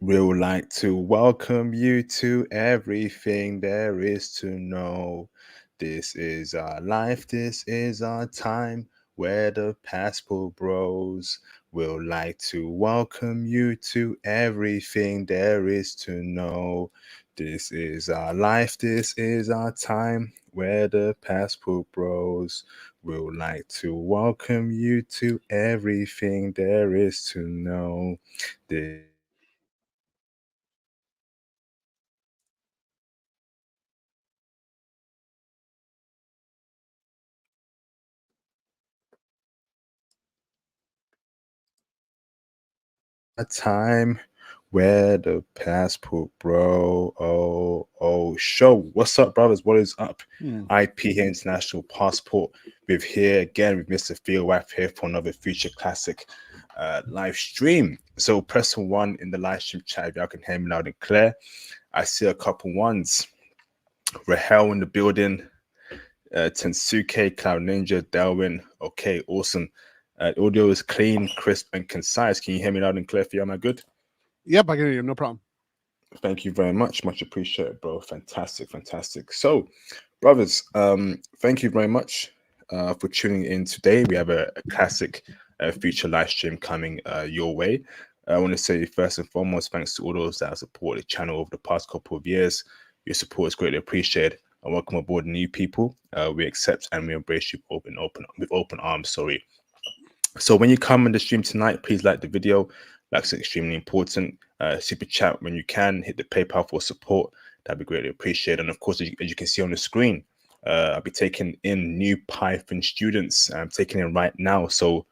We'll like to welcome you to everything there is to know. This is our life, this is our time, where the passport bros. We'll like to welcome you to everything there is to know. This is our life, this is our time, where the passport bros. We'll like to welcome you to everything there is to know. This a time where the passport, bro. Oh, show. What's up, brothers? What is up? IP here, International Passport. We're here again with Mr. Theo Waff here for another future classic live stream. So press one in the live stream chat if y'all can hear me loud and clear. I see a couple ones. Rahel in the building. Tensuke, Cloud Ninja, Delwyn. Okay, awesome. Audio is clean, crisp, and concise. Can you hear me loud and clear? For you? Am I good? Yep, I can hear you. No problem. Thank you very much. Much appreciated, bro. Fantastic, fantastic. So, brothers, thank you very much for tuning in today. We have a classic feature live stream coming your way. I want to say first and foremost, thanks to all those that have supported the channel over the past couple of years. Your support is greatly appreciated. And welcome aboard new people. We accept and we embrace you with open arms. Sorry. So when you come in the stream tonight, please like the video. That's extremely important. Super chat when you can. Hit the PayPal for support. That'd be greatly appreciated. And of course, as you can see on the screen, I'll be taking in new Python students. I'm taking in right now. So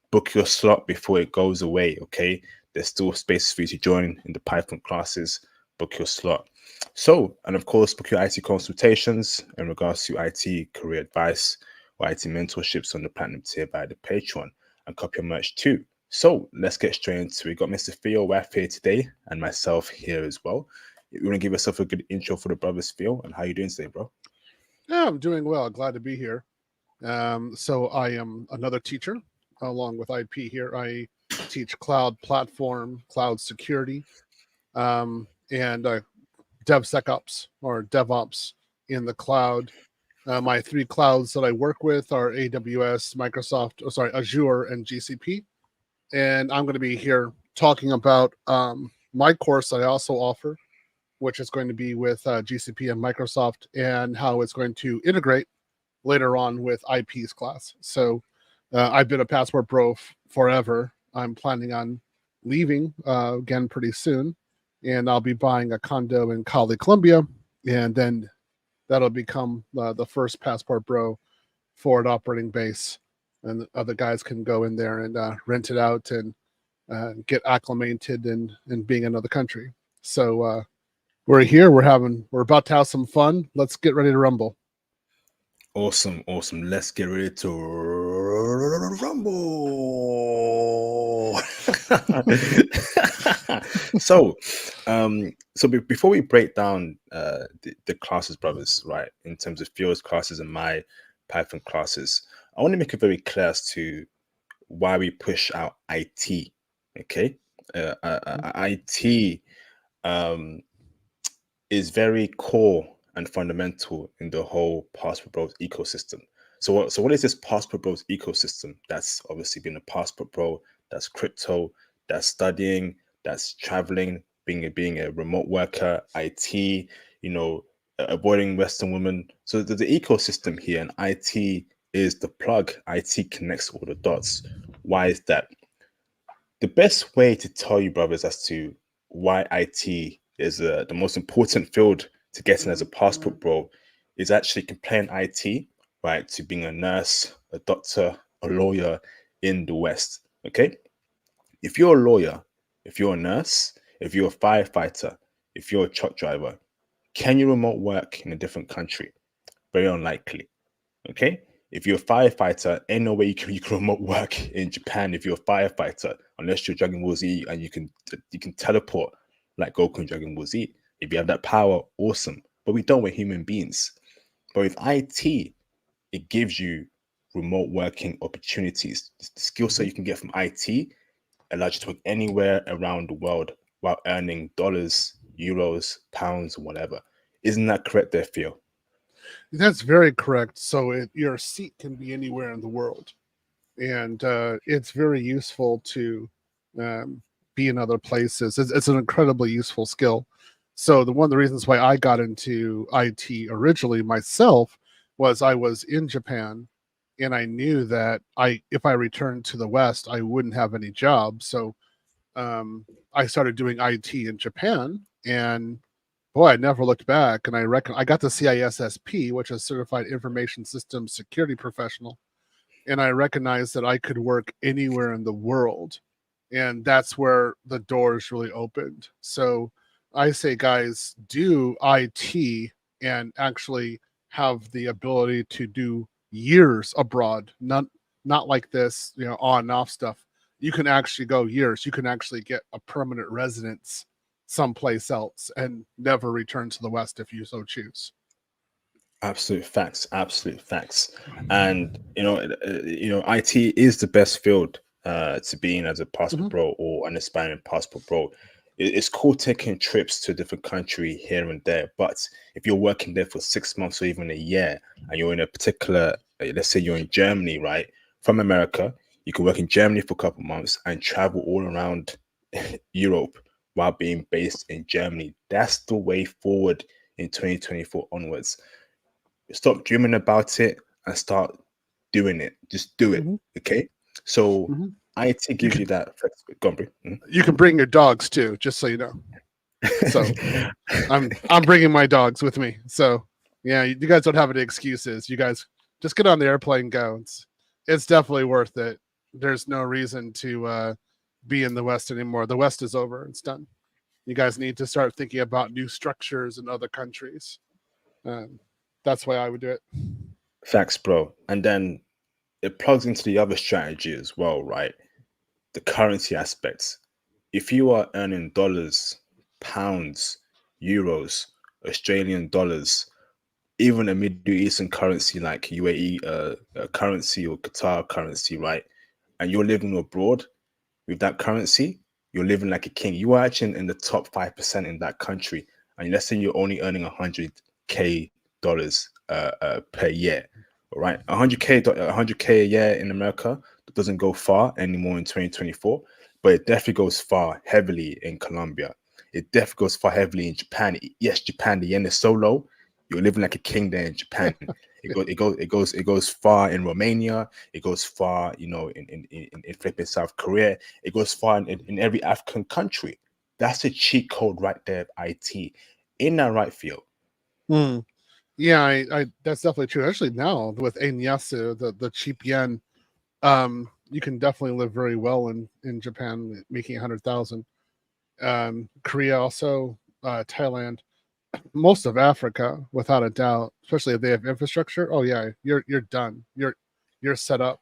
book your slot before it goes away. Okay. There's still space for you to join in the Python classes. Book your slot. So, and of course, book your IT consultations in regards to IT career advice or IT mentorships on the platinum tier by the Patreon, and copy your merch too. So let's get straight into it. We got Mr. Theo Waff here today and myself here as well. You want to give yourself a good intro for the brothers, Theo, and how you doing today, bro? Yeah, I'm doing well. Glad to be here. So I am another teacher along with IP here. I teach cloud platform, cloud security, and DevSecOps or DevOps in the cloud. My three clouds that I work with are AWS, Azure, and GCP. And I'm going to be here talking about my course that I also offer, which is going to be with GCP and Microsoft, and how it's going to integrate later on with IP's class. So I've been a Passport Bro forever. I'm planning on leaving again pretty soon, and I'll be buying a condo in Cali, Colombia, and then that'll become the first Passport Bro forward operating base, and other guys can go in there and rent it out and get acclimated and being in another country. So we're here. We're about to have some fun. Let's get ready to rumble. Awesome, awesome. Let's get ready to rumble. so, before we break down the classes, brothers, right, in terms of Theo's classes and my Python classes, I want to make it very clear as to why we push out IT. Okay, IT is very core and fundamental in the whole Passport Bros ecosystem. So what is this Passport Bros ecosystem? That's obviously been a Passport Bro, that's crypto, that's studying, that's traveling, being a remote worker, IT, avoiding Western women. So there's the ecosystem here, and IT is the plug. IT connects all the dots. Why is that? The best way to tell you, brothers, as to why IT is the most important field to get in as a Passport Bro is actually comparing IT, right, to being a nurse, a doctor, a lawyer in the West. Okay. If you're a lawyer, if you're a nurse, if you're a firefighter, if you're a truck driver, can you remote work in a different country? Very unlikely. Okay. If you're a firefighter, ain't no way you can remote work in Japan if you're a firefighter, unless you're Dragon Ball Z and you can teleport like Goku in Dragon Ball Z. If you have that power, awesome. But we don't, we're human beings. But with IT, it gives you remote working opportunities. The skill set you can get from IT allows you to work anywhere around the world while earning dollars, euros, pounds, whatever. Isn't that correct there, Theo? That's very correct. So your seat can be anywhere in the world, and it's very useful to be in other places. It's an incredibly useful skill. So one of the reasons why I got into IT originally myself was I was in Japan, and I knew that if I returned to the West, I wouldn't have any jobs. So I started doing IT in Japan, and boy, I never looked back. And I got the CISSP, which is Certified Information Systems Security Professional, and I recognized that I could work anywhere in the world, and that's where the doors really opened. So I say, guys, do IT and actually have the ability to do years abroad, not like this, on and off stuff. You can actually go years. You can actually get a permanent residence someplace else and never return to the West if you so choose. Absolute facts, absolute facts. And IT is the best field to be in as a passport bro or an aspiring passport bro. It's cool taking trips to a different country here and there, but if you're working there for 6 months or even a year, and you're in a particular, let's say you're in Germany, right? From America, you can work in Germany for a couple of months and travel all around Europe while being based in Germany. That's the way forward in 2024 onwards. Stop dreaming about it and start doing it. Just do it. Okay. So IT gives you that flexibility. You can bring your dogs too, just so you know. So I'm bringing my dogs with me. So yeah, you guys don't have any excuses. You guys just get on the airplane and go. It's definitely worth it. There's no reason to be in the West anymore. The West is over. It's done. You guys need to start thinking about new structures in other countries. That's why I would do it. Facts, bro. And then it plugs into the other strategy as well, right? The currency aspects. If you are earning dollars, pounds, euros, Australian dollars, even a Middle Eastern currency like UAE currency or Qatar currency, right? And you're living abroad with that currency, you're living like a king. You are actually in the top 5% in that country. And let's say you're only earning 100K dollars per year, all right? 100K a year in America doesn't go far anymore in 2024, but it definitely goes far heavily in Colombia. It definitely goes far heavily in Japan. Yes, Japan, the yen is so low. You're living like a king there in Japan. It goes far in Romania. It goes far, in flipping South Korea. It goes far in every African country. That's a cheat code right there, IT. In that right field. Yeah, I that's definitely true. Actually, now with Einyasu, the cheap yen, you can definitely live very well in Japan, making 100,000. Korea also, Thailand, most of Africa, without a doubt, especially if they have infrastructure. Oh yeah, you're done. You're set up.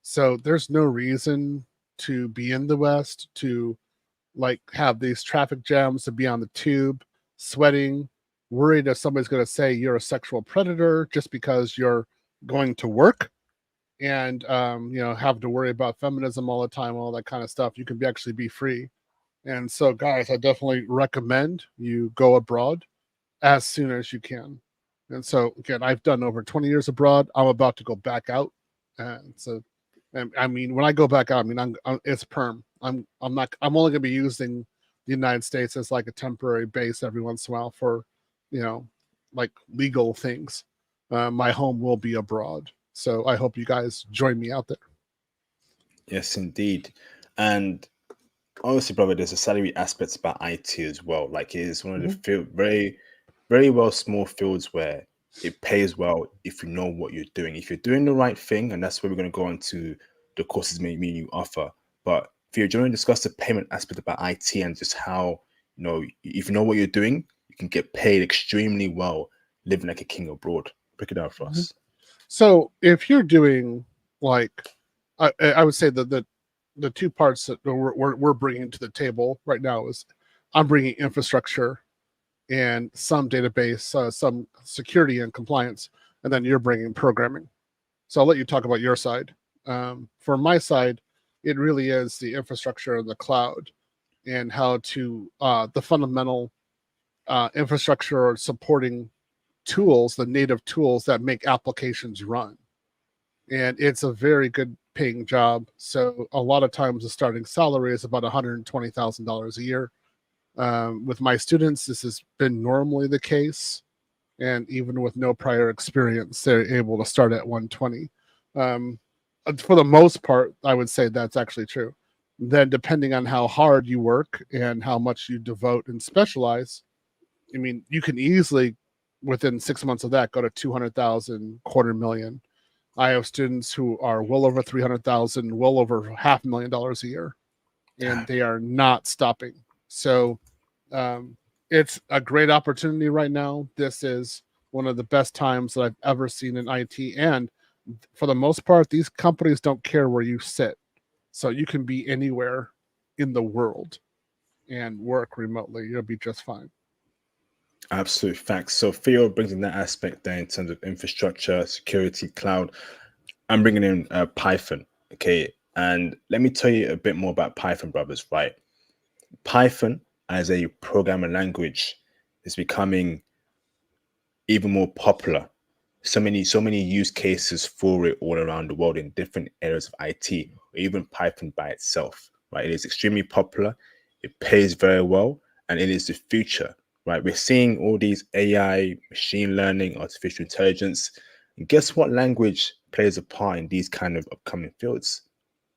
So there's no reason to be in the West, to like have these traffic jams, to be on the tube, sweating, worried if somebody's going to say you're a sexual predator just because you're going to work, and have to worry about feminism all the time, all that kind of stuff. You can actually be free. And so, guys, I definitely recommend you go abroad as soon as you can. And so, again, I've done over 20 years abroad. I'm about to go back out. So, I mean, when I go back out, I mean, it's perm. I'm only going to be using the United States as like a temporary base every once in a while for, like legal things. My home will be abroad. So I hope you guys join me out there. Yes, indeed. And honestly, brother, there's a salary aspects about IT as well. Like it is one of the very, very well small fields where it pays well if you know what you're doing. If you're doing the right thing, and that's where we're going to go on to the courses me and you offer. But if you're going to discuss the payment aspect about IT and just how, if you know what you're doing, you can get paid extremely well living like a king abroad. Break it down for us. So if you're doing like, I would say that the two parts that we're bringing to the table right now is I'm bringing infrastructure and some database, some security and compliance, and then you're bringing programming. So I'll let you talk about your side. For my side, it really is the infrastructure and the cloud. and how to the fundamental infrastructure or supporting tools, the native tools that make applications run. And it's a very good paying job. So a lot of times the starting salary is about $120,000 a year. With my students, this has been normally the case. And even with no prior experience, they're able to start at 120. For the most part, I would say that's actually true. Then depending on how hard you work and how much you devote and specialize, I mean, you can easily, within 6 months of that, go to 200,000, $250,000. I have students who are well over 300,000, well over $500,000 a year, and they are not stopping. So it's a great opportunity right now. This is one of the best times that I've ever seen in IT. And for the most part, these companies don't care where you sit. So you can be anywhere in the world and work remotely. You'll be just fine. Absolute facts. So Theo brings in that aspect there in terms of infrastructure, security, cloud. I'm bringing in Python. Okay. And let me tell you a bit more about Python, brothers, right? Python as a programming language is becoming even more popular. So many use cases for it all around the world in different areas of IT, or even Python by itself, right? It is extremely popular. It pays very well, and it is the future, right? We're seeing all these AI, machine learning, artificial intelligence. And guess what language plays a part in these kind of upcoming fields?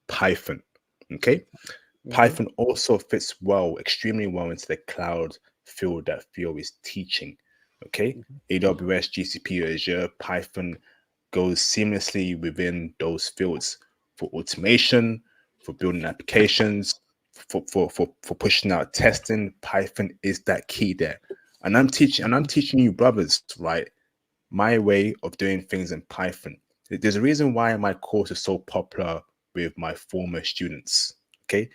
Python. Okay. Python also fits well, extremely well into the cloud field that Theo is teaching. Okay. AWS, GCP, Azure, Python goes seamlessly within those fields for automation, for building applications, for pushing out testing. Python is that key there. And I'm teaching you brothers, right? My way of doing things in Python. There's a reason why my course is so popular with my former students. Okay.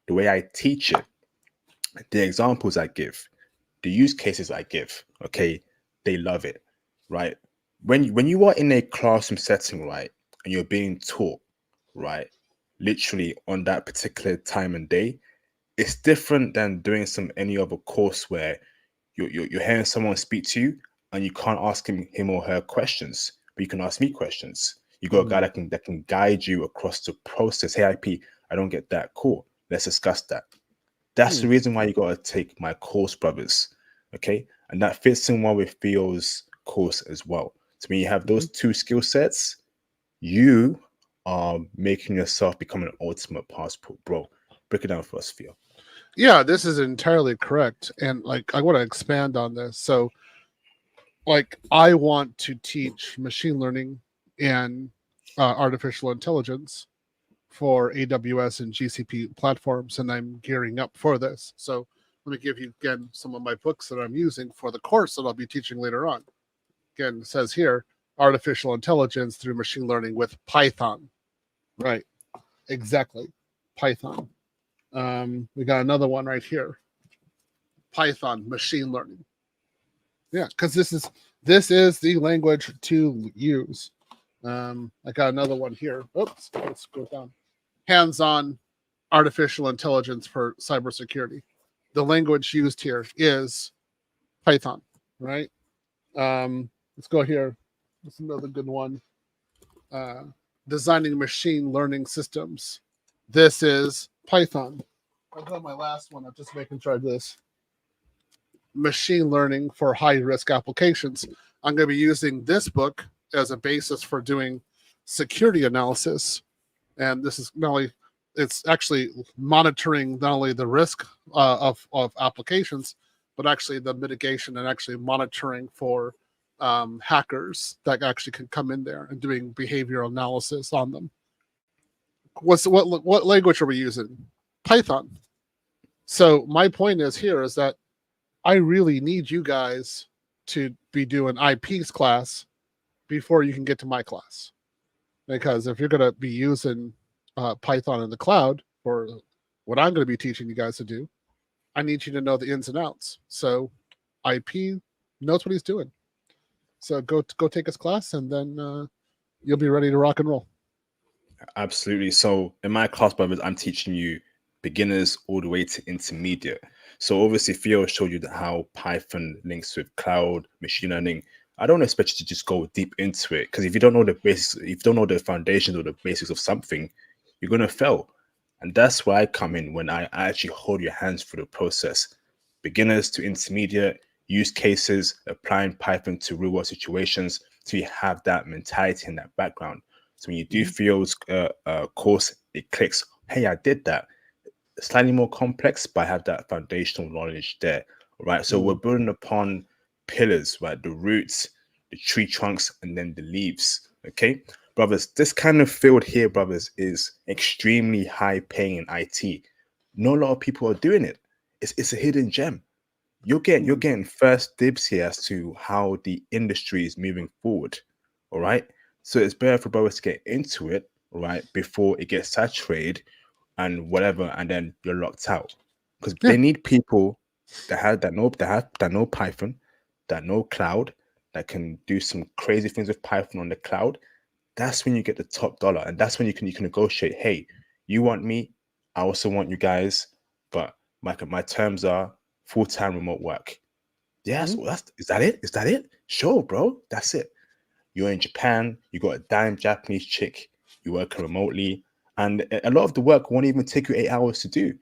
The way I teach it, the examples I give, the use cases I give, okay, they love it, right? When you are in a classroom setting, right, and you're being taught, right, literally on that particular time and day, it's different than doing any other course where you're hearing someone speak to you and you can't ask him or her questions, but you can ask me questions. You got a guy that can guide you across the process. Hey, IP, I don't get that. Cool. Let's discuss that. That's the reason why you got to take my course, brothers. Okay. And that fits in well with Theo's course as well. So when you have those two skill sets, you are making yourself become an ultimate passport, bro. Break it down for us, Theo. Yeah, this is entirely correct. And like, I want to expand on this. So, like, I want to teach machine learning and artificial intelligence for AWS and GCP platforms, and I'm gearing up for this. So let me give you again some of my books that I'm using for the course that I'll be teaching later on. Again, it says here, artificial intelligence through machine learning with Python. Right, exactly, Python. We got another one right here, Python machine learning. Yeah, because this is the language to use. I got another one here. Oops, let's go down. Hands-on artificial intelligence for cybersecurity. The language used here is Python, right? Let's go here. That's another good one. Designing machine learning systems. This is Python. I've got my last one. I'm just making sure this. Machine learning for high-risk applications. I'm going to be using this book as a basis for doing security analysis. And this is not only, it's actually monitoring not only the risk of applications, but actually the mitigation and actually monitoring for hackers that actually can come in there and doing behavioral analysis on them. What language are we using? Python. So my point is here is that I really need you guys to be doing IP's class before you can get to my class. Because if you're going to be using Python in the cloud for what I'm going to be teaching you guys to do, I need you to know the ins and outs. So IP knows what he's doing. So go take his class, and then you'll be ready to rock and roll. Absolutely. So in my class, brothers, I'm teaching you beginners all the way to intermediate. So obviously Theo showed you how Python links with cloud, machine learning. I don't expect you to just go deep into it, because if you don't know the basics, if you don't know the foundations or the basics of something, you're gonna fail. And that's where I come in, when I actually hold your hands through the process. Beginners to intermediate, use cases, applying Python to real world situations, so you have that mentality and that background. So when you do Theo's course, it clicks, hey, I did that. Slightly more complex, but I have that foundational knowledge there, right? So we're building upon pillars, right? The roots, the tree trunks, and then the leaves. Okay, brothers, this kind of field here, brothers, is extremely high paying in IT. Not a lot of people are doing it. It's a hidden gem. You're getting first dibs here as to how the industry is moving forward. All right. So it's better for brothers to get into it, right, before it gets saturated and whatever, and then you're locked out. Because Yeah. they need people that know Python, that know cloud, that can do some crazy things with Python on the cloud. That's when you get the top dollar, and that's when you can negotiate. Hey, you want me? I also want you guys, but my terms are full-time remote work. Yes, well, is that it? Is that it? Sure, bro. That's it. You're in Japan, you got a damn Japanese chick, you work remotely, and a lot of the work won't even take you 8 hours to do.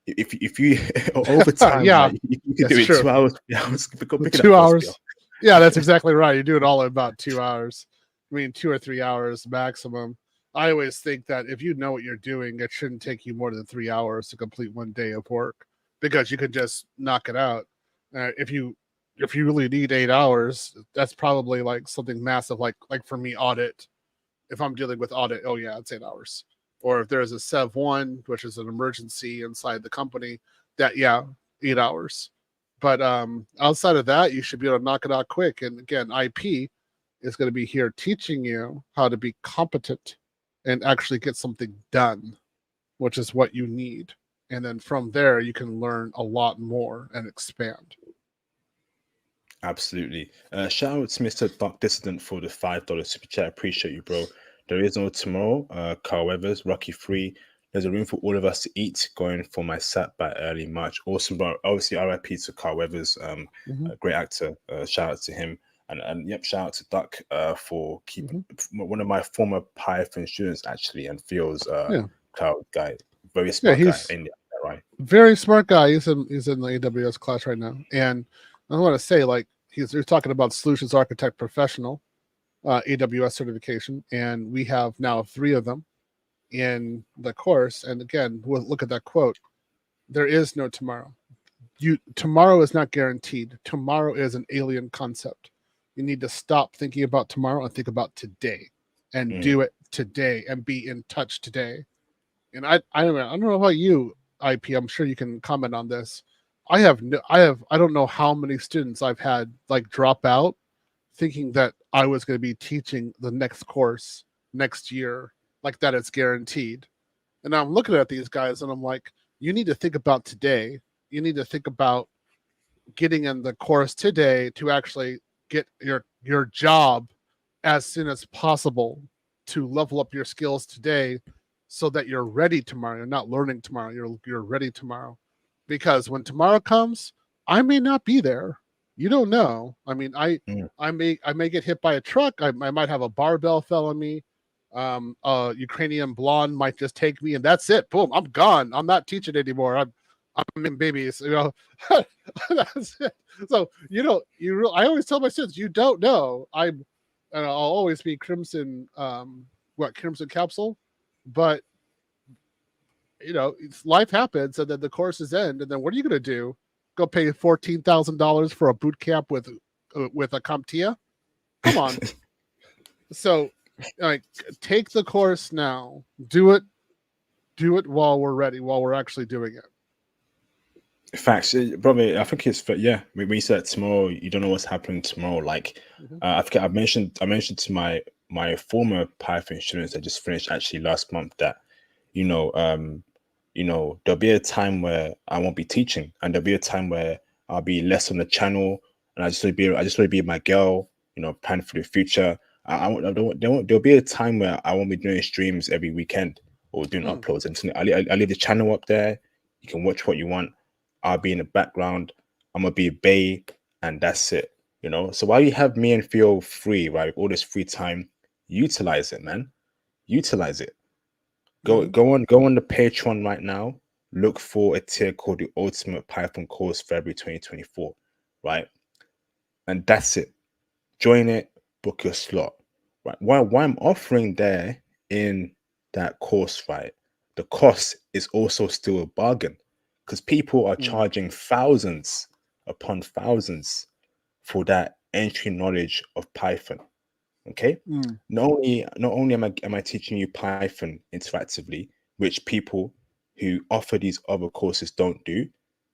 If you over time, Yeah, like you can that's do it true. 2 hours, 3 hours, pick it up, 2 hours. Yeah, that's exactly right. You do it all in about 2 hours. I mean, 2 or 3 hours maximum. I always think that if you know what you're doing, it shouldn't take you more than 3 hours to complete one day of work, because you could just knock it out. If you really need 8 hours, that's probably like something massive, like for me, audit. If I'm dealing with audit, oh yeah, it's 8 hours. Or if there's a Sev 1, which is an emergency inside the company, that, yeah, 8 hours. But outside of that, you should be able to knock it out quick. And again, IP is going to be here teaching you how to be competent and actually get something done, which is what you need. And then from there, you can learn a lot more and expand. Absolutely. Shout out to Mr. Dark Dissident for the $5 super chat. Appreciate you, bro. There is no tomorrow. Carl Weathers, Rocky Free. There's a room for all of us to eat. Going for my sat by early March. Awesome, bro. Obviously, RIP to Carl Weathers. A great actor. Shout out to him. And yep, shout out to Duck for keeping one of my former Python students actually, and Theo's cloud guy. Very smart guy. India, right? Very smart guy. He's in the AWS class right now. And I want to say, like, he's talking about solutions architect professional, AWS certification, and we have now 3 of them in the course. And again, we'll look at that quote. There is no tomorrow. Tomorrow is not guaranteed. Tomorrow is an alien concept. You need to stop thinking about tomorrow and think about today, and do it today, and be in touch today. And I don't know about you, IP. I'm sure you can comment on this. I don't know how many students I've had like drop out thinking that I was going to be teaching the next course next year, like that it's guaranteed. And I'm looking at these guys and I'm like, you need to think about today. You need to think about getting in the course today to actually get your job as soon as possible, to level up your skills today so that you're ready tomorrow. You're not learning tomorrow. You're ready tomorrow. Because when tomorrow comes, I may not be there. You don't know. I mean, I may get hit by a truck. I might have a barbell fell on me. A Ukrainian blonde might just take me, and that's it. Boom, I'm gone. I'm not teaching anymore. I'm in babies. That's it. So I always tell my students, you don't know. And I'll always be Crimson Capsule, but life happens, and then the courses end, and then what are you going to do? Go pay $14,000 for a boot camp with a CompTIA? Come on. So, like, take the course now. Do it while we're ready, while we're actually doing it. Facts, probably. I think it's yeah. When you said tomorrow, you don't know what's happening tomorrow. Like, I think I mentioned to my former Python students that just finished actually last month that, there'll be a time where I won't be teaching, and there'll be a time where I'll be less on the channel, and I just want to be my girl. Plan for the future. There'll be a time where I won't be doing streams every weekend. or doing uploads. And I leave the channel up there. You can watch what you want. I'll be in the background. I'm gonna be a bae, and that's it. So while you have me and Theo free, right, with all this free time, utilize it, man. Utilize it. Go on the Patreon right now. Look for a tier called the Ultimate Python Course February 2024, right? And that's it. Join it, book your slot, right? Why I'm offering there in that course, right? The cost is also still a bargain because people are charging thousands upon thousands for that entry knowledge of Python. Okay. Not only am I teaching you Python interactively, which people who offer these other courses don't do.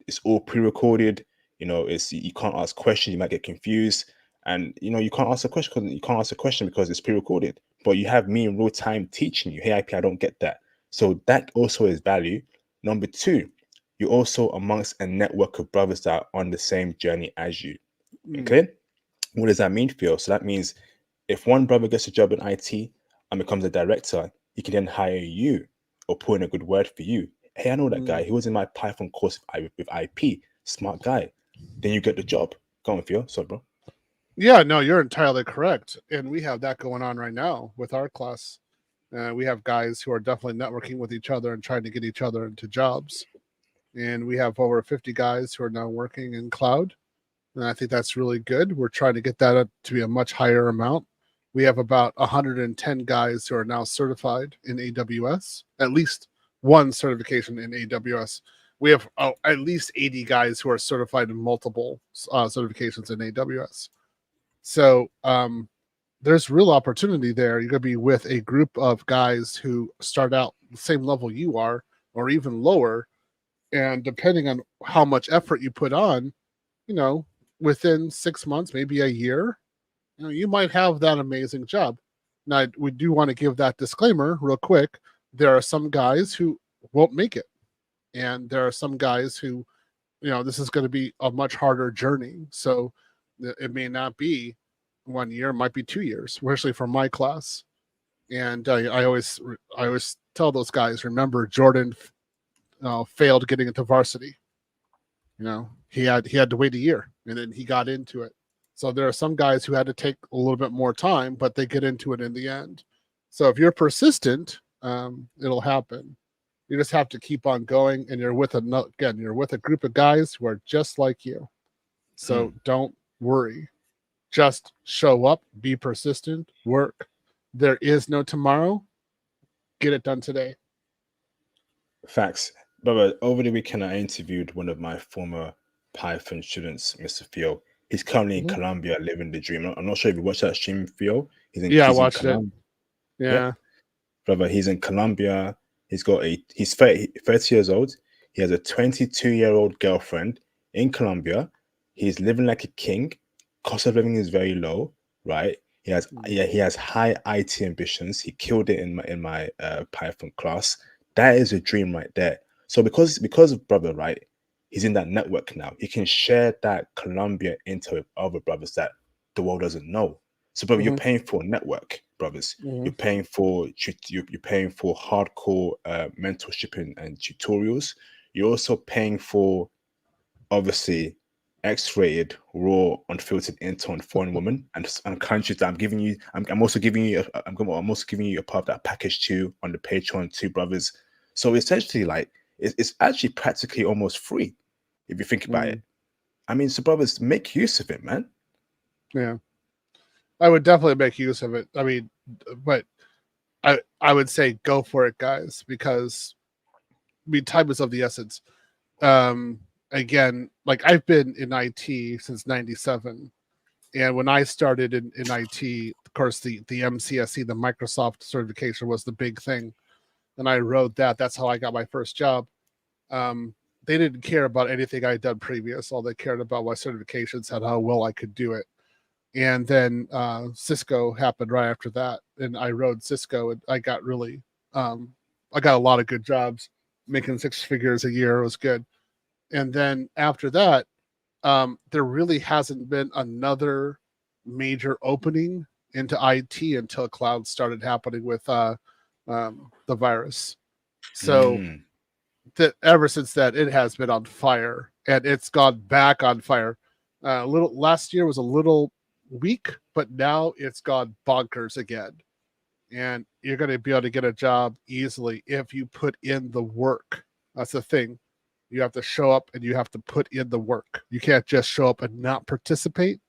It's all pre-recorded. It's you can't ask questions, you might get confused. And you can't ask a question because it's pre-recorded. But you have me in real time teaching you. Hey, IP, I don't get that. So that also is value. Number two, you're also amongst a network of brothers that are on the same journey as you. Okay. What does that mean, Phil? So that means if one brother gets a job in IT and becomes a director, he can then hire you or put in a good word for you. Hey, I know that guy. He was in my Python course with IP. Smart guy. Then you get the job. Go on, Theo. Sorry, bro. Yeah, no, you're entirely correct. And we have that going on right now with our class. We have guys who are definitely networking with each other and trying to get each other into jobs. And we have over 50 guys who are now working in cloud. And I think that's really good. We're trying to get that up to be a much higher amount. We have about 110 guys who are now certified in AWS, at least one certification in AWS. We have at least 80 guys who are certified in multiple certifications in AWS. So there's real opportunity there. You're going to be with a group of guys who start out the same level you are, or even lower. And depending on how much effort you put on, within 6 months, maybe a year, you might have that amazing job. Now, we do want to give that disclaimer real quick. There are some guys who won't make it. And there are some guys who, this is going to be a much harder journey. So it may not be 1 year, it might be 2 years, especially for my class. And I always tell those guys, remember, Jordan failed getting into varsity. He had to wait a year, and then he got into it. So there are some guys who had to take a little bit more time, but they get into it in the end. So if you're persistent, it'll happen. You just have to keep on going, and you're with a group of guys who are just like you. So don't worry. Just show up, be persistent, work. There is no tomorrow. Get it done today. Facts. But over the weekend, I interviewed one of my former Python students, Mr. Theo. He's currently in Colombia living the dream. I'm not sure if you watched that stream, Theo. I watched it. Yeah. Brother, he's in Colombia. He's 30 years old. He has a 22-year-old girlfriend in Colombia. He's living like a king. Cost of living is very low, right? He has high IT ambitions. He killed it in my Python class. That is a dream right there. So because of brother, right, he's in that network now. He can share that Colombia intel with other brothers that the world doesn't know. So, brother, you're paying for a network, brothers. You're paying for hardcore mentorship and tutorials. You're also paying for, obviously, X-rated, raw, unfiltered intel on foreign women and countries that I'm giving you. I'm also giving you. I'm also giving you a part of that package too on the Patreon too, brothers. So essentially, like it's actually practically almost free if you think about it. I mean, so brothers, make use of it, man. Yeah, I would definitely make use of it. I mean, but I would say go for it, guys, because time is of the essence. Again, like I've been in IT since '97, and when I started in IT, of course, the MCSE, the Microsoft certification, was the big thing, and I wrote that. That's how I got my first job. They didn't care about anything I'd done previous. All they cared about was certifications and how well I could do it. And then Cisco happened right after that, and I rode Cisco, and I got a lot of good jobs, making 6 figures a year. It was good. And then after that, there really hasn't been another major opening into IT until cloud started happening with the virus. So Mm. that ever since then, it has been on fire, and it's gone back on fire. Little last year was a little weak, but now it's gone bonkers again. And you're going to be able to get a job easily if you put in the work. That's the thing. You have to show up and you have to put in the work. You can't just show up and not participate.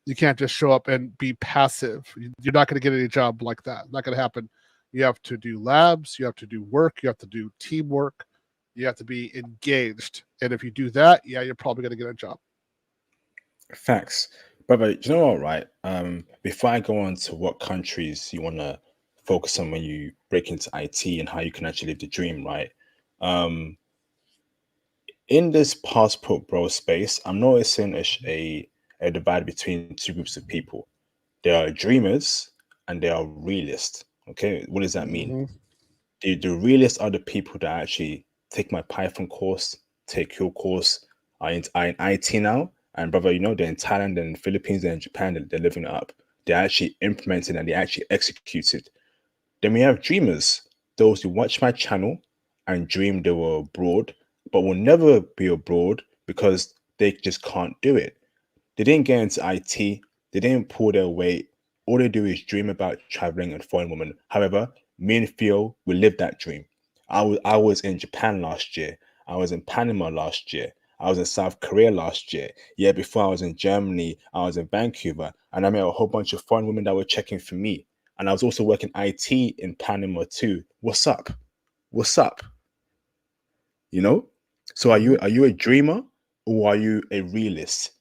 You can't just show up and be passive. You're not going to get any job like that. Not going to happen. You have to do labs. You have to do work. You have to do teamwork. You have to be engaged. And if you do that, yeah, you're probably going to get a job. Facts. Brother, do you know what, right? Before I go on to what countries you want to focus on when you break into IT and how you can actually live the dream, right? Um, in this passport bro space, I'm noticing a divide between two groups of people. There are dreamers and there are realists. Okay, what does that mean? Mm-hmm. The realists are the people that actually take my Python course, take your course, are in IT now. And brother, they're in Thailand and Philippines and Japan, they're living it up. They're actually implementing and they actually executed. Then we have dreamers, those who watch my channel and dream they were abroad, but will never be abroad because they just can't do it. They didn't get into IT. They didn't pull their weight. All they do is dream about traveling and foreign women. However, me and Theo, we lived that dream. I was in Japan last year. I was in Panama last year. I was in South Korea last year. Yeah, before I was in Germany, I was in Vancouver, and I met a whole bunch of foreign women that were checking for me. And I was also working IT in Panama too. What's up? What's up? You know? So Mm-hmm. are you a dreamer or are you a realist?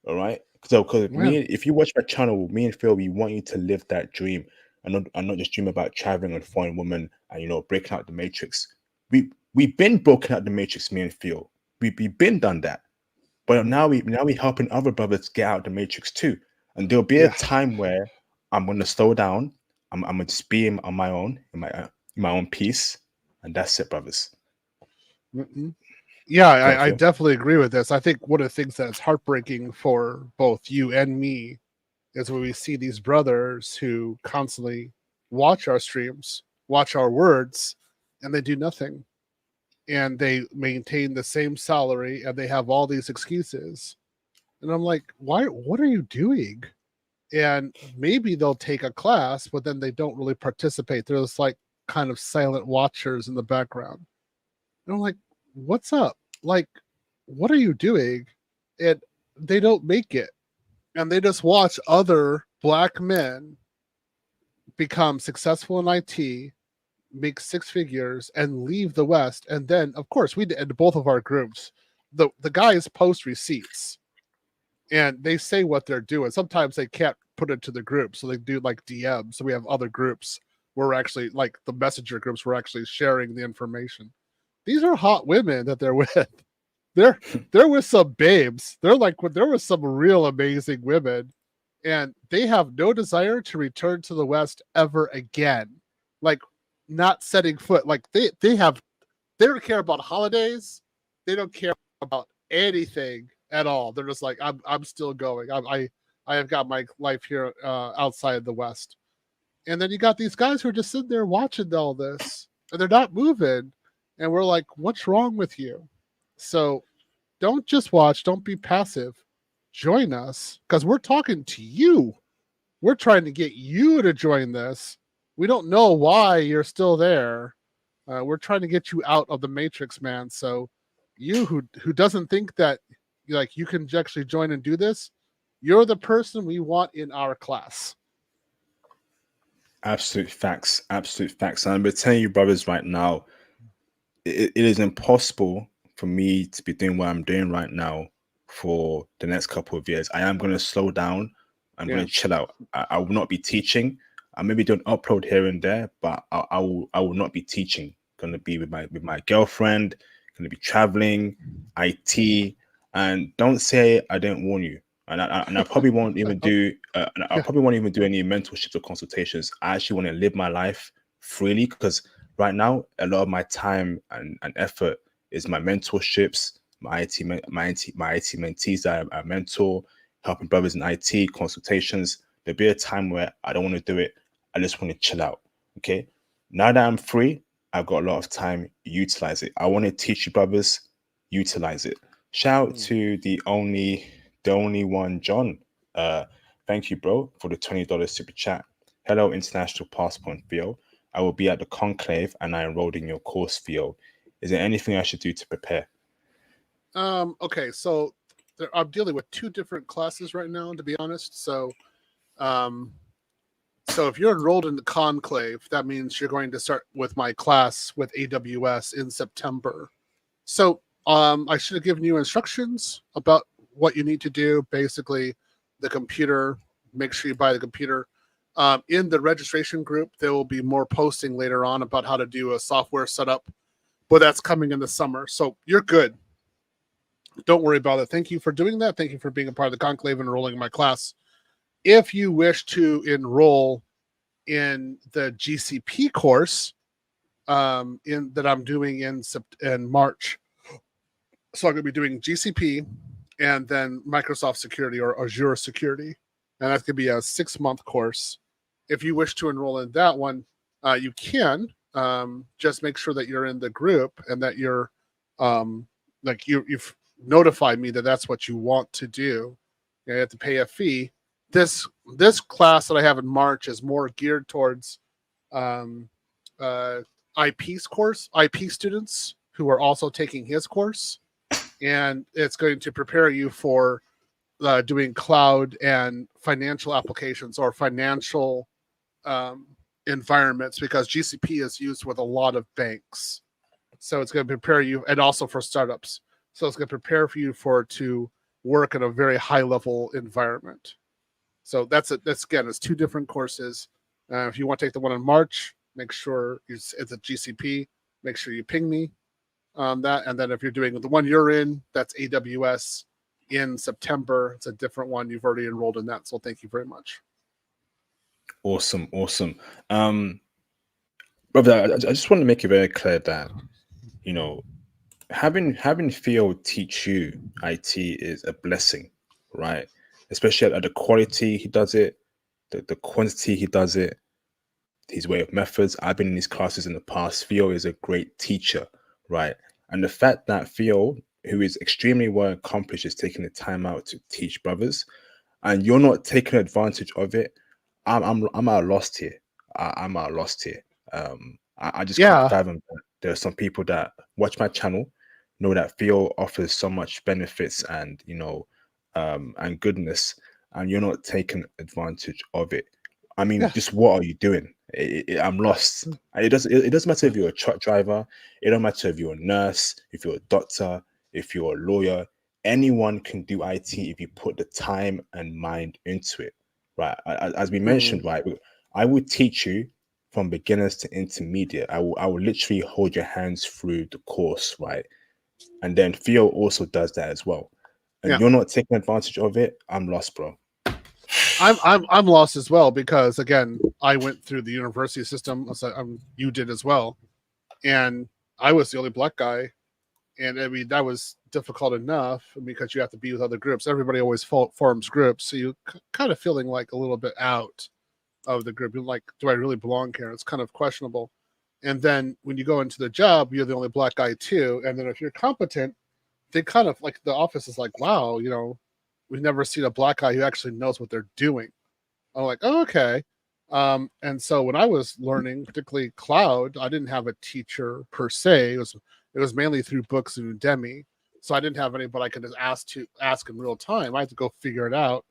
All right. So, because Yeah. if you watch my channel, me and Phil, we want you to live that dream and not just dream about traveling and foreign women and breaking out the matrix. We've been broken out the matrix, me and Phil. We've been done that, but Mm-hmm. now we helping other brothers get out the matrix too. And there'll be a Yeah. time where I'm gonna slow down. I'm gonna just be on my own in my own peace, and that's it, brothers. Mm-hmm. Yeah, Go on, I Phil. definitely agree with this. I think one of the things that's heartbreaking for both you and me is when we see these brothers who constantly watch our streams, watch our words, and they do nothing. And they maintain the same salary and they have all these excuses. And I'm like, why? What are you doing? And maybe they'll take a class, but then they don't really participate. They're just like kind of silent watchers in the background. And I'm like, what's up? Like, what are you doing? And they don't make it. And they just watch other black men become successful in IT, make six figures, and leave the West. And then, of course, we did both of our groups. The guys post receipts and they say what they're doing. Sometimes they can't put it to the group, so they do like DM. So we have other groups where we're actually like the messenger groups. We're actually sharing the information. These are hot women that they're with. They're with some babes. There was some real amazing women, and they have no desire to return to the West ever again. Like not setting foot. Like they don't care about holidays. They don't care about anything at all. They're just like I'm still going. I have got my life here outside the West. And then you got these guys who are just sitting there watching all this, and they're not moving. And we're like, what's wrong with you? So don't just watch. Don't be passive. Join us because we're talking to you. We're trying to get you to join this. We don't know why you're still there. We're trying to get you out of the matrix, man. So you who doesn't think that like you can actually join and do this, you're the person we want in our class. Absolute facts. Absolute facts. And I'm telling you, brothers, right now, it is impossible for me to be doing what I'm doing right now for the next couple of years. I am going to slow down. I'm going Yeah. to chill out. I will not be teaching. I maybe don't upload here and there, but I will not be teaching. Going to be with my girlfriend. Going to be traveling, IT, and don't say I didn't warn you. And I probably won't even do. And I Yeah. probably won't even do any mentorships or consultations. I actually want to live my life freely because right now a lot of my time and effort is my mentorships, my IT mentees that I mentor, helping brothers in IT consultations. There'll be a time where I don't want to do it. I just want to chill out. Okay. Now that I'm free, I've got a lot of time, utilize it. I want to teach you brothers, utilize it. Shout out to the only one, John. Thank you, bro, for the $20 super chat. Hello, International Passport, Theo. I will be at the Conclave and I enrolled in your course, Theo. Is there anything I should do to prepare? Okay, so I'm dealing with 2 different classes right now, to be honest. So if you're enrolled in the Conclave, that means you're going to start with my class with AWS in September. So I should have given you instructions about what you need to do. Basically, the computer, make sure you buy the computer. In the registration group, there will be more posting later on about how to do a software setup, but that's coming in the summer. So you're good. Don't worry about it. Thank you for doing that. Thank you for being a part of the Conclave and enrolling in my class. If you wish to enroll in the GCP course that I'm doing in March, so I'm going to be doing GCP and then Microsoft Security or Azure Security, and that's going to be a 6-month course. If you wish to enroll in that one, you can. Just make sure that you're in the group and that you're you've notified me that that's what you want to do. You have to pay a fee. This class that I have in March is more geared towards IP's course, IP students who are also taking his course, and it's going to prepare you for doing cloud and financial applications or financial environments, because GCP is used with a lot of banks. So it's going to prepare you, and also for startups. So it's going to prepare for you to work in a very high level environment. So that's again, it's 2 different courses. If you want to take the one in March, make sure it's a GCP. Make sure you ping me on that. And then if you're doing the one you're in, that's AWS in September. It's a different one. You've already enrolled in that. So thank you very much. Awesome. Brother, I just want to make it very clear that, you know, having Theo teach you IT is a blessing, right? Especially at the quality he does it, the quantity he does it, his way of methods. I've been in these classes in the past. Theo is a great teacher, right? And the fact that Theo, who is extremely well accomplished, is taking the time out to teach brothers, and you're not taking advantage of it, I'm at a loss here. I'm at a loss here. I just can't fathom that there are some people that watch my channel, know that Theo offers so much benefits and and goodness, and you're not taking advantage of it. I mean, just what are you doing? I'm lost. It doesn't matter if you're a truck driver. It don't matter if you're a nurse, if you're a doctor, if you're a lawyer. Anyone can do IT if you put the time and mind into it, right? As we mentioned, right, I will teach you from beginners to intermediate. I will literally hold your hands through the course, right? And then Theo also does that as well. And you're not taking advantage of it. I'm lost, bro. I'm lost as well, because again, I went through the university system. You did as well, and I was the only black guy, and I mean that was difficult enough because you have to be with other groups. Everybody always forms groups, so you kind of feeling like a little bit out of the group. You're like, do I really belong here? It's kind of questionable. And then when you go into the job, you're the only black guy too. And then if you're competent, they kind of like, the office is like, wow, we've never seen a black guy who actually knows what they're doing. I'm like, oh, okay. And so when I was learning, particularly cloud, I didn't have a teacher per se. It was mainly through books and Udemy. So I didn't have anybody I could just ask in real time. I had to go figure it out.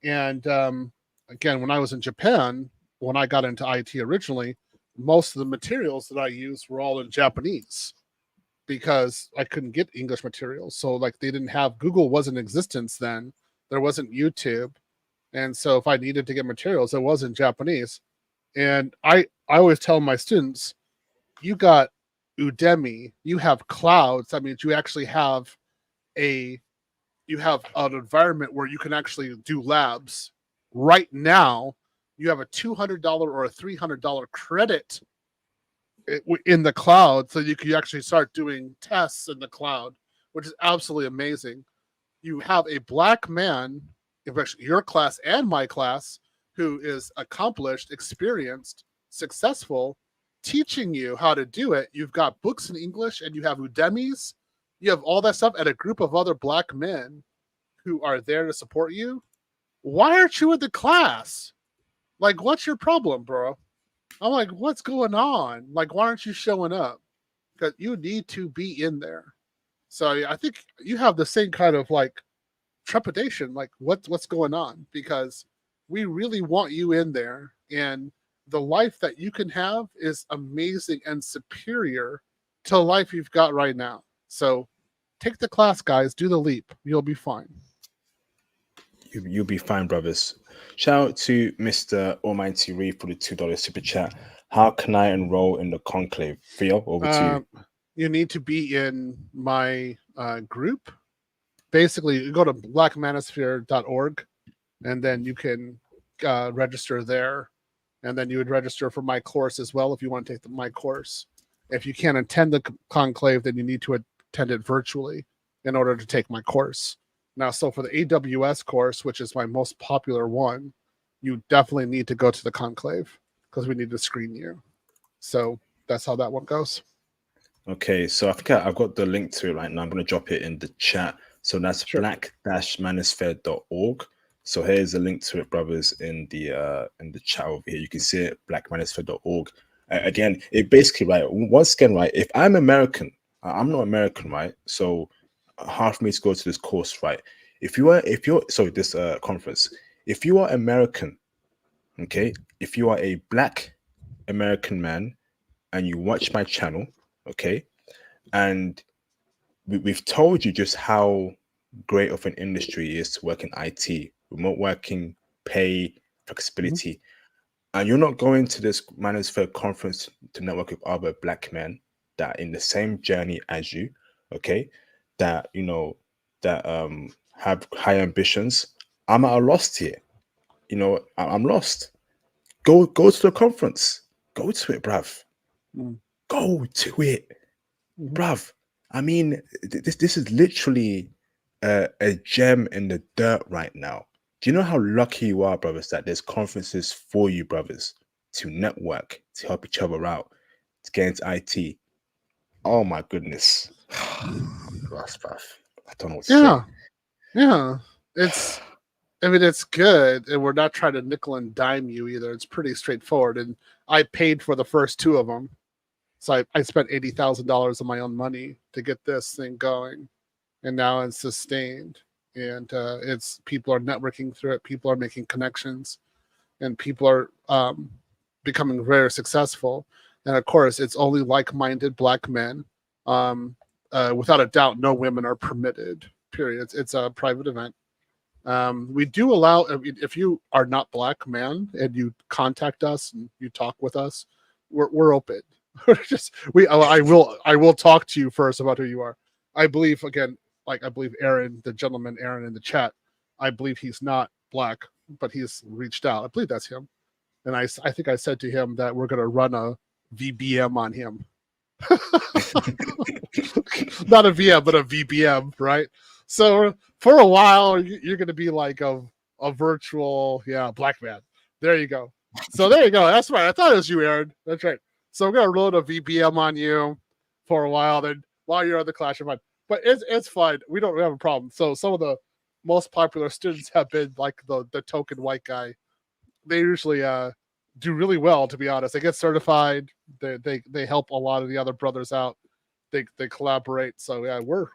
And again, when I was in Japan, when I got into IT originally, most of the materials that I used were all in Japanese because I couldn't get English materials. So like Google was in existence then. There wasn't YouTube. And so if I needed to get materials, it was in Japanese. And I always tell my students, you got Udemy, you have clouds. That means you actually have an environment where you can actually do labs. Right now, you have a $200 or a $300 credit in the cloud, so you can actually start doing tests in the cloud, which is absolutely amazing. You have a black man, your class and my class, who is accomplished, experienced, successful, teaching you how to do it. You've got books in English and you have Udemy's. You have all that stuff and a group of other Black men who are there to support you. Why aren't you in the class? Like, what's your problem, bro? I'm like, what's going on? Like, why aren't you showing up? Because you need to be in there. So I think you have the same kind of like trepidation, like what's going on? Because we really want you in there, and the life that you can have is amazing and superior to the life you've got right now. So take the class, guys. Do the leap. You'll be fine. You'll be fine, brothers. Shout out to Mr. Almighty Reed for the $2 super chat. How can I enroll in the conclave? Theo, over to you. You need to be in my group. Basically, you go to blackmanosphere.org, and then you can register there. And then you would register for my course as well if you want to take my course. If you can't attend the conclave, then you need to attend it virtually in order to take my course. Now, so for the AWS course, which is my most popular one, you definitely need to go to the conclave because we need to screen you. So that's how that one goes. Okay, so I think I've got the link to it right now. I'm going to drop it in the chat. So that's Sure. black-manosphere.org. So here's a link to it, brothers, in the chat over here. You can see it, black-manosphere.org. Again, it basically, right, once again, right, if I'm American, I'm not American, right? So hard for me to go to this course, right? If you're this conference, if you are American, okay, if you are a Black American man and you watch my channel, okay, and we've told you just how great of an industry it is to work in IT, remote working, pay, flexibility, and you're not going to this Manosphere conference to network with other Black men that are in the same journey as you, okay, that that have high ambitions. I'm at a loss here. I'm lost. Go to the conference. Go to it, bruv. Go to it, bruv. I mean, this is literally a gem in the dirt right now. Do you know how lucky you are, brothers, that there's conferences for you, brothers, to network, to help each other out, to get into IT? Oh my goodness. bruv. I don't know what to say. Yeah. It's good, and we're not trying to nickel and dime you either. It's pretty straightforward, and I paid for the first two of them. So I spent $80,000 of my own money to get this thing going, and now it's sustained. And it's people are networking through it. People are making connections, and people are becoming very successful. And of course, it's only like-minded Black men. Without a doubt, no women are permitted. Period. It's a private event. We do allow, if you are not Black man and you contact us and you talk with us, we're open. I will talk to you first about who you are. I believe, again, like I believe Aaron, the gentleman Aaron in the chat, I believe he's not Black, but he's reached out. I believe that's him. And I think I said to him that we're going to run a VBM on him. Not a VM, but a VBM, right? So for a while, you're going to be like a virtual, Black man. There you go. So there you go. That's right. I thought it was you, Aaron. That's right. So we're going to load a VBM on you for a while. Then while you're on the Clash of Mind, but it's fine. We don't have a problem. So some of the most popular students have been like the token white guy. They usually do really well, to be honest. They get certified. They help a lot of the other brothers out. They collaborate. So yeah, we're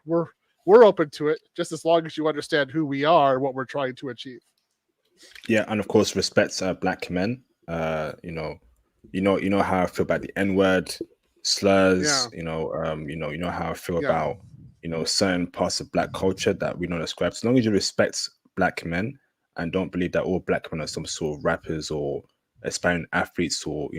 open to it, just as long as you understand who we are and what we're trying to achieve. Yeah, and of course, respect Black men. You know how I feel about the N-word, slurs. Yeah. You know how I feel about certain parts of Black culture that we don't ascribe. As long as you respect Black men and don't believe that all Black men are some sort of rappers or aspiring athletes or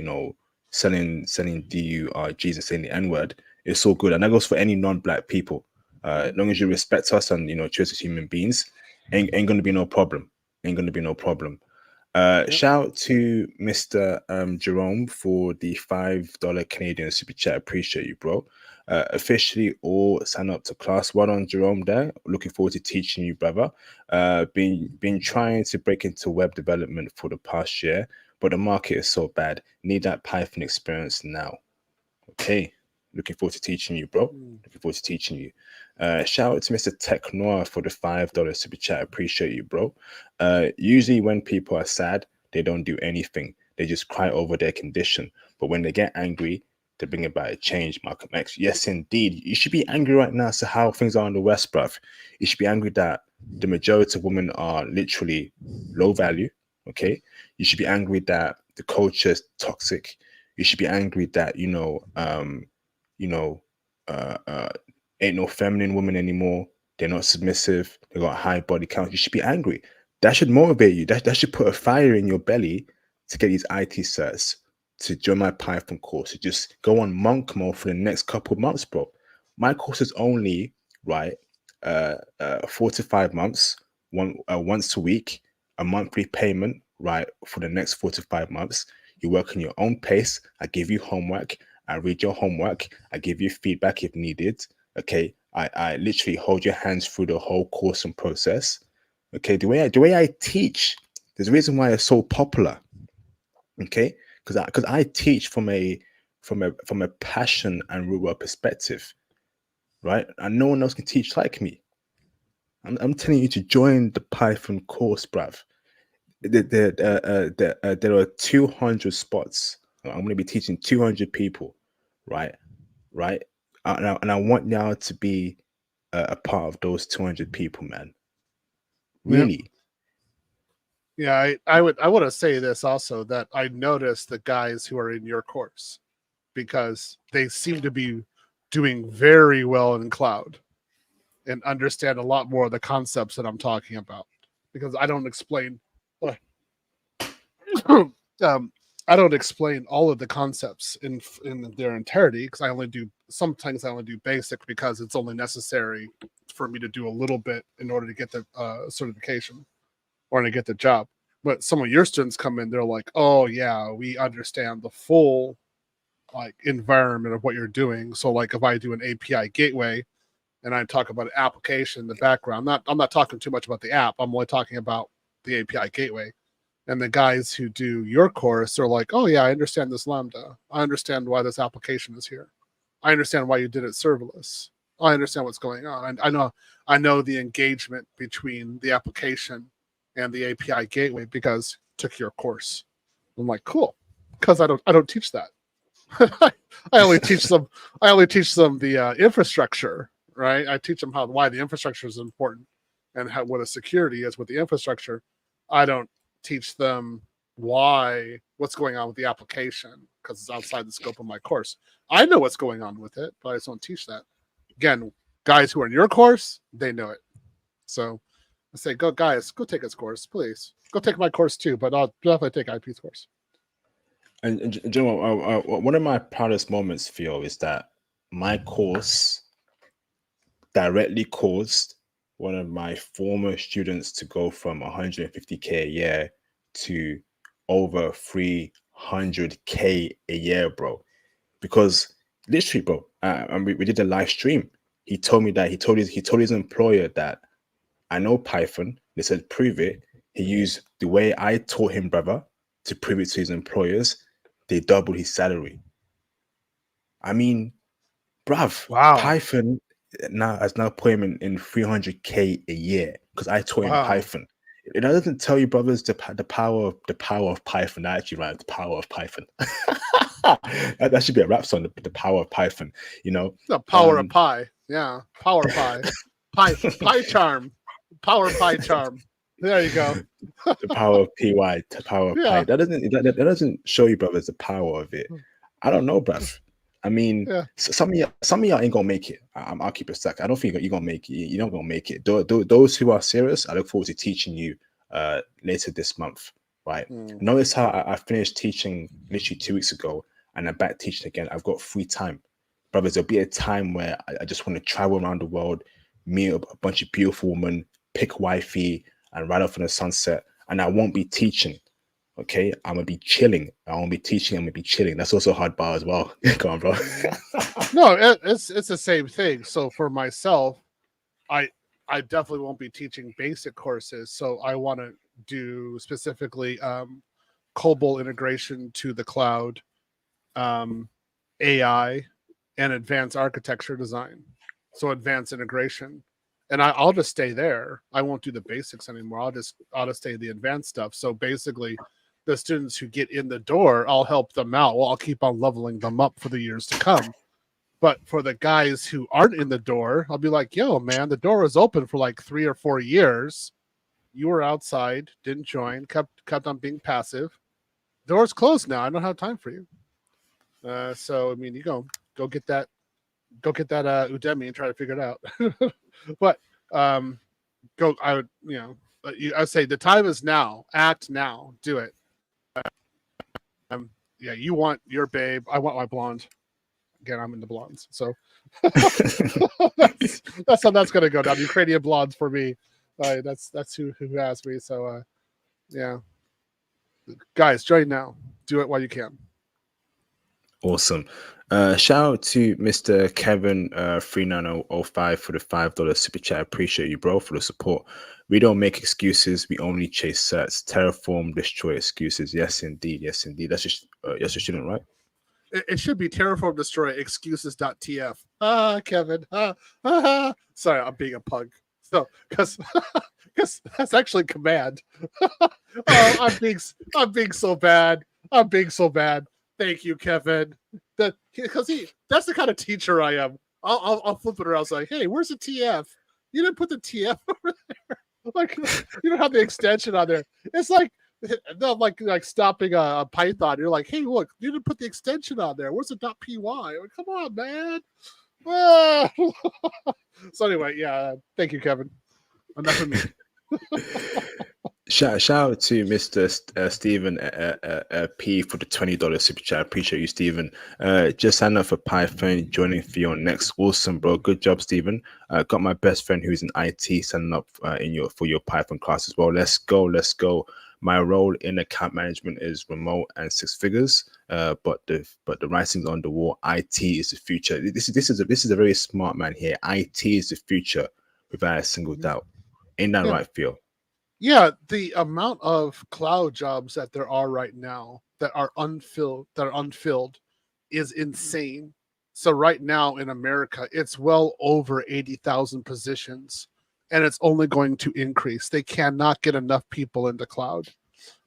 selling DURGs and saying the N-word, it's all good. And that goes for any non-Black people. As long as you respect us and treat us as human beings, ain't gonna be no problem. Ain't gonna be no problem. Shout out to Mr. Jerome for the $5 Canadian super chat. Appreciate you, bro. Officially all sign up to class. Well done, Jerome there. Looking forward to teaching you, brother. Been trying to break into web development for the past year, but the market is so bad. Need that Python experience now. Okay. Looking forward to teaching you, bro. Looking forward to teaching you. Shout out to Mr. Tech Noir for the $5 super chat. Appreciate you, bro. Usually when people are sad, they don't do anything. They just cry over their condition. But when they get angry, they bring about a change, Malcolm X. Yes, indeed. You should be angry right now as to how things are in the West, bruv. You should be angry that the majority of women are literally low value, okay? You should be angry that the culture is toxic. You should be angry that, ain't no feminine women anymore. They're not submissive. They got high body count. You should be angry. That should motivate you. That should put a fire in your belly to get these IT certs, to join my Python course, to just go on monk mode for the next couple of months, bro. My course is only 4 to 5 months, once a week, a monthly payment, right, for the next 4 to 5 months. You work on your own pace. I give you homework. I read your homework. I give you feedback if needed. Okay. I literally hold your hands through the whole course and process. Okay. The way I teach, there's a reason why it's so popular. Okay. Because I teach from a passion and real world perspective, right? And no one else can teach like me. I'm telling you to join the Python course, bruv. There are 200 spots. I'm going to be teaching 200 people, right? And I want y'all to be a part of those 200 people, man. Really. Yeah, I want to say this also, that I noticed the guys who are in your course, because they seem to be doing very well in cloud and understand a lot more of the concepts that I'm talking about, because I don't explain I don't explain all of the concepts in their entirety, because sometimes I only do basic because it's only necessary for me to do a little bit in order to get the certification or to get the job. But some of your students come in, they're like, oh yeah, we understand the full environment of what you're doing. So like if I do an API gateway and I talk about an application in the background, I'm not talking too much about the app. I'm only talking about the API gateway. And the guys who do your course are like, oh yeah, I understand this Lambda. I understand why this application is here. I understand why you did it serverless. I understand what's going on. And I know the engagement between the application and the API gateway because I took your course. I'm like, cool, because I don't teach that. I only teach them the infrastructure, right? I teach them why the infrastructure is important and what a security is with the infrastructure. I don't teach them what's going on with the application, because it's outside the scope of my course. I know what's going on with it, but I just don't teach that. Again, guys who are in your course, they know it. So I say, go take his course, please. Go take my course too, but I'll definitely take IP's course. And Joe, one of my proudest moments, Theo, is that my course directly caused one of my former students to go from 150K a year to over 300K a year, bro. Because literally, bro, and we did a live stream. He told me that he told his employer that I know Python. They said prove it. He used the way I taught him, brother, to prove it to his employers. They doubled his salary. I mean, bruv, Wow. Python has now put him in 300K a year because I taught him Python. It doesn't tell you, brothers, the power of Python. I actually write the power of Python. that should be a rap song. The power of Python. You know, the power of pi. Yeah, power pi. Pi charm. Power pi charm. There you go. The power of py. The power of pi. That doesn't show you, brothers, the power of it. I don't know, bruv. I mean, some of y'all ain't gonna make it. I'll keep it stuck. I don't think you're gonna make it. You're not gonna make it. Those who are serious, I look forward to teaching you later this month. Right? Notice how I finished teaching literally 2 weeks ago, and I'm back teaching again. I've got free time, brothers. There'll be a time where I just want to travel around the world, meet a bunch of beautiful women, pick wifey, and ride off in the sunset. And I won't be teaching. Okay, I'm gonna be chilling. I won't be teaching. I'm gonna be chilling. That's also a hard bar as well. Come on, bro. No, it's the same thing. So for myself, I definitely won't be teaching basic courses. So I want to do specifically COBOL integration to the cloud, AI, and advanced architecture design. So advanced integration. And I'll just stay there. I won't do the basics anymore. I'll just stay the advanced stuff. So basically, the students who get in the door, I'll help them out. Well, I'll keep on leveling them up for the years to come. But for the guys who aren't in the door, I'll be like, yo, man, the door was open for like 3 or 4 years. You were outside, didn't join, kept on being passive. Door's closed now. I don't have time for you. So I mean, you go get that Udemy and try to figure it out. But I would, I'd say the time is now. Act now. Do it. Yeah, you want your babe. I want my blonde. Again, I'm into blondes, so that's how that's gonna go down. Ukrainian blondes for me. That's who has me. So yeah, guys, join now. Do it while you can. Awesome. Shout out to Mr. Kevin 3905 for the $5 super chat. I appreciate you, bro, for the support. We don't make excuses. We only chase certs. Terraform, destroy excuses. Yes, indeed. Yes, indeed. That's just yes, you shouldn't, right? It should be terraform destroy excuses.tf. Kevin. Sorry, I'm being a pug. So because that's actually command. I'm being so bad. I'm being so bad. Thank you, Kevin. Because that's the kind of teacher I am. I'll flip it around. It's like, hey, where's the TF? You didn't put the TF over there. Like, you don't have the extension on there. It's like, no, like stopping a Python. You're like, hey, look, you didn't put the extension on there. Where's the .py? Like, come on, man. So anyway, yeah. Thank you, Kevin. Enough of me. Shout out to Mr. Stephen P for the $20 super chat. I appreciate you, Stephen. Just sign up for Python, joining Theo next. Awesome, bro. Good job, Stephen. Got my best friend who's in IT signing up for your Python class as well. Let's go. My role in account management is remote and 6 figures. But the writing's on the wall. IT is the future. This is a very smart man here. IT is the future, without a single doubt. Ain't that right, Theo? Yeah, the amount of cloud jobs that there are right now that are unfilled is insane. So right now in America, it's well over 80,000 positions, and it's only going to increase. They cannot get enough people into cloud.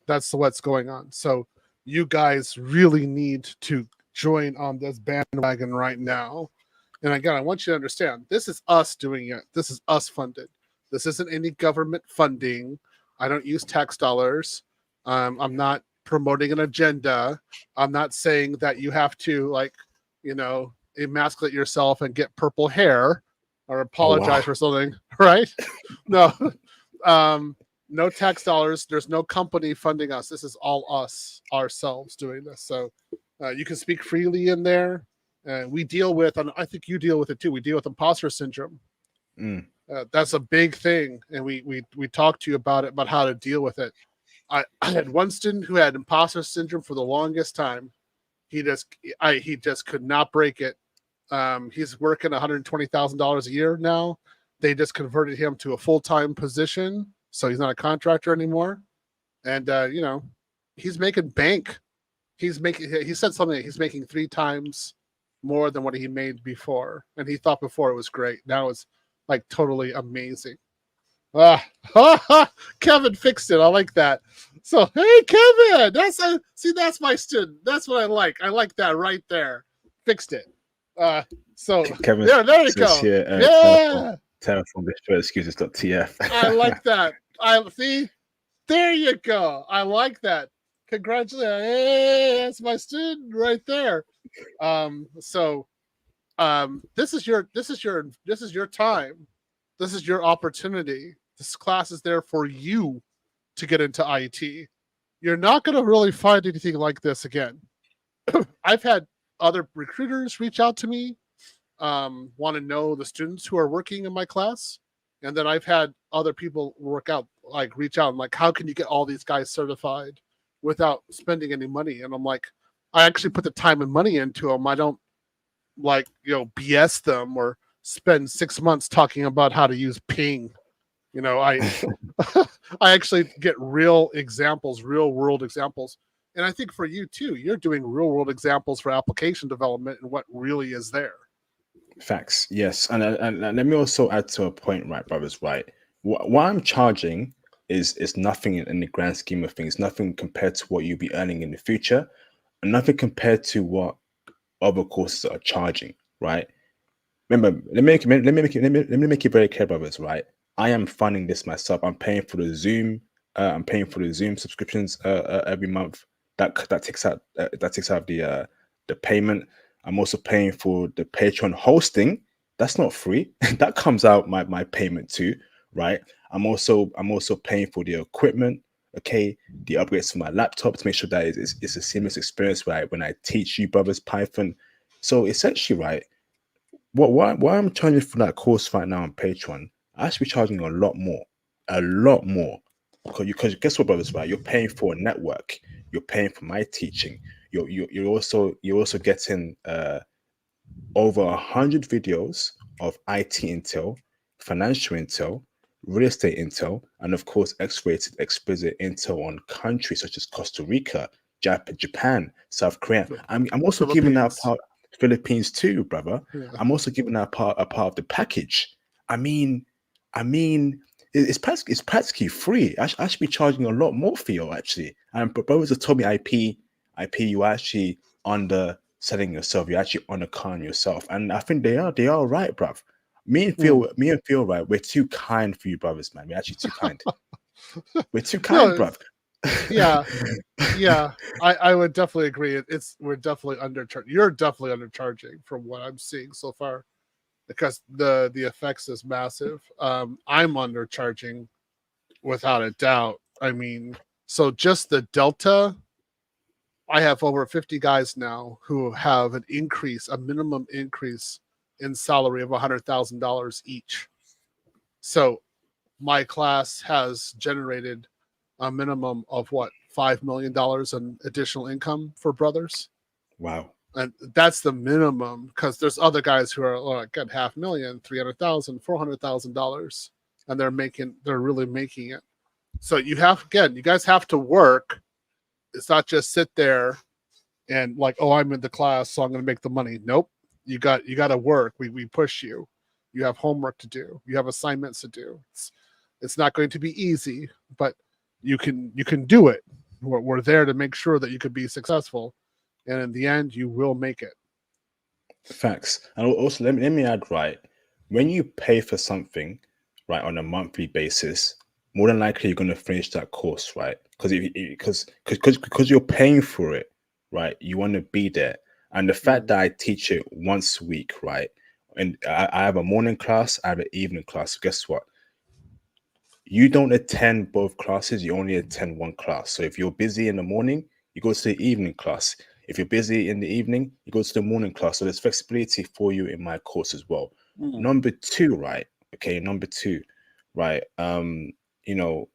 That's what's going on. So you guys really need to join on this bandwagon right now. And again, I want you to understand, this is us doing it. This is us funded. This isn't any government funding. I don't use tax dollars. I'm not promoting an agenda. I'm not saying that you have to, emasculate yourself and get purple hair or apologize for something, right? No. No tax dollars. There's no company funding us. This is all us, ourselves doing this. So you can speak freely in there. We deal with, and I think you deal with it too, we deal with imposter syndrome. That's a big thing, and we talked to you about how to deal with it. I had one student who had imposter syndrome for the longest time. He just could not break it. He's working $120,000 a year now. They just converted him to a full-time position, so he's not a contractor anymore. And he's making bank. He said something like he's making 3 times more than what he made before, and he thought before it was great. Now it's like totally amazing. Kevin fixed it. I like that. So hey, Kevin, that's my student. That's what I like. I like that right there. Fixed it. So Kevin, there you go. Here, yeah. Terraform destroy excuses.tf. I like that. I see. There you go. I like that. Congratulations. Hey, that's my student right there. This is your time. This is your opportunity. This class is there for you to get into IT. You're not going to really find anything like this again. I've had other recruiters reach out to me, want to know the students who are working in my class. And then I've had other people reach out, like, how can you get all these guys certified without spending any money? And I'm like, I actually put the time and money into them. I don't BS them or spend 6 months talking about how to use ping. I I actually get real world examples. And I think for you too, you're doing real world examples for application development and what really is there. Facts, yes, and let me also add to a point, right, brothers, right? What I'm charging is nothing in the grand scheme of things, nothing compared to what you'll be earning in the future, and nothing compared to what other courses are charging, right? Remember, let me make it very clear, brothers, right? I am funding this myself. I'm paying for the Zoom. I'm paying for the Zoom subscriptions every month. That takes out the payment. I'm also paying for the Patreon hosting. That's not free. That comes out my payment too, right? I'm also paying for the equipment. Okay, the upgrades to my laptop to make sure that it's a seamless experience, right? When I teach you brothers Python, so essentially, right, why I'm charging for that course right now on Patreon, I should be charging a lot more. Because guess what, brothers, right? You're paying for a network, you're paying for my teaching, you're also getting over 100 videos of IT intel, financial intel, real estate intel, and of course, X-rated explicit intel on countries such as Costa Rica, Japan, South Korea. I'm also giving out Philippines. part Philippines too, brother. Yeah. I'm also giving out a part of the package. I mean, it's practically free. I should be charging a lot more for you actually. And brothers have told me IP, you are actually underselling yourself. You're actually undercutting yourself, and I think they are right, bruv. Me and Phil, right? We're too kind for you, brothers, man. We're actually too kind. We're too kind, No, bruv. yeah, yeah. I would definitely agree. We're definitely undercharging. You're definitely undercharging from what I'm seeing so far, because the effects is massive. I'm undercharging without a doubt. I mean, so just the delta, I have over 50 guys now who have a minimum increase in salary of $100,000 each. So my class has generated a minimum of what, $5 million in additional income for brothers. Wow. And that's the minimum, because there's other guys who are like at $500,000, $300,000, $400,000, and they're really making it. So you guys have to work. It's not just sit there and like, oh, I'm in the class, so I'm going to make the money. Nope, you got to work. We push you. You have homework to do. You have assignments to do. It's not going to be easy, but you can do it. We're there to make sure that you could be successful, and in the end, you will make it. Facts. And also, let me add, right, when you pay for something, right, on a monthly basis, more than likely you're going to finish that course, right? Because you're paying for it, right? You want to be there. And the fact that I teach it once a week, right? And I have a morning class, I have an evening class. So guess what? You don't attend both classes, you only attend one class. So if you're busy in the morning, you go to the evening class. If you're busy in the evening, you go to the morning class. So there's flexibility for you in my course as well. Number two, right? Okay, number two, right? You know,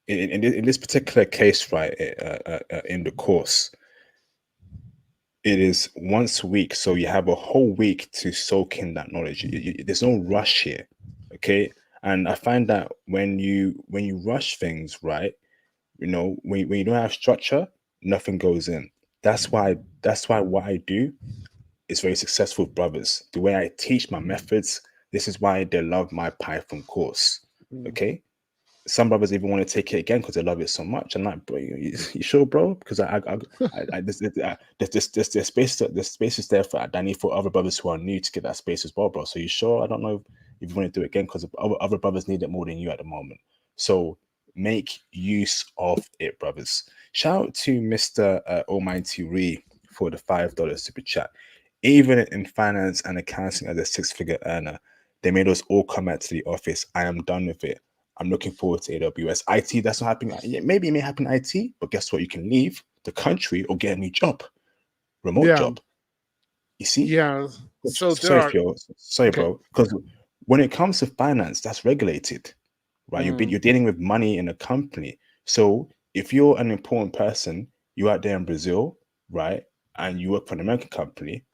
in this particular case, right, in the course, it is once a week, so you have a whole week to soak in that knowledge. There's no rush here, okay? And I find that when you rush things, right, when you don't have structure, nothing goes in. That's why what I do is very successful with brothers. The way I teach my methods, this is why they love my Python course. Okay, some brothers even want to take it again because they love it so much. I'm like, bro, you sure, bro? Because there's space is there for I need for other brothers who are new to get that space as well, bro. So you sure? I don't know if you want to do it again because other brothers need it more than you at the moment. So make use of it, brothers. Shout out to Mr. Almighty Ree for the $5 super chat. Even in finance and accounting as a six-figure earner, they made us all come out to the office. I am done with it. I'm looking forward to AWS. IT, that's not happening. Maybe it may happen in IT, but guess what? You can leave the country or get a new job, remote Yeah, job. You see? yeah. So there Sorry, are Theo. Sorry, okay. bro. Because when it comes to finance, that's regulated, right? You're dealing with money in a company. So if you're an important person, you're out there in Brazil, right? And you work for an American company,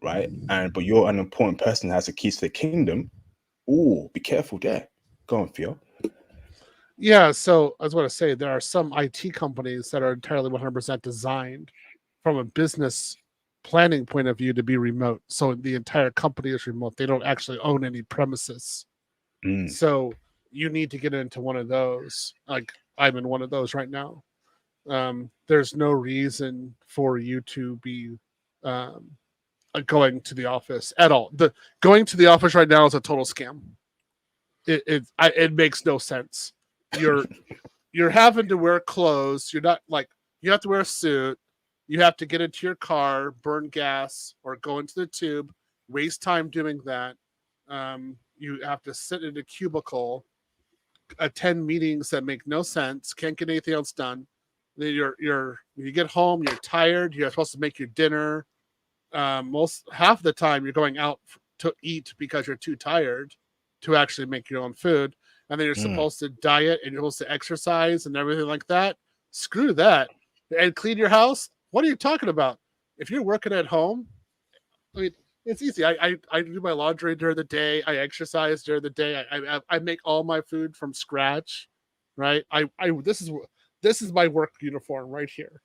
right? But you're an important person that has the keys to the kingdom. Oh, be careful there. Go on, Theo. Yeah, so I was going to say there are some IT companies that are entirely 100% designed from a business planning point of view to be remote. So the entire company is remote. They don't actually own any premises. Mm, So you need to get into one of those. Like I'm in one of those right now. There's no reason for you to be um, going to the office at all. The going to the office right now is a total scam. It makes no sense. You're you're having to wear clothes. You're not like you have to wear a suit. You have to get into your car, burn gas, or go into the tube. Waste time doing that. You have to sit in a cubicle, attend meetings that make no sense. Can't get anything else done. Then you get home. You're tired. You're supposed to make your dinner. Most half the time you're going out to eat because you're too tired to actually make your own food, and then you're mm, supposed to diet and you're supposed to exercise and everything like that. Screw that. And clean your house. What are you talking about? If you're working at home, I mean, it's easy. I do my laundry during the day. I exercise during the day. I make all my food from scratch, right? I this is my work uniform right here.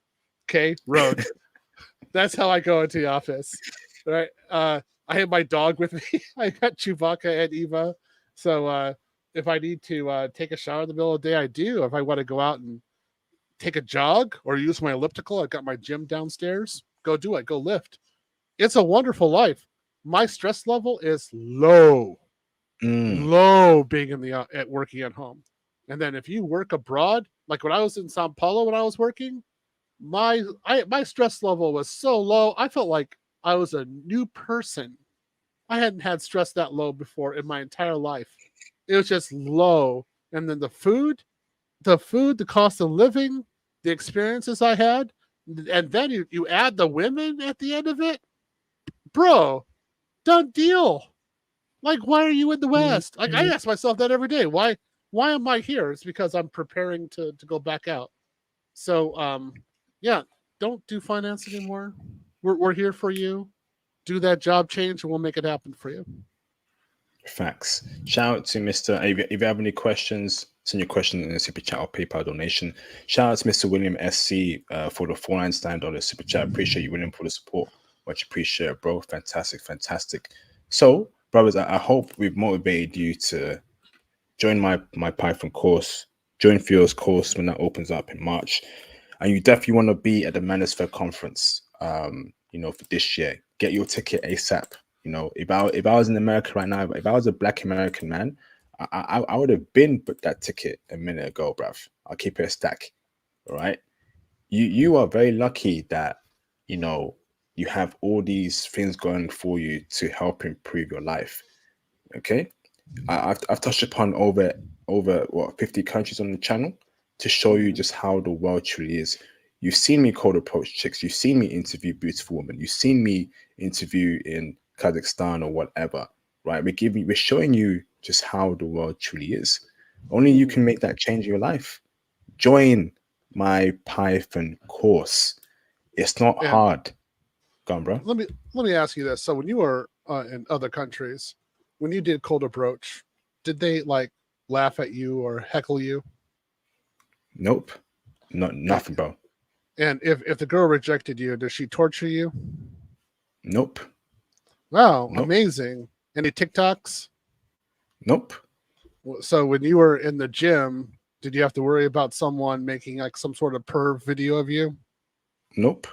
Okay, road. That's how I go into the office. Right. I have my dog with me. I got Chewbacca and Eva. So if I need to take a shower in the middle of the day, I do. If I want to go out and take a jog or use my elliptical, I've got my gym downstairs. Go do it. Go lift. It's a wonderful life. My stress level is low, mm. low being in the at working at home. And then if you work abroad, like when I was in Sao Paulo when I was working, my stress level was so low. I felt like I was a new person. I hadn't had stress that low before in my entire life. It was just low. And then the cost of living, the experiences I had, and then you add the women at the end of it, bro, done deal. Like, why are you in the West? Like, I ask myself that every day. Why am I here? It's because I'm preparing to go back out. So yeah, don't do finance anymore. We're here for you. Do that job change and we'll make it happen for you. Facts. Shout out to Mr. If you have any questions, send your question in the super chat or PayPal donation. Shout out to Mr. William SC for the $499 super chat. Appreciate you, William, for the support. Much appreciate, bro. Fantastic, fantastic. So, brothers, I hope we've motivated you to join my Python course, join Theo's course when that opens up in March, and you definitely want to be at the Manosphere conference. For this year, get your ticket ASAP. If I was in America right now, if I was a Black American man, I would have been booked that ticket a minute ago, bruv. I'll keep it a stack. All right. You are very lucky that you know you have all these things going for you to help improve your life. Okay. I've touched upon over what 50 countries on the channel to show you Mhm. just how the world truly is. You've seen me cold approach chicks. You've seen me interview beautiful women. You've seen me interview in Kazakhstan or whatever, right? We're showing you just how the world truly is. Only you Mhm. can make that change in your life. Join my Python course. It's not And hard. Go on, bro. let me ask you this. So when you were in other countries, when you did cold approach, did they like laugh at you or heckle you? Nope. Not And, nothing, bro. and if the girl rejected you, does she torture you? Nope. Wow, Nope. amazing. Any TikToks? Nope. So when you were in the gym, did you have to worry about someone making like some sort of perv video of you? Nope.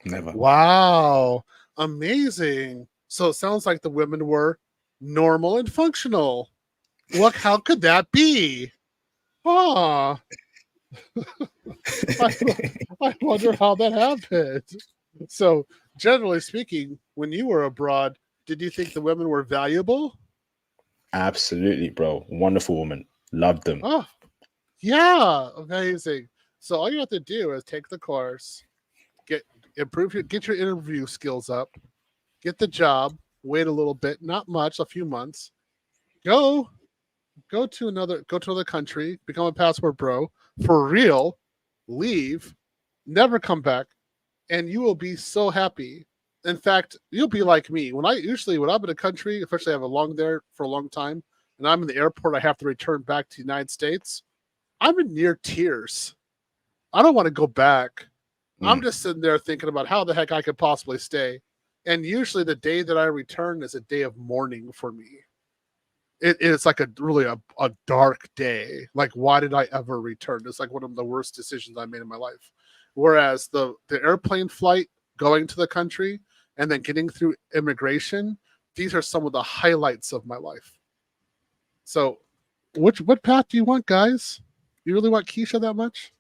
Never. Wow, amazing. So it sounds like the women were normal and functional. What? How could that be? Ah, I, I wonder how that happened. So, generally speaking, when you were abroad, did you think the women were valuable? Absolutely, bro. Wonderful woman. Love them. Oh, yeah, amazing. So all you have to do is take the course, get get your interview skills up, get the job, wait a little bit, not much, a few months, go go to another country, become a passport bro for real, leave, never come back, and you will be so happy. In fact, you'll be like me. When I'm in a country, especially I have a long there for a long time, and I'm in the airport, I have to return back to the United States. I'm in near tears. I don't want to go back. I'm Mm. just sitting there thinking about how the heck I could possibly stay. And usually the day that I return is a day of mourning for me. It's like a really a dark day. Like, why did I ever return? It's like one of the worst decisions I made in my life. Whereas the airplane flight going to the country and then getting through immigration, these are some of the highlights of my life. So, what path do you want, guys? You really want Keisha that much?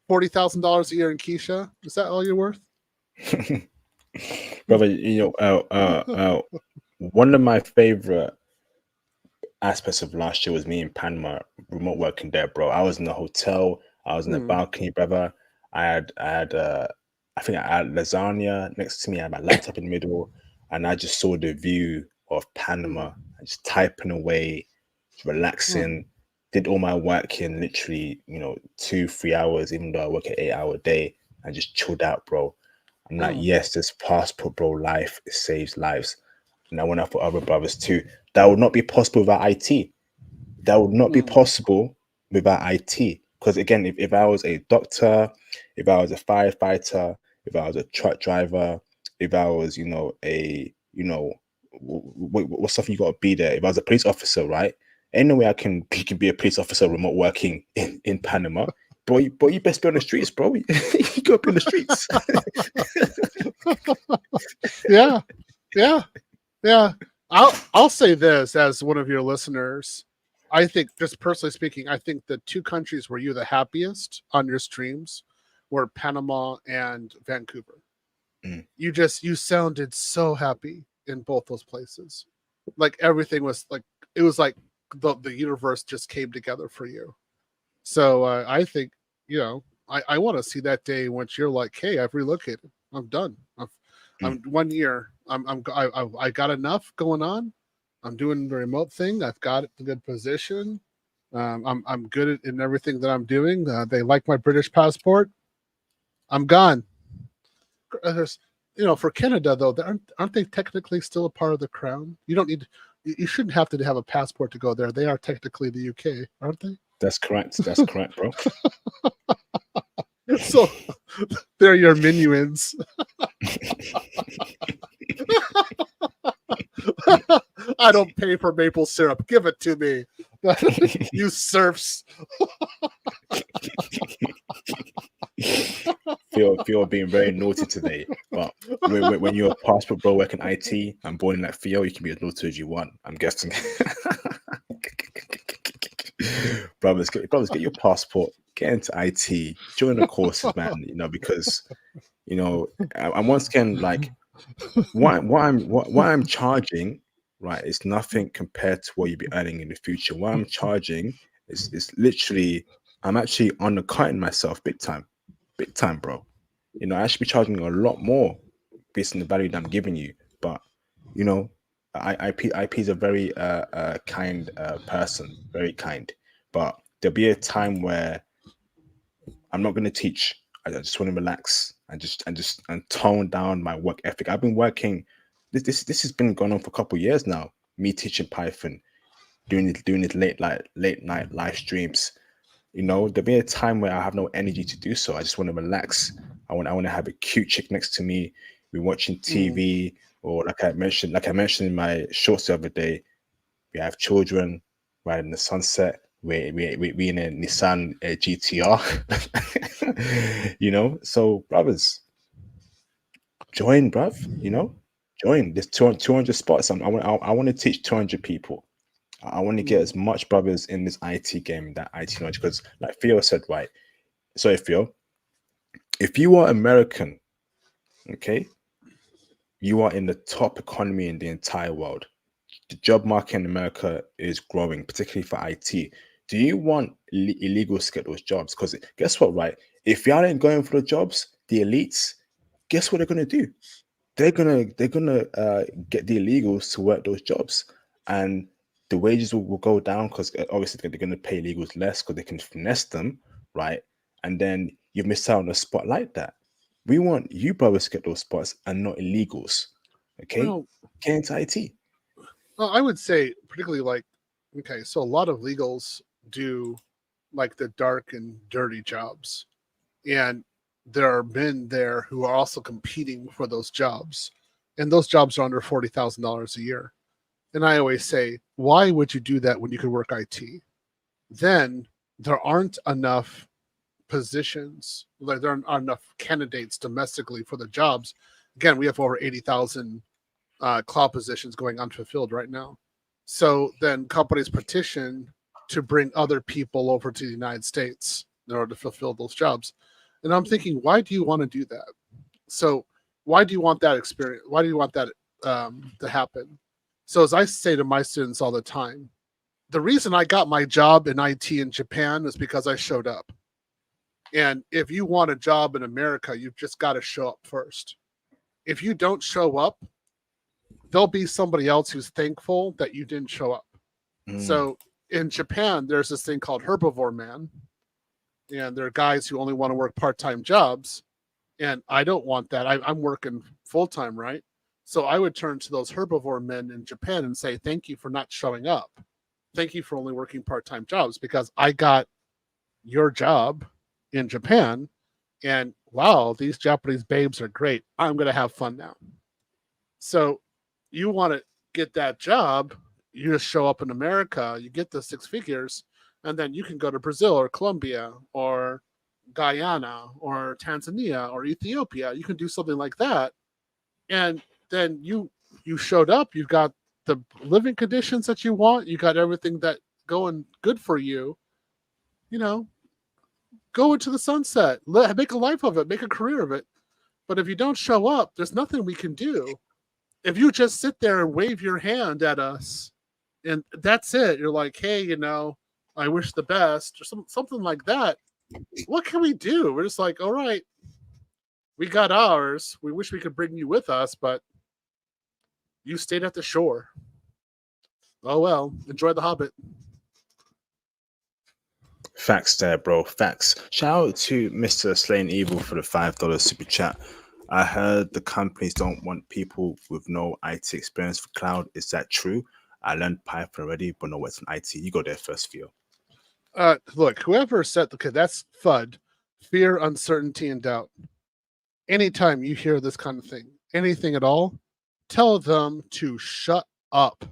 $40,000 a year in Keisha? Is that all you're worth? Brother, one of my favorite aspects of last year was me in Panama, remote working there, bro. I was in the hotel, I was in the balcony, brother. I think I had lasagna next to me, I had my laptop in the middle, and I just saw the view of Panama. I just typing away, relaxing, did all my work in literally, 2, 3 hours, even though I work an 8-hour day, and just chilled out, bro. I'm like, yes, this passport, bro, life, it saves lives. And I went out for other brothers too. That would not be possible without IT. That would not be possible without IT. Because again, if I was a doctor, if I was a firefighter, if I was a truck driver, if I was, what stuff you got to be there. If I was a police officer, right? Any way you can be a police officer remote working in Panama. Boy, you best be on the streets, bro. You got to be on the streets. Yeah, yeah, yeah. I'll say this as one of your listeners. I think, just personally speaking, I think the two countries where you're the happiest on your streams were Panama and Vancouver. You sounded so happy in both those places. Like everything was like, it was like the universe just came together for you. So I think, I want to see that day once you're like, hey, I've relocated. I'm done. I'm 1 year. I got enough going on. I'm doing the remote thing. I've got a good position. I'm good in everything that I'm doing. They like my British passport. I'm gone. There's, for Canada though, aren't they technically still a part of the crown? You don't need. You shouldn't have to have a passport to go there. They are technically the UK, aren't they? That's correct. That's correct, bro. So they're your minuins. I don't pay for maple syrup. Give it to me. You serfs. Theo being very naughty today, but when you're a passport bro working IT and born like Theo, you can be as naughty as you want. I'm guessing. brothers, get your passport, get into IT, join the courses, man. Because I'm once again like what I'm charging, right? Is nothing compared to what you'll be earning in the future. What I'm charging is literally, I'm actually undercutting myself big time, bro. I should be charging a lot more based on the value that I'm giving you. But IP is a very kind person, very kind. But there'll be a time where I'm not going to teach. I just want to relax and tone down my work ethic. I've been working. This has been going on for a couple of years now. Me teaching Python, doing it late night live streams. There'll be a time where I have no energy to do so. I just want to relax. I want to have a cute chick next to me. We're watching TV, or like I mentioned in my shorts the other day, we have children right in the sunset. We in a Nissan GTR. So brothers, join, bruv. Join. There's 200 spots. I want to teach 200 people. I want to get as much brothers in this IT game, that IT knowledge, because like Theo said, right? So Theo, if you are American, okay, you are in the top economy in the entire world. The job market in America is growing, particularly for IT. Do you want illegals to get those jobs? Because guess what, right? If y'all ain't going for the jobs, the elites, guess what they're gonna do? They're gonna get the illegals to work those jobs, and the wages will go down because obviously they're gonna pay illegals less because they can finesse them, right? And then you've missed out on a spot like that. We want you brothers to get those spots and not illegals. Okay, Well, get into IT. I would say particularly like, okay, so a lot of legals do like the dark and dirty jobs. And there are men there who are also competing for those jobs. And those jobs are under $40,000 a year. And I always say, why would you do that when you could work IT? Then there aren't enough positions, like there aren't enough candidates domestically for the jobs. Again, we have over 80,000 cloud positions going unfulfilled right now. So then companies petition to bring other people over to the United States in order to fulfill those jobs. And I'm thinking, why do you want to do that? So why do you want that experience? Why do you want that to happen? So as I say to my students all the time, the reason I got my job in IT in Japan is because I showed up. And if you want a job in America, you've just got to show up first. If you don't show up, there'll be somebody else who's thankful that you didn't show up. So in Japan, there's this thing called herbivore man. And there are guys who only want to work part-time jobs. And I don't want that. I'm working full-time, right? So I would turn to those herbivore men in Japan and say, thank you for not showing up. Thank you for only working part-time jobs, because I got your job in Japan. And wow, these Japanese babes are great. I'm going to have fun now. So you want to get that job, you just show up in America, you get the 6 figures, and then you can go to Brazil or Colombia or Guyana or Tanzania or Ethiopia. You can do something like that. And then you showed up, you've got the living conditions that you want, you got everything that going good for you, you know, go into the sunset, make a life of it, make a career of it. But if you don't show up, there's nothing we can do. If you just sit there and wave your hand at us and that's it, you're like, hey, you know, I wish the best, or something like that, what can we do? We're just like, all right, we got ours. We wish we could bring you with us, but you stayed at the shore. Oh well, enjoy the Hobbit. Facts there, bro. Facts. Shout out to Mr. Slain Evil for the $5 super chat. I heard the companies don't want people with no IT experience for cloud. Is that true? I learned Python already, but no, it's in IT. You go there first, Theo. Look, whoever said, okay, that's FUD, fear, uncertainty, and doubt. Anytime you hear this kind of thing, anything at all, tell them to shut up.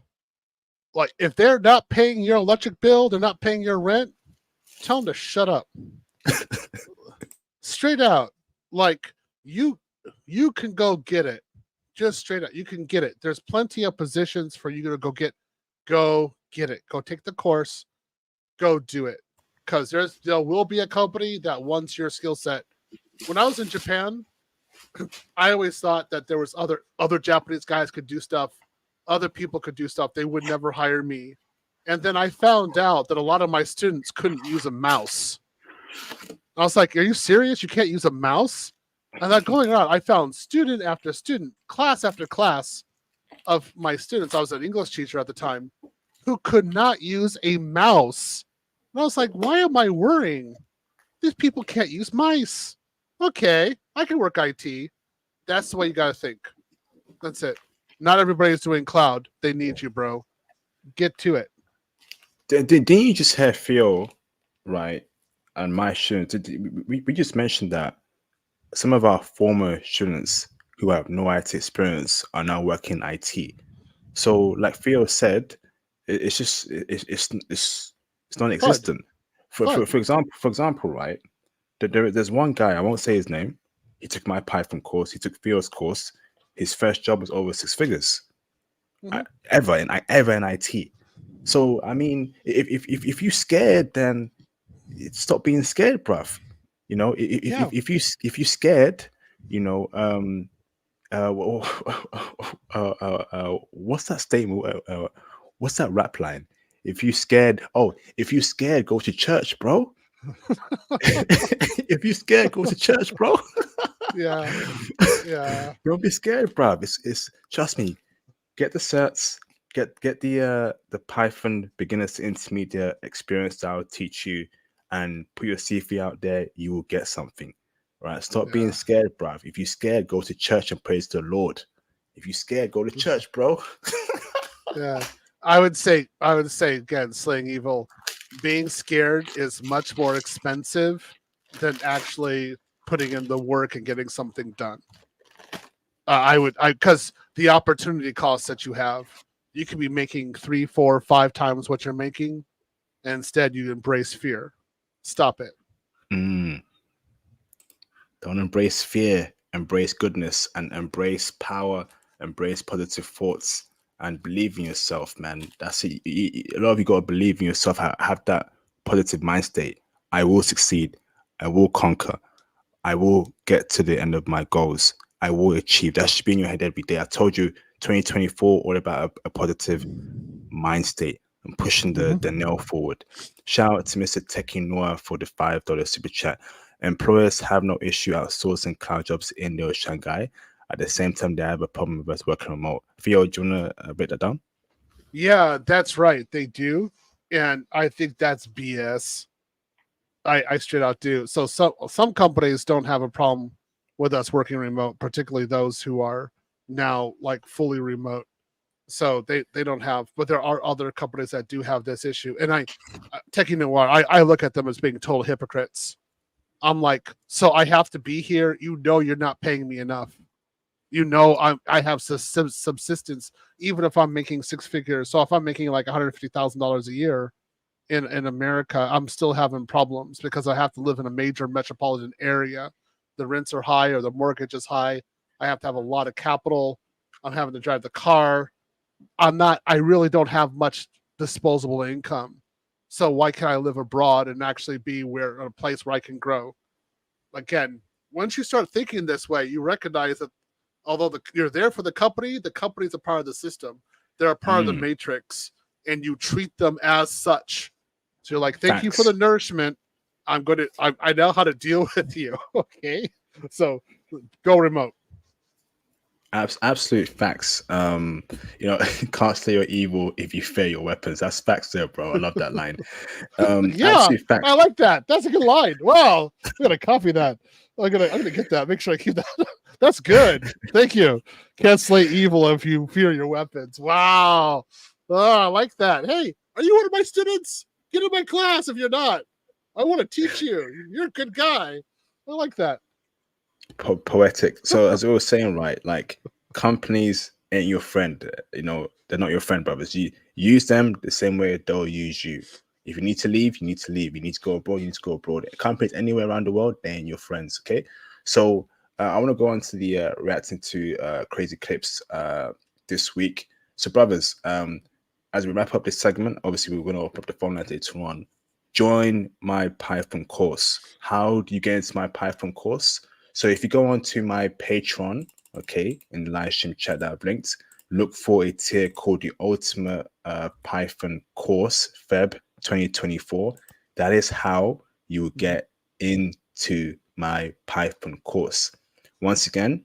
Like, if they're not paying your electric bill, they're not paying your rent, tell them to shut up. Straight out. Like, you can go get it. Just straight out. You can get it. There's plenty of positions for you to go get. Go get it. Go take the course. Go do it. Because there will be a company that wants your skill set. When I was in Japan, I always thought that there was other Japanese guys could do stuff. Other people could do stuff. They would never hire me. And then I found out that a lot of my students couldn't use a mouse. I was like, are you serious? You can't use a mouse? And then going on, I found student after student, class after class of my students. I was an English teacher at the time who could not use a mouse. And I was like, why am I worrying? These people can't use mice. Okay, I can work IT. That's the way you got to think. That's it. Not everybody's doing cloud. They need you, bro. Get to it. Didn't you just hear Theo, right? And my students, we just mentioned that some of our former students who have no IT experience are now working IT. So, like Theo said, it's just it's non-existent. For example, right? There's one guy, I won't say his name. He took my Python course. He took Theo's course. His first job was over 6 figures, ever in IT. So I mean, if you're scared, then stop being scared, bruv. You know, if you scared, you know, what's that statement? What's that rap line? If you scared, go to church, bro. If you scared, go to church, bro. Yeah. Don't be scared, bruv. It's trust me. Get the certs. Get the Python beginners to intermediate experience that I'll teach you, and put your CV out there. You will get something, right? Stop being scared, bruv. If you're scared, go to church and praise the Lord. If you're scared, go to church, bro. Yeah, I would say again, slaying evil. being scared is much more expensive than actually putting in the work and getting something done. Because the opportunity cost that you have, you could be making 3, 4, 5 times what you're making, and instead you embrace fear. Stop it. Don't embrace fear, embrace goodness, and embrace power, embrace positive thoughts, and believe in yourself, man. That's it. A lot of you got to believe in yourself, have that positive mind state. I will succeed. I will conquer. I will get to the end of my goals. I will achieve. That should be in your head every day. I told you 2024 all about a positive mind state and pushing the nail forward. Shout out to Mr. Techie Noah for the $5 super chat. Employers have no issue outsourcing cloud jobs in India or Shanghai. At the same time, they have a problem with us working remote. Theo, do you want to break that down? Yeah, that's right. They do. And I think that's BS. I straight out do. So some companies don't have a problem with us working remote, particularly those who are now like fully remote. So they don't have, but there are other companies that do have this issue. And Techie Noir, I look at them as being total hypocrites. I'm like, so I have to be here. You know, you're not paying me enough. You know, I have subsistence, even if I'm making 6 figures. So if I'm making like $150,000 a year in America, I'm still having problems because I have to live in a major metropolitan area. The rents are high or the mortgage is high. I have to have a lot of capital. I'm having to drive the car. I really don't have much disposable income. So why can't I live abroad and actually be a place where I can grow? Again, once you start thinking this way, you recognize that although you're there for the company's a part of the system. They're a part of the matrix, and you treat them as such. So you're like, thank you for the nourishment. I know how to deal with you. Okay. So go remote. Absolute facts. You know, can't slay your evil if you fear your weapons. That's facts there, bro. I love that line. Yeah, absolute facts. I like that. That's a good line. Wow, I'm gonna copy that. I'm gonna get that. Make sure I keep that. That's good. Thank you. Can't slay evil if you fear your weapons. Wow. Oh, I like that. Hey, are you one of my students? Get in my class if you're not. I want to teach you. You're a good guy. I like that. Poetic. So as I was saying, right, like companies ain't your friend. You know, they're not your friend, brothers. You use them the same way they'll use you. If you need to leave, you need to leave. You need to go abroad, you need to go abroad. Companies anywhere around the world, they ain't your friends. Okay. So I want to go on to the reacting to crazy clips this week. So, brothers, as we wrap up this segment, obviously we're going to open up the phone line later on. Join my Python course. How do you get into my Python course? So if you go on to my Patreon, okay, in the live stream chat that I've linked, look for a tier called the Ultimate Python Course, Feb 2024. That is how you will get into my Python course. Once again,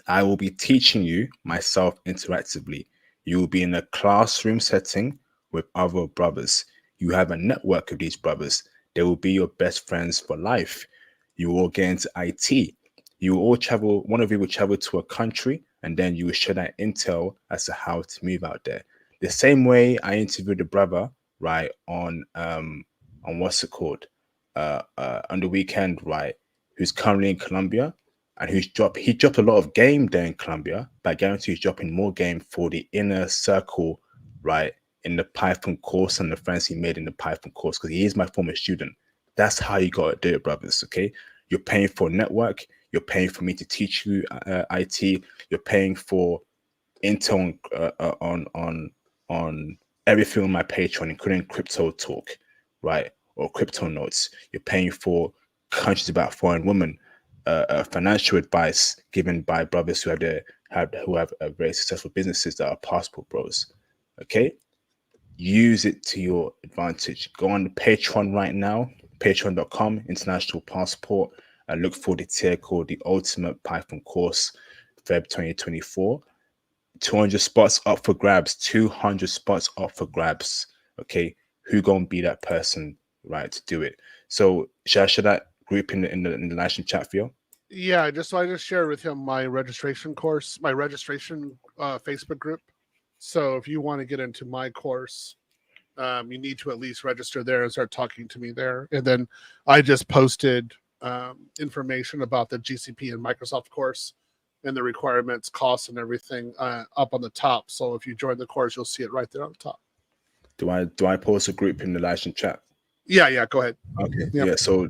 I will be teaching you myself interactively. You will be in a classroom setting with other brothers. You have a network of these brothers. They will be your best friends for life. You will get into IT. You will all travel, one of you will travel to a country, and then you will share that intel as to how to move out there. The same way I interviewed a brother, right, on what's it called? On the weekend, right, who's currently in Colombia and he dropped a lot of game there in Colombia, but I guarantee he's dropping more game for the inner circle, right, in the Python course and the friends he made in the Python course, because he is my former student. That's how you got to do it, brothers. Okay, you're paying for a network, you're paying for me to teach you IT, you're paying for intel on everything on my Patreon, including crypto talk, right, or crypto notes. You're paying for countries about foreign women, financial advice given by brothers who have very successful businesses that are passport bros. Okay, use it to your advantage. Go on the Patreon right now, patreon.com, international passport, and look for the tier called the Ultimate Python Course, Feb 2024. 200 spots up for grabs. 200 spots up for grabs. Okay, who gonna be that person, right, to do it? So should I share that group in the live stream chat for you? Yeah, I just shared with him my registration course, my registration Facebook group. So if you want to get into my course, you need to at least register there and start talking to me there. And then I just posted information about the GCP and Microsoft course and the requirements, costs, and everything up on the top. So if you join the course, you'll see it right there on the top. Do I post a group in the live stream chat? Yeah, go ahead. Okay. Yep. Yeah. So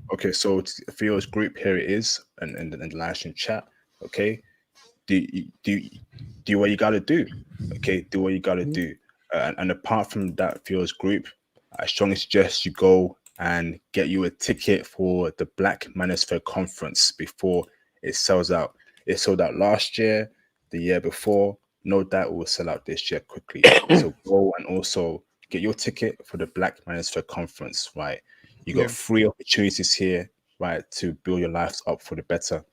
Theo's group here it is, and the live stream chat. Okay. Do what you gotta do. Okay. Do what you gotta do. And apart from that Theo's group, I strongly suggest you go and get you a ticket for the Black Manosphere Conference before it sells out. It sold out last year, the year before. No doubt it will sell out this year quickly. So go and also get your ticket for the Black Manosphere Conference, right? You got 3 opportunities here, right, to build your lives up for the better.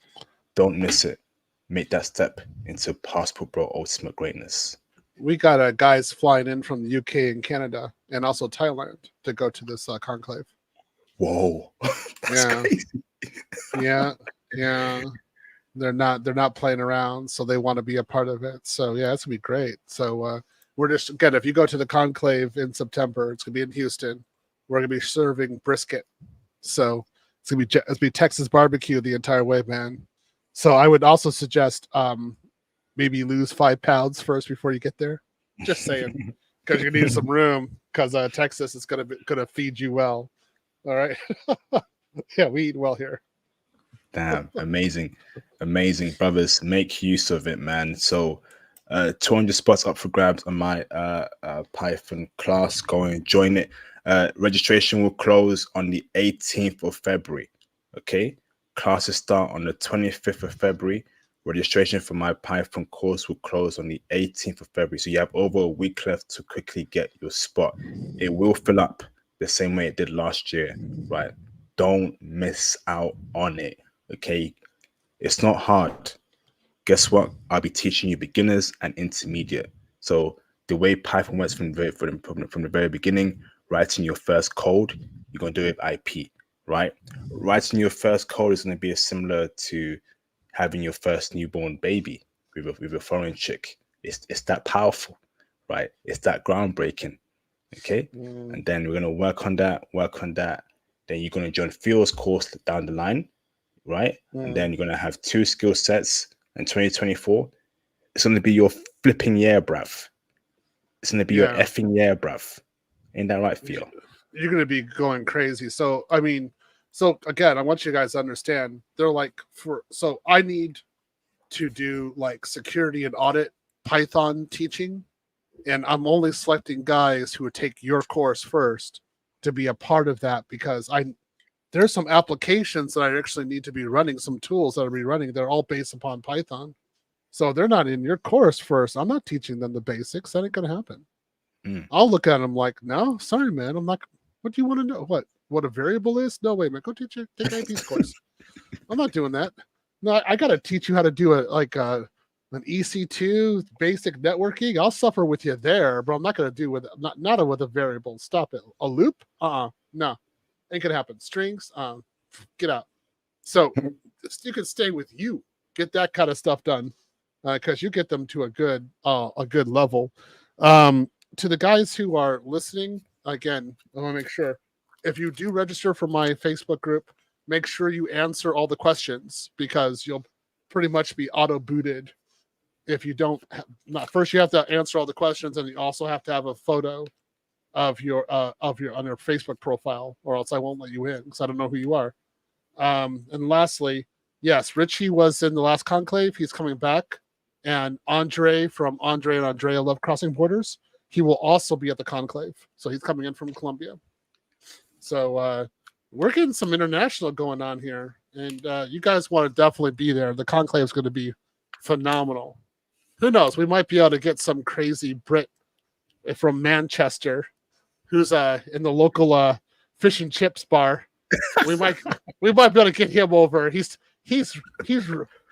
Don't miss it. Make that step into Passport Bro ultimate greatness. We got guys flying in from the UK and Canada and also Thailand to go to this conclave. Whoa. That's crazy. Yeah. They're not playing around, so they want to be a part of it. So yeah, it's gonna be great. So we're just, again, if you go to the conclave in September, it's gonna be in Houston. We're gonna be serving brisket. So it's gonna be Texas barbecue the entire way, man. So I would also suggest maybe lose 5 pounds first before you get there. Just saying, because you need some room. Because Texas is gonna feed you well. All right. Yeah, we eat well here. Damn, amazing, brothers. Make use of it, man. So 200 spots up for grabs on my Python class. Go and join it. Registration will close on the 18th of February. Okay, classes start on the 25th of February. Registration for my Python course will close on the 18th of February. So you have over a week left to quickly get your spot. It will fill up the same way it did last year, right? Don't miss out on it. Okay, it's not hard. Guess what? I'll be teaching you beginners and intermediate. So the way Python works from the very beginning, writing your first code, you're going to do it with IP, right? Writing your first code is going to be similar to having your first newborn baby with a foreign chick. It's that powerful, right? It's that groundbreaking, okay? And then we're going to work on that. Then you're going to join Theo's course down the line, right? And then you're going to have 2 skill sets in 2024. It's going to be your flipping year, bruv. It's going to be your effing year, bruv. Ain't that right, Theo? You're going to be going crazy. So, I mean, again, I want you guys to understand, they're like, so I need to do like security and audit Python teaching. And I'm only selecting guys who would take your course first to be a part of that, because there's some applications that I actually need to be running, some tools that I'll be running. They're all based upon Python. So they're not in your course first. I'm not teaching them the basics. That ain't going to happen. I'll look at them like, no, sorry, man. I'm not. What do you want to know? What a variable is? No, wait a minute. Go take IP's course. I'm not doing that. No, I got to teach you how to do an EC2 basic networking. I'll suffer with you there, but I'm not going to do with not with a variable. Stop it. A loop? No. Ain't gonna happen. Strings, get out. So you can stay with you. Get that kind of stuff done, because you get them to a good level. To the guys who are listening, again, I want to make sure if you do register for my Facebook group, make sure you answer all the questions, because you'll pretty much be auto booted if you don't. First, you have to answer all the questions, and you also have to have a photo of your on your Facebook profile, or else I won't let you in because I don't know who you are. And lastly, yes, Richie was in the last conclave. He's coming back, and Andre from Andre and Andrea Love Crossing Borders, he will also be at the conclave. So he's coming in from Colombia. So we're getting some international going on here, and you guys want to definitely be there. The conclave is going to be phenomenal. Who knows? We might be able to get some crazy Brit from Manchester who's in the local fish and chips bar. We might be able to get him over. He's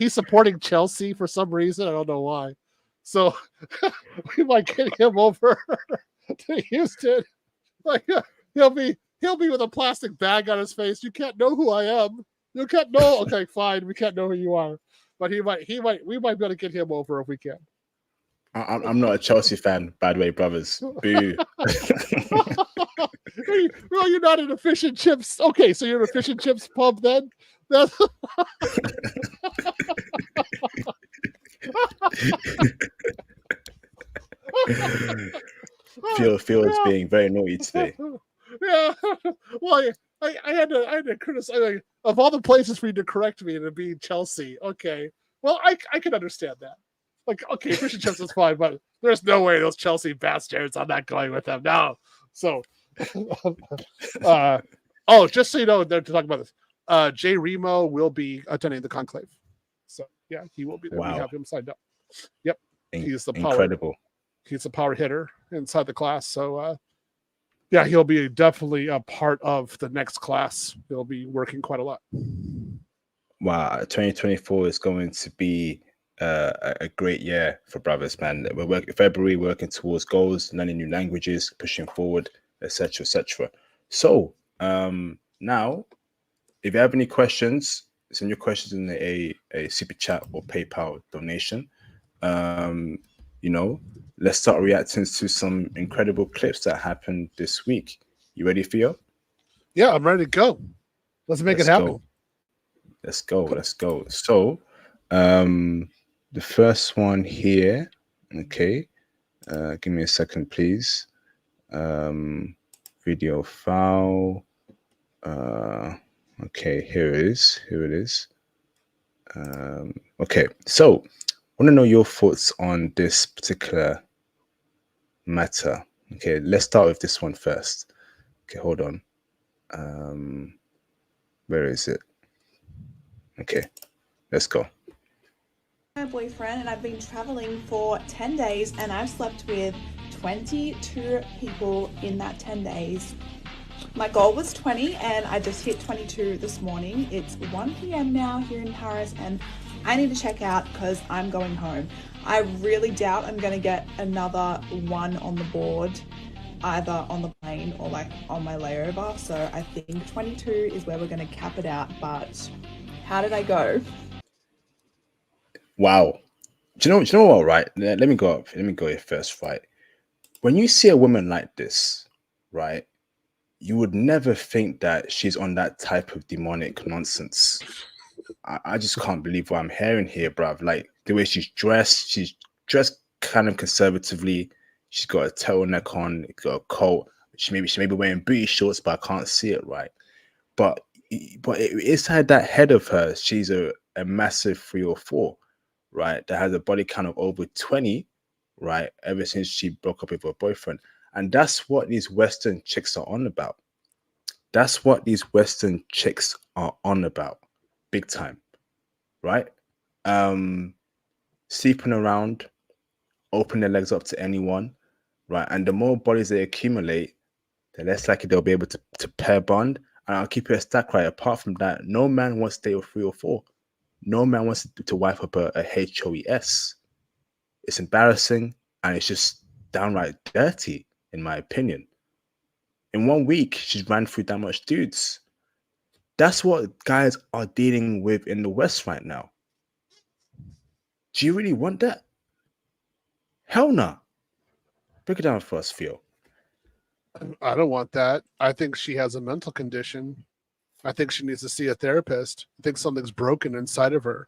supporting Chelsea for some reason. I don't know why. So we might get him over to Houston. Like he'll be with a plastic bag on his face. You can't know who I am. You can't know. Okay, fine. We can't know who you are. But we might be able to get him over if we can. I'm not a Chelsea fan, by the way, brothers. Boo. Well, you're not an fish and chips. Okay, so you're a fish and chips pub then? That's Field's being very naughty today. Yeah. Well, I had to criticize, like, of all the places for you to correct me to be Chelsea. Okay. Well, I can understand that. Like, okay, fish and chips is fine, but there's no way those Chelsea bastards, I'm not going with them. No. So just so you know, to talk about this, Jay Remo will be attending the Conclave. So yeah, he will be there. Wow. We have him signed up. Yep. He's the incredible. He's a power hitter inside the class. So yeah, he'll be definitely a part of the next class. He'll be working quite a lot. Wow, 2024 is going to be a great year for brothers, man. We're working February, working towards goals, learning new languages, pushing forward, etc., etc. So now, if you have any questions, send your questions in a super chat or PayPal donation. Let's start reacting to some incredible clips that happened this week. You ready, Theo? Yeah, I'm ready to go. Let's make it happen. Let's go. So, the first one here. Okay, give me a second, please. Video file. Okay, here it is. Okay, so I want to know your thoughts on this particular matter. Okay, let's start with this one first. Okay, hold on. Where is it? Okay, let's go. My boyfriend, and I've been traveling for 10 days, and I've slept with 22 people in that 10 days. My goal was 20, and I just hit 22 this morning. It's 1 p.m. now here in Paris, and I need to check out because I'm going home. I really doubt I'm going to get another one on the board, either on the plane or like on my layover. So I think 22 is where we're going to cap it out. But how did I go? Wow. Do you know what, right? Let me go here first, right? When you see a woman like this, right, you would never think that she's on that type of demonic nonsense. I just can't believe what I'm hearing here, bruv. Like the way she's dressed kind of conservatively. She's got a turtleneck on, got a coat. She may be wearing booty shorts, but I can't see it right. But inside that head of hers, she's a massive 3 or 4, right? That has a body count of over 20, right? Ever since she broke up with her boyfriend. And that's what these Western chicks are on about. That's what these Western chicks are on about. Big time, right? Sleeping around, open their legs up to anyone, right? And the more bodies they accumulate, the less likely they'll be able to pair bond. And I'll keep it a stack, right? Apart from that, no man wants to date with 3 or 4. No man wants to wife up a HOES. It's embarrassing and it's just downright dirty, in my opinion. In 1 week, she's ran through that much dudes. That's what guys are dealing with in the West right now. Do you really want that? Hell no. Break it down for us, Theo. I don't want that. I think she has a mental condition. I think she needs to see a therapist. I think something's broken inside of her.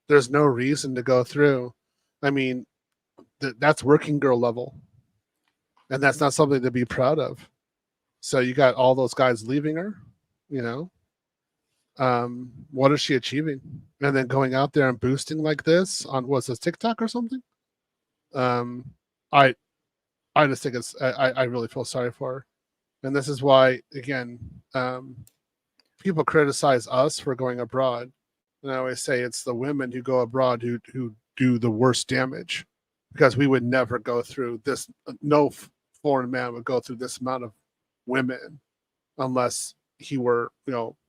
There's no reason to go through. I mean, that's working girl level. And that's not something to be proud of. So you got all those guys leaving her, you know. What is she achieving? And then going out there and boosting like this on what's this, TikTok or something? I just think I really feel sorry for her. And this is why, again, people criticize us for going abroad. And I always say it's the women who go abroad who do the worst damage, because we would never go through this. No foreign man would go through this amount of women unless he were,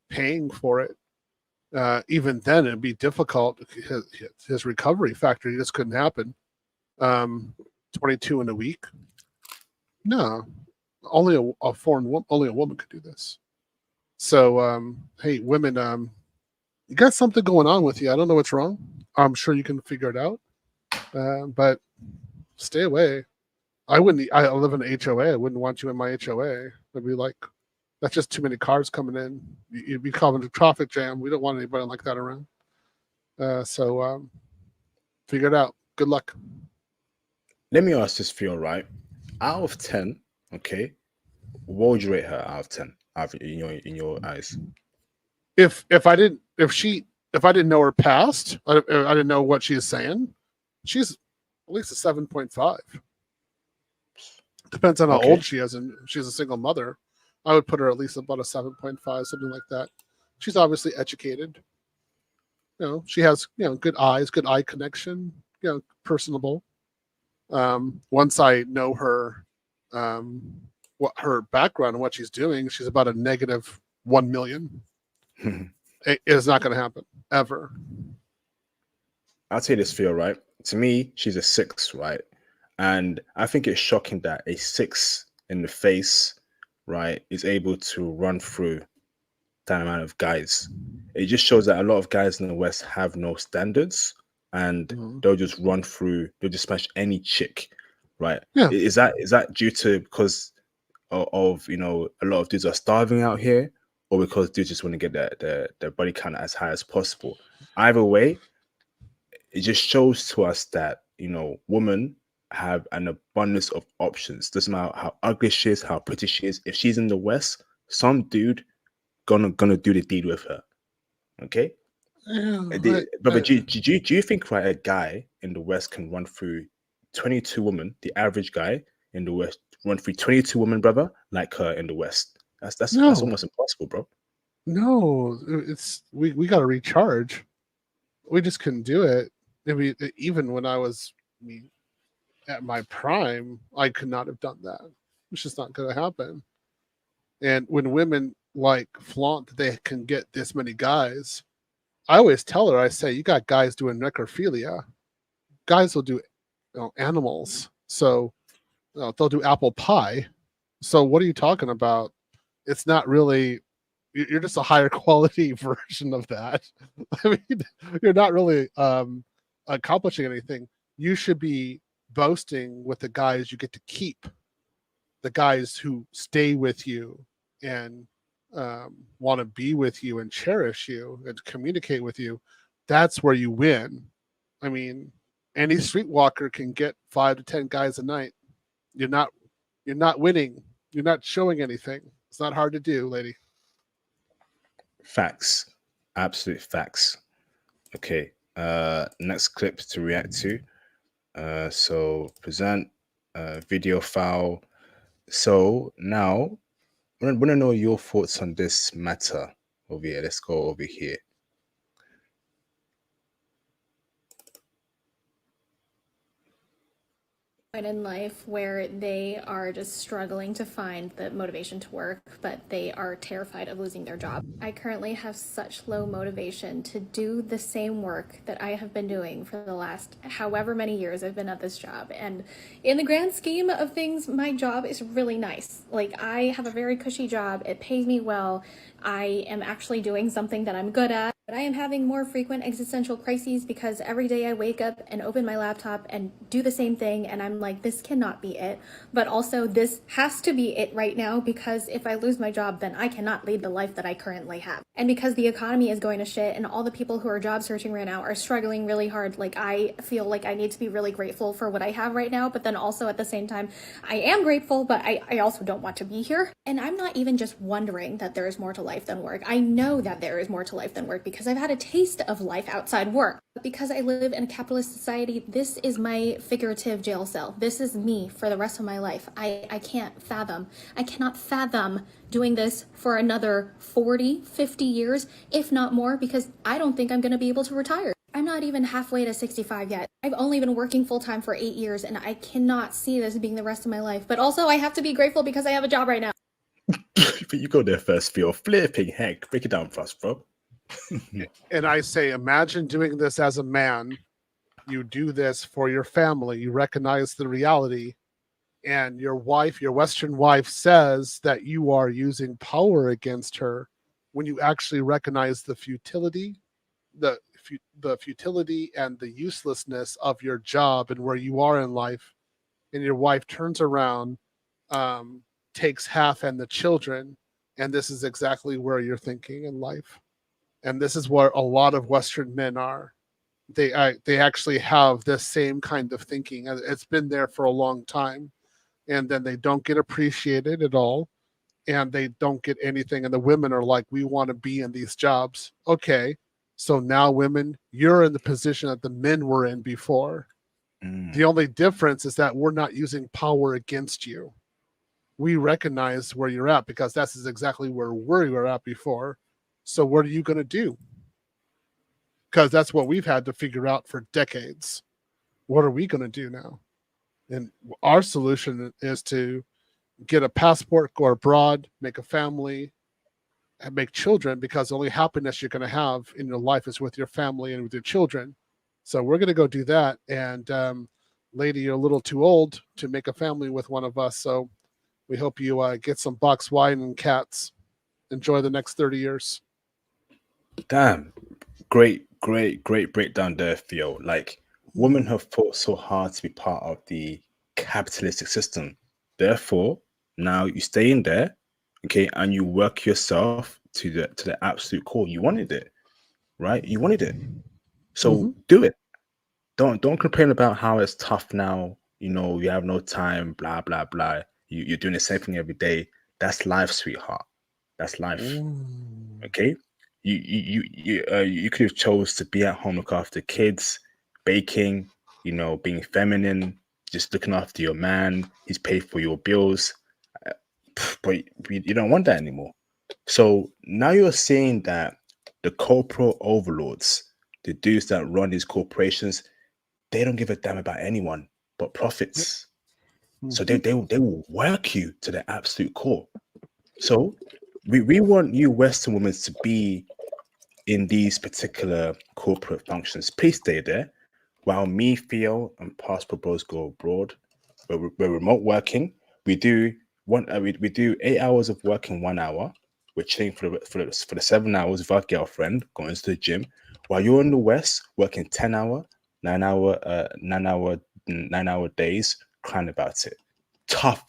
paying for it. Even then, it'd be difficult. His recovery factor, he just couldn't happen. 22 in a week. No, only a foreign woman, only a woman could do this. So, hey, women, you got something going on with you. I don't know what's wrong. I'm sure you can figure it out. But stay away. I wouldn't. I live in an HOA. I wouldn't want you in my HOA. I'd be like, that's just too many cars coming in. You'd be causing a traffic jam. We don't want anybody like that around. So figure it out. Good luck. Let me ask this for you, right? Out of 10, okay, what would you rate her out of 10? In your eyes? If I didn't know her past, I didn't know what she's saying. She's at least a 7.5. Depends on how old she is, and she's a single mother. I would put her at least about a 7.5, something like that. She's obviously educated. She has good eyes, good eye connection. Personable. Once I know her, what her background and what she's doing, she's about a negative 1 million. It is not going to happen ever. I'll tell you this, Theo, right? To me, she's a 6, right? And I think it's shocking that a 6 in the face, right, is able to run through that amount of guys. It just shows that a lot of guys in the West have no standards, and they'll just run through, they'll just smash any chick, right? Yeah. Is that due to because of a lot of dudes are starving out here, or because dudes just want to get their body count as high as possible? Either way, it just shows to us that women have an abundance of options. Doesn't matter how ugly she is, how pretty she is. If she's in the West, some dude gonna do the deed with her. Okay. But do you think, right, a guy in the West can run through 22 women? The average guy in the West run through 22 women, brother, like her in the West? That's almost impossible, bro. No, it's we got to recharge. We just couldn't do it. I mean, even when I was at my prime, I could not have done that. It's just not going to happen. And when women flaunt that they can get this many guys, I always tell her, I say, you got guys doing necrophilia. Guys will do animals. So they'll do apple pie. So what are you talking about? It's not really, you're just a higher quality version of that. I mean, you're not really accomplishing anything. You should be boasting with the guys you get to keep, the guys who stay with you and want to be with you and cherish you and communicate with you. That's where you win. I mean, any streetwalker can get 5 to 10 guys a night. You're not winning. You're not showing anything. It's not hard to do, lady. Facts. Absolute facts. Okay. Next clip to react to. So present video file. So now I want to know your thoughts on this matter over here. Let's go over here. In life where they are just struggling to find the motivation to work, but they are terrified of losing their job. I currently have such low motivation to do the same work that I have been doing for the last however many years I've been at this job. And in the grand scheme of things, my job is really nice. I have a very cushy job. It pays me well. I am actually doing something that I'm good at. But I am having more frequent existential crises because every day I wake up and open my laptop and do the same thing, and I'm like, this cannot be it. But also, this has to be it right now, because if I lose my job, then I cannot lead the life that I currently have. And because the economy is going to shit and all the people who are job searching right now are struggling really hard, I feel like I need to be really grateful for what I have right now. But then also at the same time, I am grateful, but I also don't want to be here. And I'm not even just wondering that there is more to life than work. I know that there is more to life than work because I've had a taste of life outside work. But because I live in a capitalist society, this is my figurative jail cell. This is me for the rest of my life. I cannot fathom doing this for another 40, 50 years, if not more, because I don't think I'm going to be able to retire. I'm not even halfway to 65 yet. I've only been working full-time for 8 years, and I cannot see this being the rest of my life. But also, I have to be grateful because I have a job right now. But you go there first, Theo. Flipping heck. Break it down for us, bro. And I say, imagine doing this as a man. You do this for your family. You recognize the reality. And your wife, your Western wife, says that you are using power against her when you actually recognize the futility, the futility and the uselessness of your job and where you are in life. and your wife turns around, takes half and the children, and this is exactly where you're thinking in life. And this is where a lot of Western men are. They actually have this same kind of thinking. It's been there for a long time, and then they don't get appreciated at all, and they don't get anything. And the women are like, "We want to be in these jobs." Okay, so now women, you're in the position that the men were in before. The only difference is that we're not using power against you. We recognize where you're at because that's exactly where we were at before. So what are you going to do? Because that's what we've had to figure out for decades. What are we going to do now? And our solution is to get a passport, go abroad, make a family, and make children, because the only happiness you're going to have in your life is with your family and with your children. So we're going to go do that. And lady, you're a little too old to make a family with one of us. So we hope you get some box wine and cats. Enjoy the next 30 years. Damn, great breakdown there, Theo. Like, women have fought so hard to be part of the capitalistic system. Therefore, now you stay in there, okay, and you work yourself to the absolute core. You wanted it, right? You wanted it. So do it. Don't complain about how it's tough now. You know, you have no time, blah blah blah. You're doing the same thing every day. That's life, sweetheart. That's life. Okay. You could have chose to be at home, look after kids, baking, you know, being feminine, just looking after your man. He's paid for your bills, but you don't want that anymore. So now you're saying that the corporate overlords, the dudes that run these corporations, they don't give a damn about anyone but profits. So they will work you to the absolute core. So we want you Western women to be in these particular corporate functions. Please stay there while me, Theo, and Passport Bros go abroad. We're remote working. We do we do 8 hours of work in 1 hour. We're chilling for the 7 hours with our girlfriend, going to the gym. While you're in the West, working 10-hour, 9 hour days, crying about it. Tough.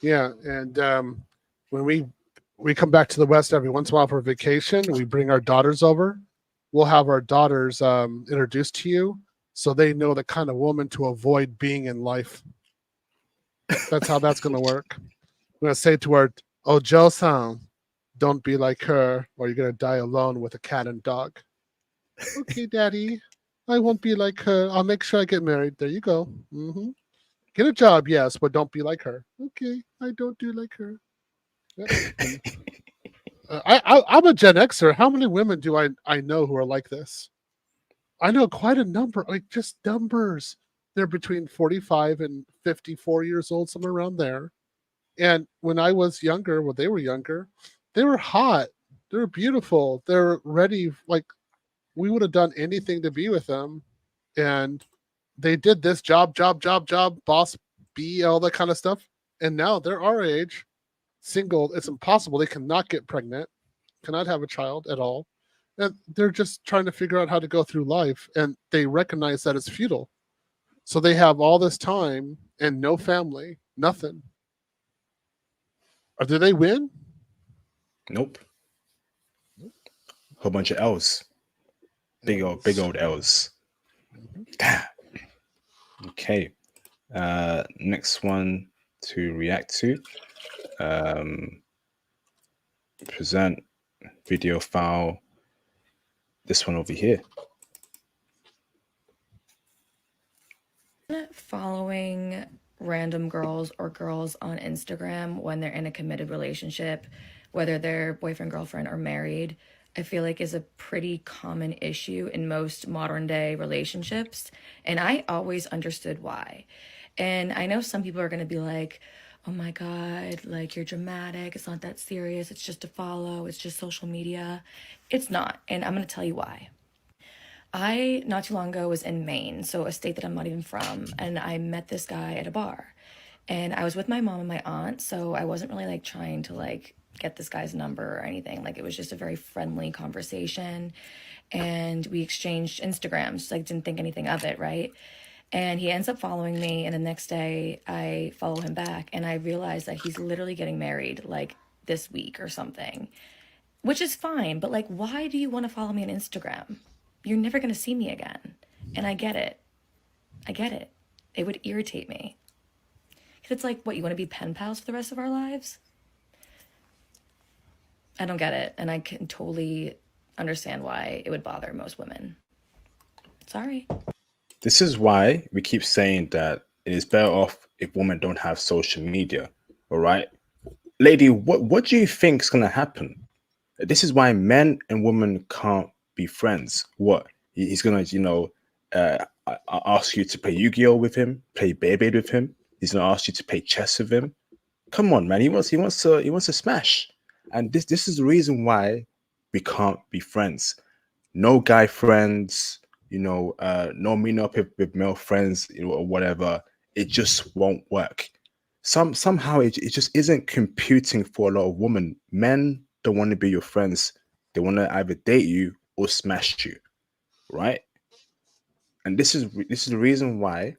Yeah, and when we come back to the West every once in a while for vacation, we bring our daughters over. We'll have our daughters introduced to you, so they know the kind of woman to avoid being in life. That's how that's going to work. I'm going to say to her, "Oh, Joe-san, don't be like her, or you're going to die alone with a cat and dog." Okay, Daddy, I won't be like her. I'll make sure I get married. There you go. Get a job, yes, but don't be like her. Okay, I don't do like her. Yeah. I'm a Gen Xer. How many women do I know who are like this? I know quite a number, like just numbers. They're between 45 and 54 years old, somewhere around there. And when I was younger, when they were younger, they were hot. They were beautiful. They're ready. Like, we would have done anything to be with them. And they did this job, boss B, all that kind of stuff. And now they're our age, single. It's impossible. They cannot get pregnant, cannot have a child at all. And they're just trying to figure out how to go through life. And they recognize that it's futile. So they have all this time and no family, nothing. Or do they win? Nope. Whole bunch of L's. Big old L's. Damn. Okay. Next one to react to. Present video file. This one over here. Following random girls or girls on Instagram when they're in a committed relationship, whether they're boyfriend, girlfriend, or married, I feel like is a pretty common issue in most modern day relationships. And I always understood why. And I know some people are going to be like, "Oh my God, like you're dramatic. It's not that serious. It's just a follow. It's just social media." It's not. And I'm going to tell you why. I, not too long ago, was in Maine, so a state that I'm not even from, and I met this guy at a bar. And I was with my mom and my aunt, so I wasn't really like trying to like get this guy's number or anything. Like, it was just a very friendly conversation, and we exchanged Instagrams. Like, didn't think anything of it, right? And he ends up following me, and the next day I follow him back, and I realize that he's literally getting married like this week or something, which is fine. But like, why do you want to follow me on Instagram? You're never going to see me again. And I get it. It would irritate me. Because it's like, what, you want to be pen pals for the rest of our lives? I don't get it. And I can totally understand why it would bother most women. Sorry. This is why we keep saying that it is better off if women don't have social media. All right. Lady, what do you think is going to happen? This is why men and women can't be friends. What? He's going to, ask you to play Yu-Gi-Oh with him, play Beyblade with him. He's going to ask you to play chess with him. Come on, man. He wants to smash. And this is the reason why we can't be friends. No guy friends, no meeting up with male friends, or whatever. It just won't work. Somehow it just isn't computing for a lot of women. Men don't want to be your friends. They want to either date you or smash you, right? And this is the reason why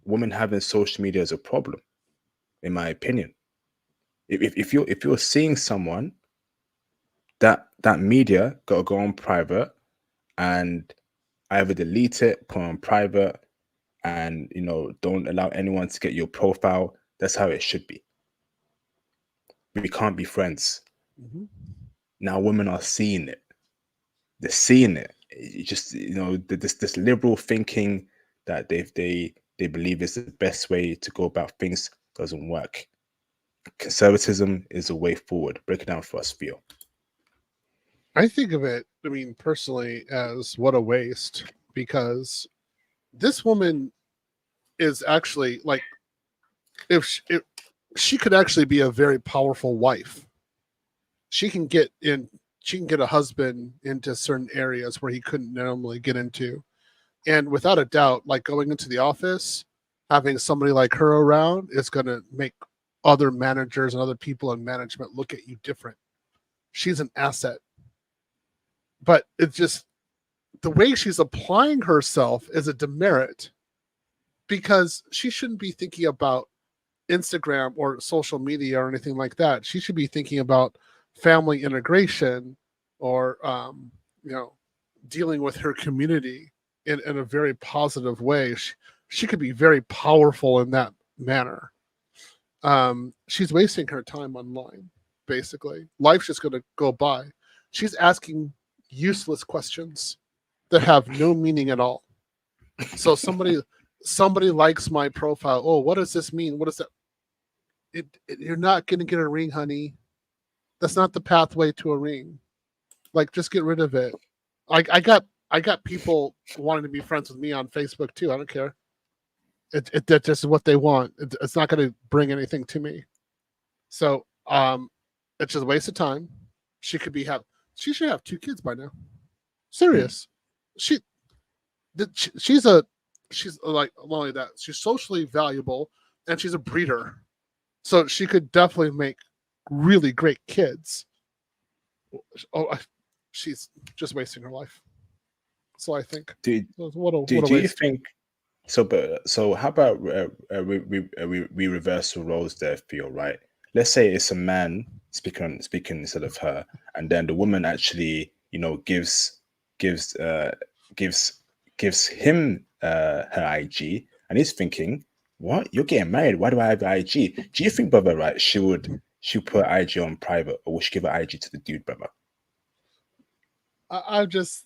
women having social media is a problem, in my opinion. If you're seeing someone, that media gotta go on private, and either delete it, put on private, and don't allow anyone to get your profile. That's how it should be. We can't be friends. Mm-hmm. Now women are seeing it. They're seeing it. It just this liberal thinking that they believe is the best way to go about things doesn't work. Conservatism is the way forward. Break it down for us, Theo. I think of it, personally, as what a waste, because this woman is actually like, if she could actually be a very powerful wife. She can get a husband into certain areas where he couldn't normally get into. And without a doubt, like going into the office, having somebody like her around is going to make other managers and other people in management look at you different. She's an asset. But it's just the way she's applying herself is a demerit, because she shouldn't be thinking about Instagram or social media or anything like that. She should be thinking about family integration, or dealing with her community in a very positive way. She could be very powerful in that manner. She's wasting her time online, basically. Life's just going to go by. She's asking useless questions that have no meaning at all. So somebody likes my profile. Oh, what does this mean? What is that? You're not going to get a ring, honey. That's not the pathway to a ring. Like, just get rid of it. I got people wanting to be friends with me on Facebook too. I don't care. That's just what they want. It's not going to bring anything to me. So it's just a waste of time. She should have 2 kids by now. Serious. She's like, not only that, she's socially valuable, and she's a breeder. So she could definitely make really great kids. She's just wasting her life. So I think. Do Do you think so? But so how about we reverse the roles there, Theo? Right? Let's say it's a man speaking instead of her, and then the woman actually, gives him her IG, and he's thinking, "What? You're getting married? Why do I have IG?" Do you think, brother, right? She'll put IG on private, or will she give her IG to the dude, brother? I would just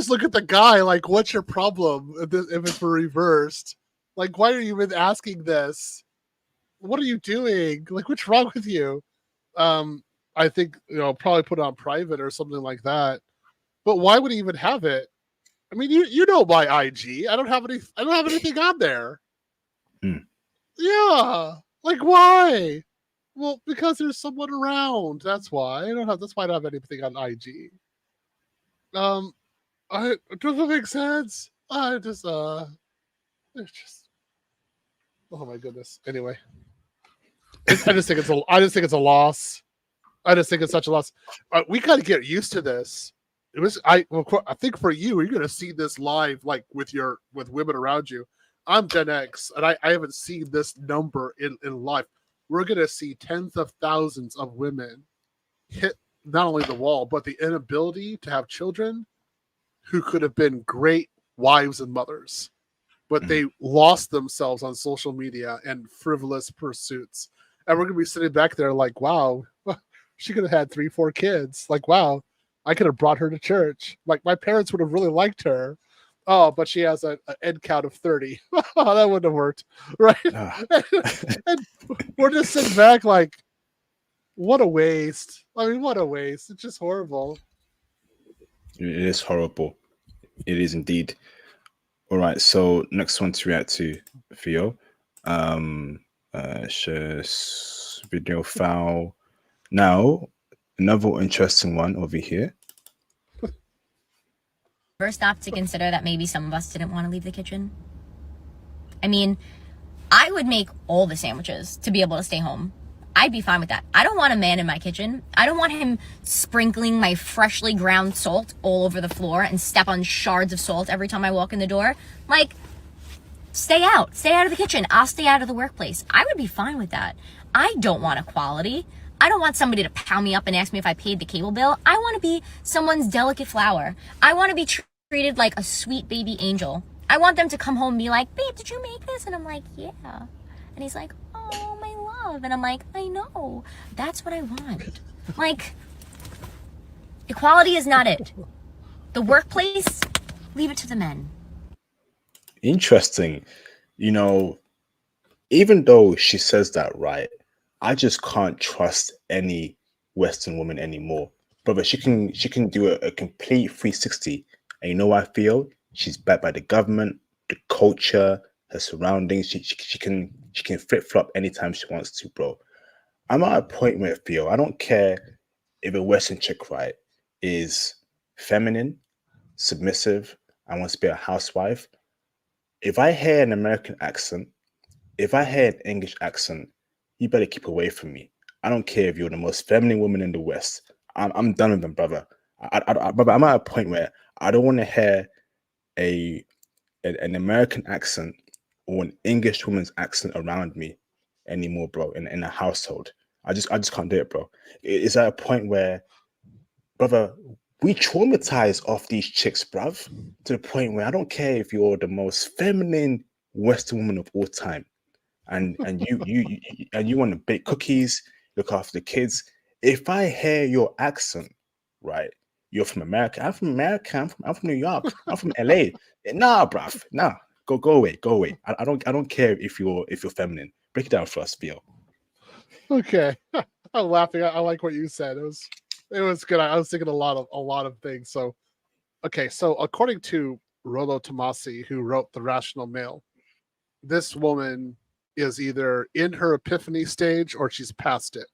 look at the guy like, what's your problem if it's reversed? Like, why are you even asking this? What are you doing? Like, what's wrong with you? I think, probably put it on private or something like that. But why would he even have it? I mean, you know my IG. I don't have anything on there. Yeah. Like, why? Well, because there's someone around. That's why. That's why I don't have anything on IG. It doesn't make sense. It's just Oh my goodness. Anyway, I just think it's a loss. I just think it's such a loss. We got to get used to this. I think for you, you're going to see this live, like with women around you. I'm Gen X, and I haven't seen this number in life. We're going to see tens of thousands of women hit not only the wall, but the inability to have children who could have been great wives and mothers, but they lost themselves on social media and frivolous pursuits. And we're going to be sitting back there like, wow, she could have had 3-4 kids. Like, wow, I could have brought her to church. Like, my parents would have really liked her. Oh, but she has an end count of 30. That wouldn't have worked, right? And we're just sitting back like, what a waste. I mean, what a waste. It's just horrible. It is horrible. It is indeed. All right, so next one to react to, Theo. Share video file. Now, another interesting one over here. Ever stop to consider that maybe some of us didn't want to leave the kitchen? I mean, I would make all the sandwiches to be able to stay home. I'd be fine with that. I don't want a man in my kitchen. I don't want him sprinkling my freshly ground salt all over the floor and step on shards of salt every time I walk in the door. Like, stay out of the kitchen. I'll stay out of the workplace. I would be fine with that. I don't want equality. I don't want somebody to pound me up and ask me if I paid the cable bill. I want to be someone's delicate flower. I want to be treated like a sweet baby angel. I want them to come home and be like, babe, did you make this? And I'm like, yeah. And he's like, oh, my love. And I'm like, I know. That's what I want. Like, equality is not it. The workplace, leave it to the men. Interesting. You know, even though she says that, right, I just can't trust any Western woman anymore. Brother, she can do a complete 360. And you know what I feel? She's backed by the government, the culture, her surroundings. She can flip-flop anytime she wants to, bro. I'm at a point where, Theo, I don't care if a Western chick, right, is feminine, submissive, and wants to be a housewife. If I hear an American accent, if I hear an English accent, you better keep away from me. I don't care if you're the most feminine woman in the West. I'm done with them, brother. Brother, I'm at a point where I don't want to hear an American accent or an English woman's accent around me anymore, bro, in a household. I just can't do it, bro. It's at a point where, brother, we traumatize off these chicks, bruv, to the point where I don't care if you're the most feminine Western woman of all time. And you want to bake cookies, look after the kids. If I hear your accent, right, you're from America. I'm from America. I'm from New York. I'm from LA. Nah, bruv. Nah. Go away. I don't care if you're feminine. Break it down for us, Theo. Okay. I'm laughing. I like what you said. It was good. I was thinking a lot of things. So okay, so according to Rollo Tomasi, who wrote The Rational Male, this woman is either in her epiphany stage or she's past it.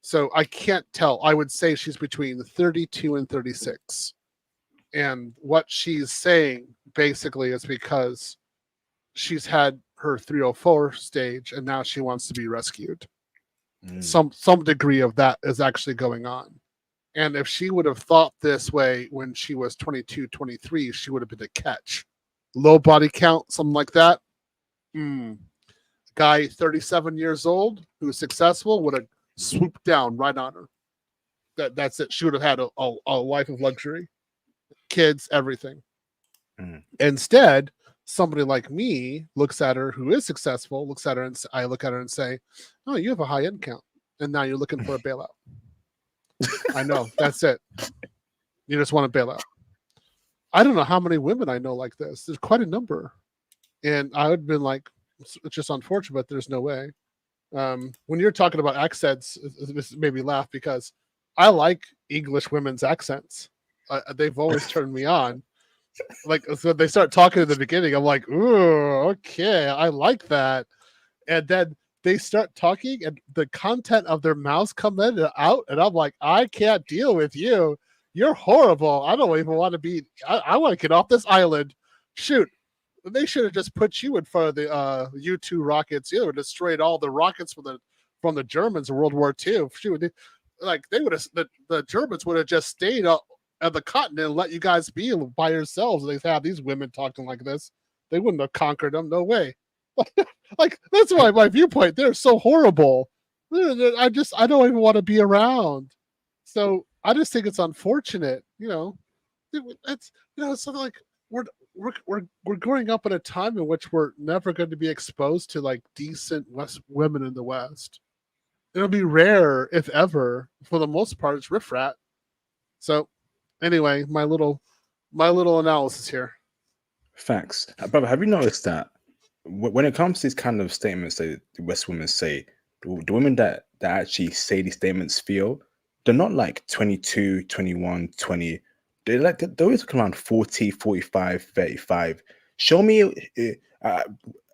So I can't tell. I would say she's between 32 and 36. And what she's saying basically is because she's had her 304 stage and now she wants to be rescued. Some degree of that is actually going on. And if she would have thought this way when she was 22, 23, she would have been a catch. Low body count, something like that. Guy 37 years old who's successful would have swooped down right on her. That's it. She would have had a life of luxury, kids, everything. Instead, somebody like me looks at her who is successful, looks at her and I look at her and say, oh, you have a high end count. And now you're looking for a bailout. I know. That's it. You just want a bailout. I don't know how many women I know like this. There's quite a number. And I would have been like, it's just unfortunate, but there's no way. When you're talking about accents, this made me laugh because I like English women's accents. They've always turned me on. Like, so they start talking at the beginning. I'm like, ooh, okay, I like that. And then they start talking, and the content of their mouths come in and out, and I'm like, I can't deal with you. You're horrible. I don't even want to be. I want to get off this island. Shoot, they should have just put you in front of the U-2 rockets. You would have destroyed all the rockets from the Germans in World War II. Shoot, they would have the Germans would have just stayed at the continent and let you guys be by yourselves. They have these women talking like this. They wouldn't have conquered them. No way. Like that's why my viewpoint. They're so horrible. I don't even want to be around. So I just think it's unfortunate. It's something like we're growing up at a time in which we're never going to be exposed to like decent women in the West. It'll be rare, if ever. For the most part, it's riffraff. So, anyway, my little analysis here. Facts. Brother, have you noticed that when it comes to these kind of statements that the West women say, the women that actually say these statements feel, they're not like 22, 21, 20. They're always around 40, 45, 35. Show me,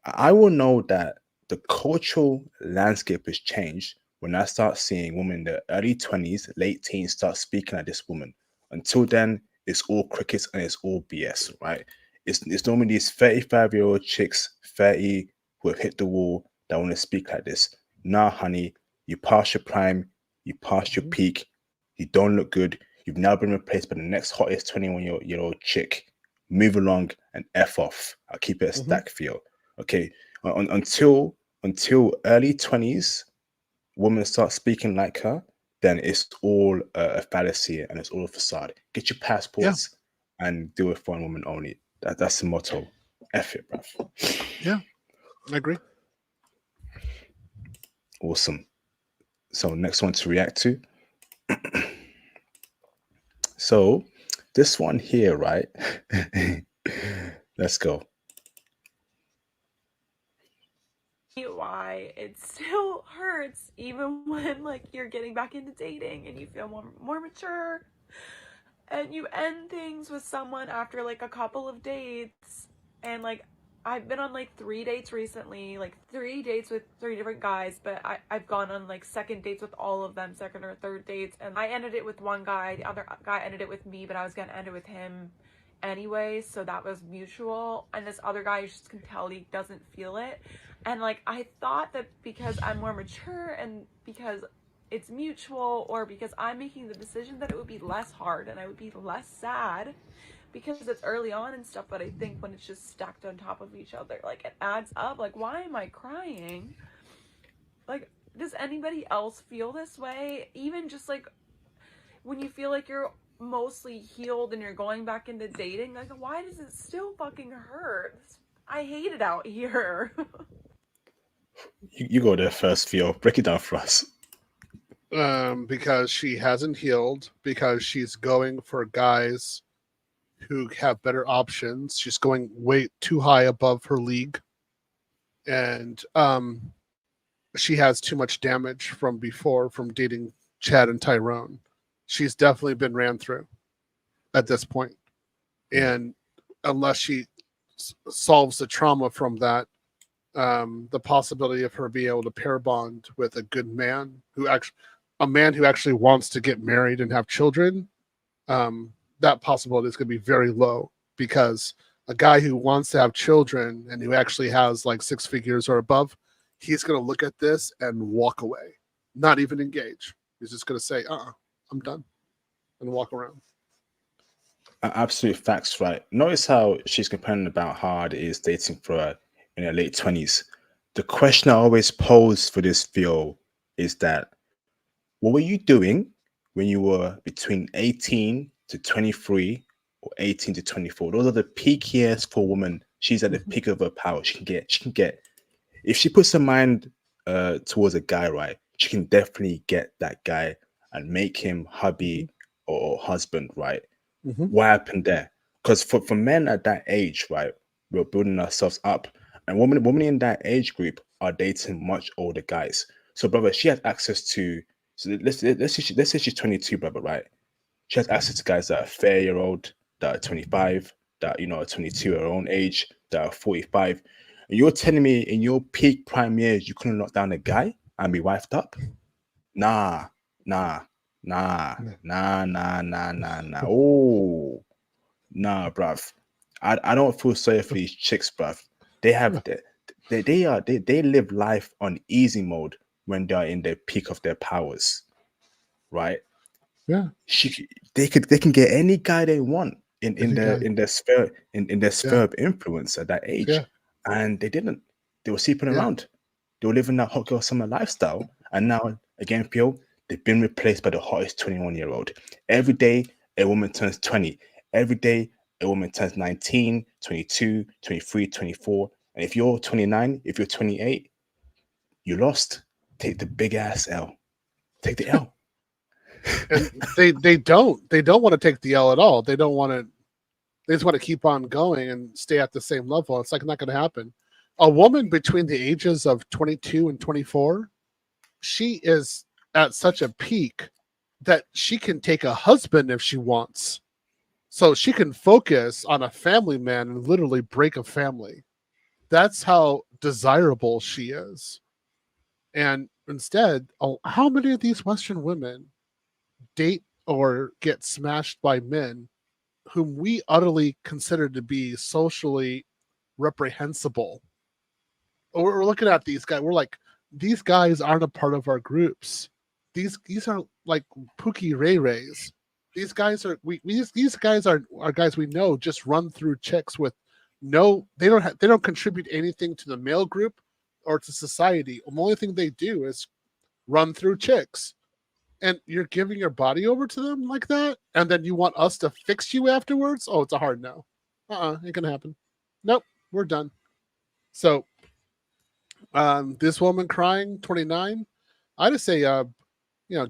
I will know that the cultural landscape has changed when I start seeing women in their early 20s, late teens start speaking like this woman. Until then, it's all crickets and it's all BS, right? It's normally these 35-year-old chicks, 30, who have hit the wall that want to speak like this. Nah, honey, you passed your prime, you passed your peak, you don't look good, you've now been replaced by the next hottest 21-year-old chick. Move along and F off. I'll keep it a stack feel. Okay. Until early 20s, women start speaking like her, then it's all a fallacy and it's all a facade. Get your passports and do it for one woman only. That's the motto. F it, bruv. Yeah, I agree. Awesome. So next one to react to. So this one here, right? Let's go. Why it still hurts even when like you're getting back into dating and you feel more mature and you end things with someone after like a couple of dates. And like I've been on like 3 dates recently, like 3 dates with 3 different guys, but I've gone on like second dates with all of them, second or third dates, and I ended it with one guy, the other guy ended it with me, but I was gonna end it with him anyway, so that was mutual. And this other guy, you just can tell he doesn't feel it. And like I thought that because I'm more mature and because it's mutual, or because I'm making the decision, that it would be less hard and I would be less sad because it's early on and stuff. But I think when it's just stacked on top of each other, like it adds up. Like, why am I crying? Like, does anybody else feel this way? Even just like when you feel like you're mostly healed and you're going back into dating, like why does it still fucking hurt? I hate it out here. You go there first, Theo. Break it down for us. Because she hasn't healed, because she's going for guys who have better options. She's going way too high above her league. And she has too much damage from before, from dating Chad and Tyrone. She's definitely been ran through at this point. And unless she solves the trauma from that, the possibility of her being able to pair bond with a good man who actually wants to get married and have children, that possibility is going to be very low, because a guy who wants to have children and who actually has like 6 figures or above, he's going to look at this and walk away, not even engage. He's just going to say, I'm done, and walk around. Absolute facts, right? Notice how she's complaining about how hard it is dating for her in her late 20s. The question I always pose for this Theo is that, what were you doing when you were between 18 to 23 or 18 to 24? Those are the peak years for a woman. She's at the peak of her power. She can get, if she puts her mind towards a guy, right, she can definitely get that guy and make him hubby or husband, right? What happened there? Because for men at that age, right, we're building ourselves up, and women in that age group are dating much older guys. So, brother, she has access to. So let's say she's 22, brother, right? She has access to guys that are 30-year-old, that are 25, that are 22 her own age, that are 45. And you're telling me in your peak prime years you couldn't knock down a guy and be wifed up? Nah. Oh, nah, bruv. I don't feel sorry for these chicks, bruv. They have they live life on easy mode when they are in the peak of their powers, right? Yeah. They can get any guy they want in Any guy. their sphere in their sphere Yeah. of influence at that age, Yeah. and they didn't. They were sleeping Yeah. around. They were living that hot girl summer lifestyle, and now again, Theo, they've been replaced by the hottest 21-year-old. Every day, a woman turns 20. Every day, a woman turns 19, 22, 23, 24. And if you're 29, if you're 28, you lost. Take the big ass L. Take the L. And they don't want to take the L at all. They don't want to. They just want to keep on going and stay at the same level. It's like not going to happen. A woman between the ages of 22 and 24, she is at such a peak that she can take a husband if she wants. So she can focus on a family man and literally break a family. That's how desirable she is. And instead, how many of these Western women date or get smashed by men whom we utterly consider to be socially reprehensible? We're looking at these guys. We're like, these guys aren't a part of our groups. These are like Pookie Ray Rays. These guys are these guys are guys we know just run through chicks with no. They don't contribute anything to the male group or to society. The only thing they do is run through chicks. And you're giving your body over to them like that, and then you want us to fix you afterwards? Oh, it's a hard no. Ain't gonna happen. Nope, we're done. So, this woman crying, 29. I just say,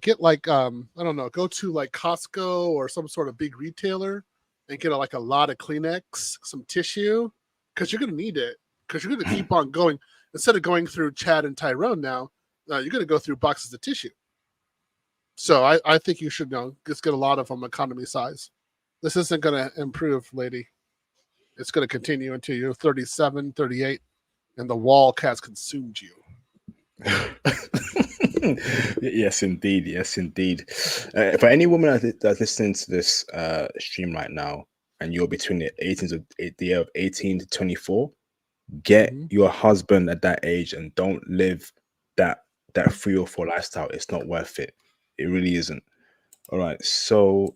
get like, I don't know, go to like Costco or some sort of big retailer and get like a lot of Kleenex, some tissue, because you're gonna need it. Because you're gonna keep on going. Instead of going through Chad and Tyrone now, you're gonna go through boxes of tissue. So I think you should just get a lot of them economy size. This isn't going to improve, lady. It's going to continue until you're 37, 38, and the wall has consumed you. Yes, indeed. Yes, indeed. For any woman that's listening to this stream right now, and you're between the year of 18 to 24, get your husband at that age and don't live that 3 or 4 lifestyle. It's not worth it. It really isn't. All right. So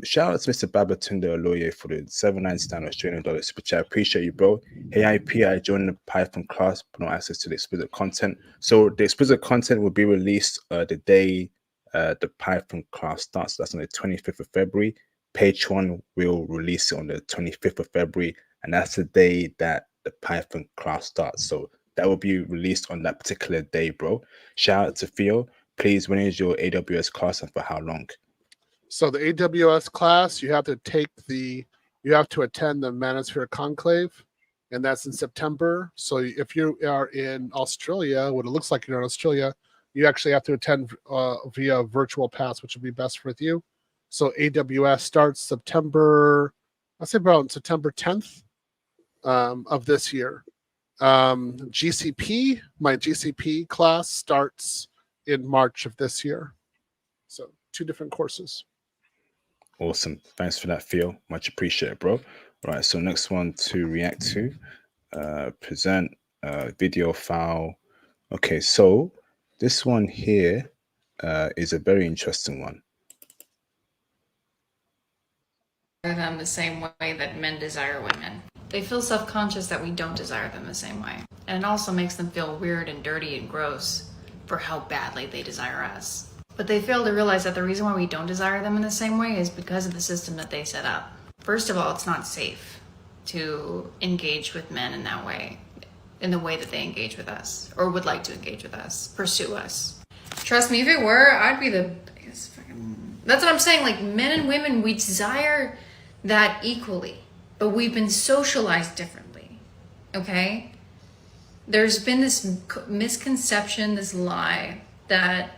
shout out to Mr. Babatunde Oloye for the $7.99 Australian dollar super chat. Appreciate you, bro. Hey IP, I joined the Python class, but no access to the explicit content. So the explicit content will be released the day the Python class starts. That's on the 25th of February. Page 1 will release it on the 25th of February, and that's the day that the Python class starts. So that will be released on that particular day, bro. Shout out to Theo. Please, when is your AWS class and for how long? So the AWS class, you have to attend the Manosphere Conclave, and that's in September. So if you are in Australia, what it looks like you're in Australia, you actually have to attend via virtual pass, which would be best for you. So AWS starts September 10th of this year. GCP, my GCP class starts in March of this year. So 2 different courses. Awesome. Thanks for that, Theo. Much appreciated, bro. All right. So next one to react to, present video file. Okay. So this one here is a very interesting one. Them the same way that men desire women. They feel self-conscious that we don't desire them the same way. And it also makes them feel weird and dirty and gross for how badly they desire us. But they fail to realize that the reason why we don't desire them in the same way is because of the system that they set up. First of all, it's not safe to engage with men in that way, in the way that they engage with us, or would like to engage with us, pursue us. Trust me, if it were, I'd be the biggest fucking... That's what I'm saying, like, men and women, we desire that equally, but we've been socialized differently, okay? There's been this misconception, this lie, that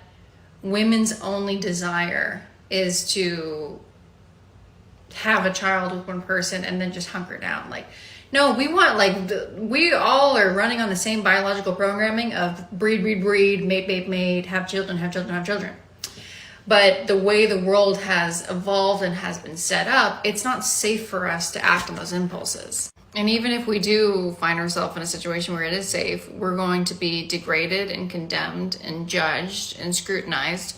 women's only desire is to have a child with one person and then just hunker down. Like, no, we want, like, we all are running on the same biological programming of breed, mate, have children. But the way the world has evolved and has been set up, it's not safe for us to act on those impulses. And even if we do find ourselves in a situation where it is safe, we're going to be degraded and condemned and judged and scrutinized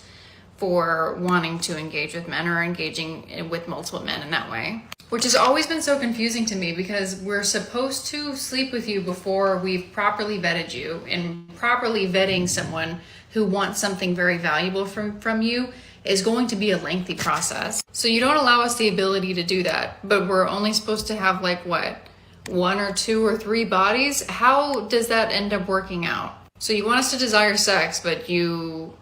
for wanting to engage with men or engaging with multiple men in that way. Which has always been so confusing to me, because we're supposed to sleep with you before we've properly vetted you, and properly vetting someone who wants something very valuable from you is going to be a lengthy process. So you don't allow us the ability to do that, but we're only supposed to have like what? 1 or 2 or 3 bodies? How does that end up working out? So you want us to desire sex, but you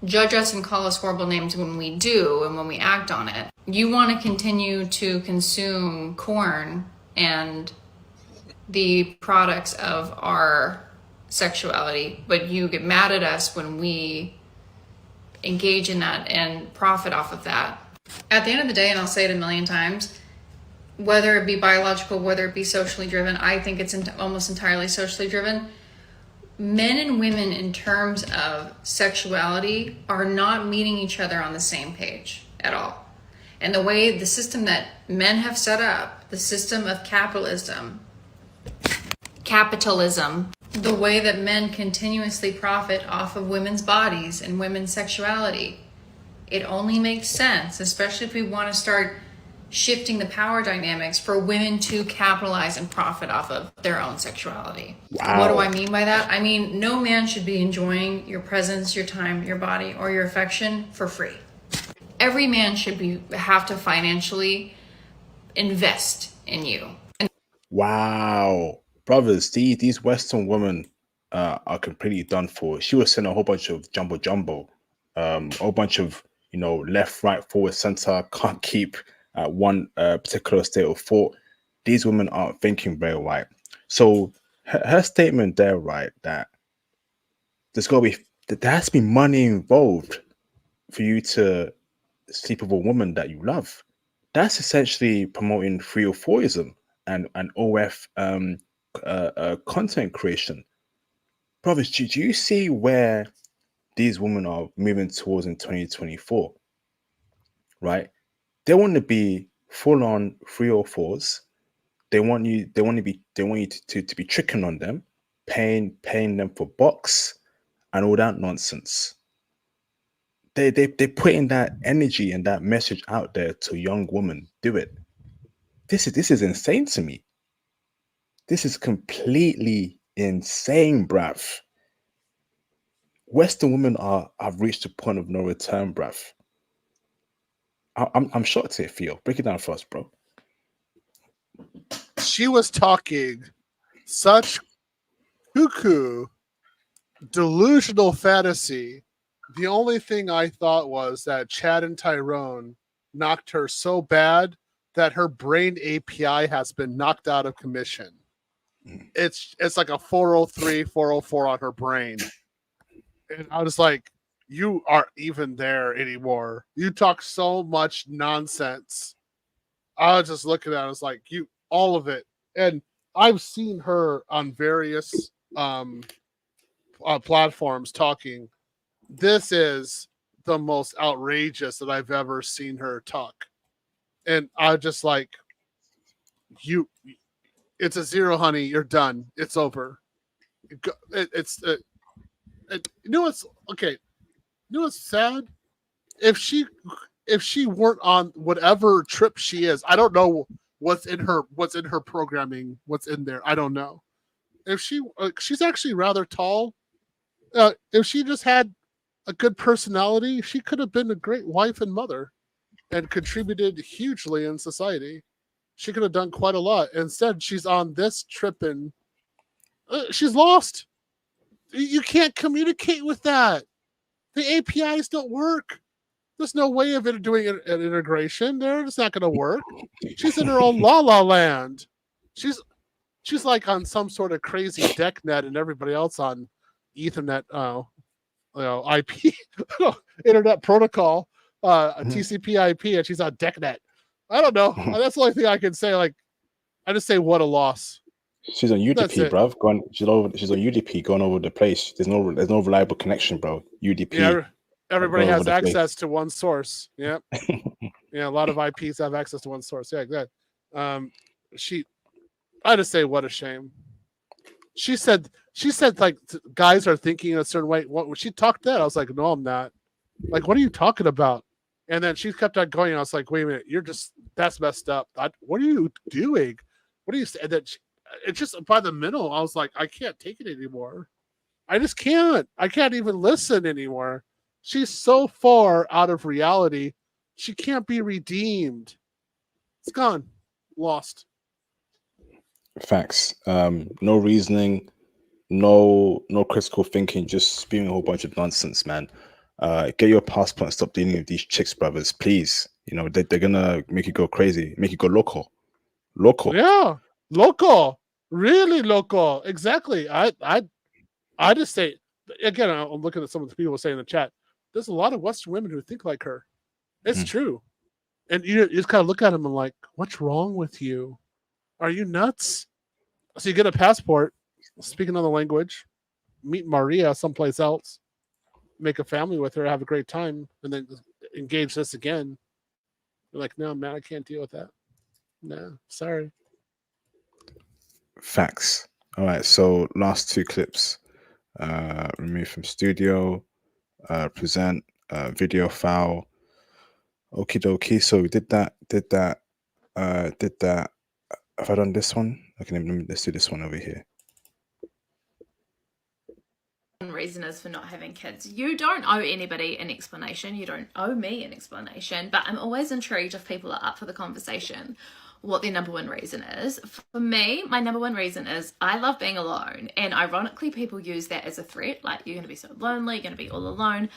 judge us and call us horrible names when we do and when we act on it. You want to continue to consume corn and the products of our sexuality, but you get mad at us when we engage in that and profit off of that. At the end of the day, and I'll say it a million times, whether it be biological, whether it be socially driven, I think it's almost entirely socially driven. Men and women in terms of sexuality are not meeting each other on the same page at all. And the way the system that men have set up, the system of capitalism, the way that men continuously profit off of women's bodies and women's sexuality, it only makes sense, especially if we want to start shifting the power dynamics, for women to capitalize and profit off of their own sexuality. Wow. What do I mean by that? I mean, no man should be enjoying your presence, your time, your body, or your affection for free. Every man should have to financially invest in you. Wow. Brothers, these Western women are completely done for. She was saying a whole bunch of jumbo, a whole bunch of, left, right, forward, center, can't keep at one particular state of thought. These women aren't thinking very right. So her statement there, right, that there has to be money involved for you to sleep with a woman that you love. That's essentially promoting 304ism and OF content creation. Brothers, do you see where these women are moving towards in 2024? Right? They want to be full on 304s. They want you to be tricking on them, paying them for box and all that nonsense. They're putting that energy and that message out there to young women. Do it. This is insane to me. This is completely insane, bruv. Western women have reached a point of no return, bruv. I'm shocked here, Theo. Break it down for us, bro. She was talking such cuckoo, delusional fantasy. The only thing I thought was that Chad and Tyrone knocked her so bad that her brain API has been knocked out of commission. It's like a 403, 404 on her brain. And I was like, you aren't even there anymore. You talk so much nonsense. I was just looking at it, I was like, all of it. And I've seen her on various platforms talking. This is the most outrageous that I've ever seen her talk. And I just like, it's a 0, honey. You're done. It's over. What's okay? You know what's sad? If she weren't on whatever trip she is, I don't know what's in her programming, what's in there. I don't know. If she's actually rather tall. If she just had a good personality, she could have been a great wife and mother and contributed hugely in society. She could have done quite a lot. Instead, she's on this trip and she's lost. You can't communicate with that. The APIs don't work. There's no way of it doing an integration there. It's not going to work. She's in her own la land. She's like on some sort of crazy DECnet and everybody else on Ethernet, IP, Internet Protocol, TCP IP, and she's on DECnet. I don't know. That's the only thing I can say. Like, I just say what a loss. She's on UDP, bruv. She's on UDP going over the place. There's no reliable connection, bro. UDP. Yeah, Everybody all over has the place. access to one source. Yep. Yeah, a lot of IPs have access to one source. Yeah, good. I just say, what a shame. She said like guys are thinking a certain way. What when she talked that, I was like, no, I'm not. Like, what are you talking about? And then she kept on going. I was like, wait a minute, that's messed up. What are you doing? What are you saying? That it's just by the middle. I was like, I can't take it anymore. I just can't. I can't even listen anymore. She's so far out of reality. She can't be redeemed. It's gone. Lost. Facts. No reasoning, no critical thinking, just spewing a whole bunch of nonsense, man. Get your passport and stop dealing with these chicks, brothers, please. You know, they're gonna make you go crazy, make you go local. Yeah, local, really local. Exactly. I just say again. I'm looking at some of the people saying in the chat. There's a lot of Western women who think like her. It's true, and you just kind of look at them and like, what's wrong with you? Are you nuts? So you get a passport, speak another language, meet Maria someplace else, make a family with her, have a great time, and then engage this again. You're like, no, man, I can't deal with that. No, sorry. Facts. All right, so last two clips. Remove from studio, present, video file. Okie dokie. So we did that. Have I done this one? Okay, let's do this one over here. Reason is for not having kids. You don't owe anybody an explanation. You don't owe me an explanation, but I'm always intrigued if people are up for the conversation what their number one reason is. For me, my number one reason is I love being alone, and ironically people use that as a threat, like you're going to be so lonely, you're going to be all alone.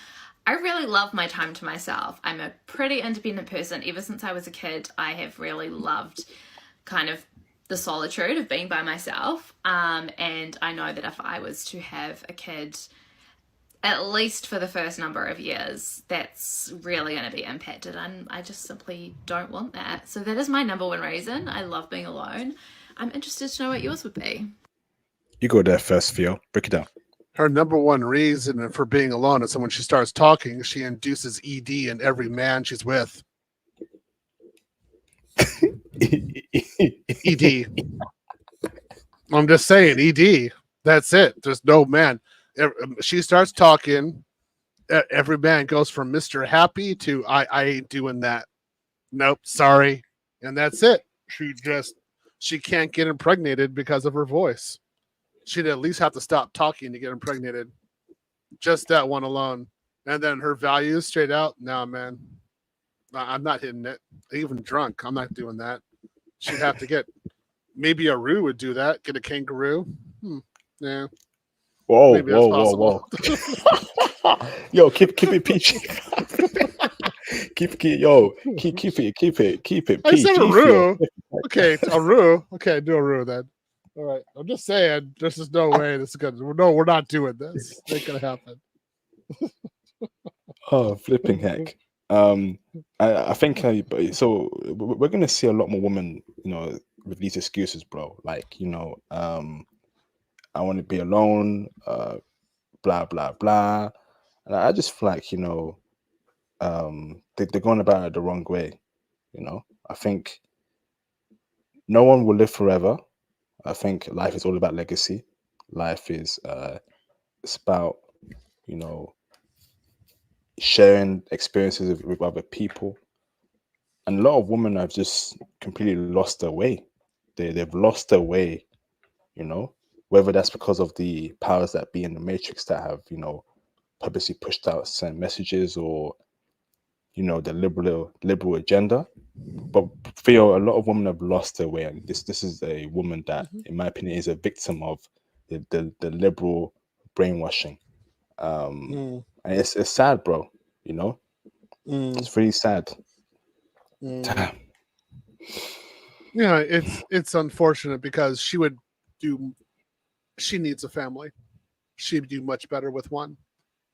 I really love my time to myself. I'm a pretty independent person. Ever since I was a kid, I have really loved kind of the solitude of being by myself, and I know that if I was to have a kid, at least for the first number of years, that's really going to be impacted, and I just simply don't want that. So that is my number one reason. I love being alone. I'm interested to know what yours would be. You go there first, Theo. Break it down. Her number one reason for being alone is that when she starts talking, she induces ED in every man she's with. ED. I'm just saying, ED. That's it. There's no man. She starts talking. Every man goes from Mr. Happy to I ain't doing that. Nope, sorry. And that's it. She can't get impregnated because of her voice. She'd at least have to stop talking to get impregnated. Just that one alone. And then her values straight out. Nah, man. I'm not hitting it. Even drunk, I'm not doing that. She'd have to get, maybe a Roo would do that. Get a kangaroo. Yeah. Whoa. Yo, keep it peachy. keep it PG. I said a Roo. Okay, a Roo. Okay, do a Roo then. All right. I'm just saying, there's just no way this is good. No, we're not doing this. It ain't gonna happen. Oh, flipping heck. I think so. We're gonna see a lot more women, you know, with these excuses, bro. Like, you know, I want to be alone, blah blah blah. And I just feel like, you know, they're going about it the wrong way. You know, I think no one will live forever. I think life is all about legacy. Life is it's about, you know, sharing experiences with other people. And a lot of women have just completely lost their way. They've lost their way, you know, whether that's because of the powers that be in the matrix that have, you know, purposely pushed out certain messages, or, you know, the liberal agenda. But Theo, a lot of women have lost their way, and this is a woman that, in my opinion, is a victim of the liberal brainwashing. And it's sad, bro. You know, it's really sad. Damn. Yeah, it's unfortunate because she needs a family. She'd do much better with one.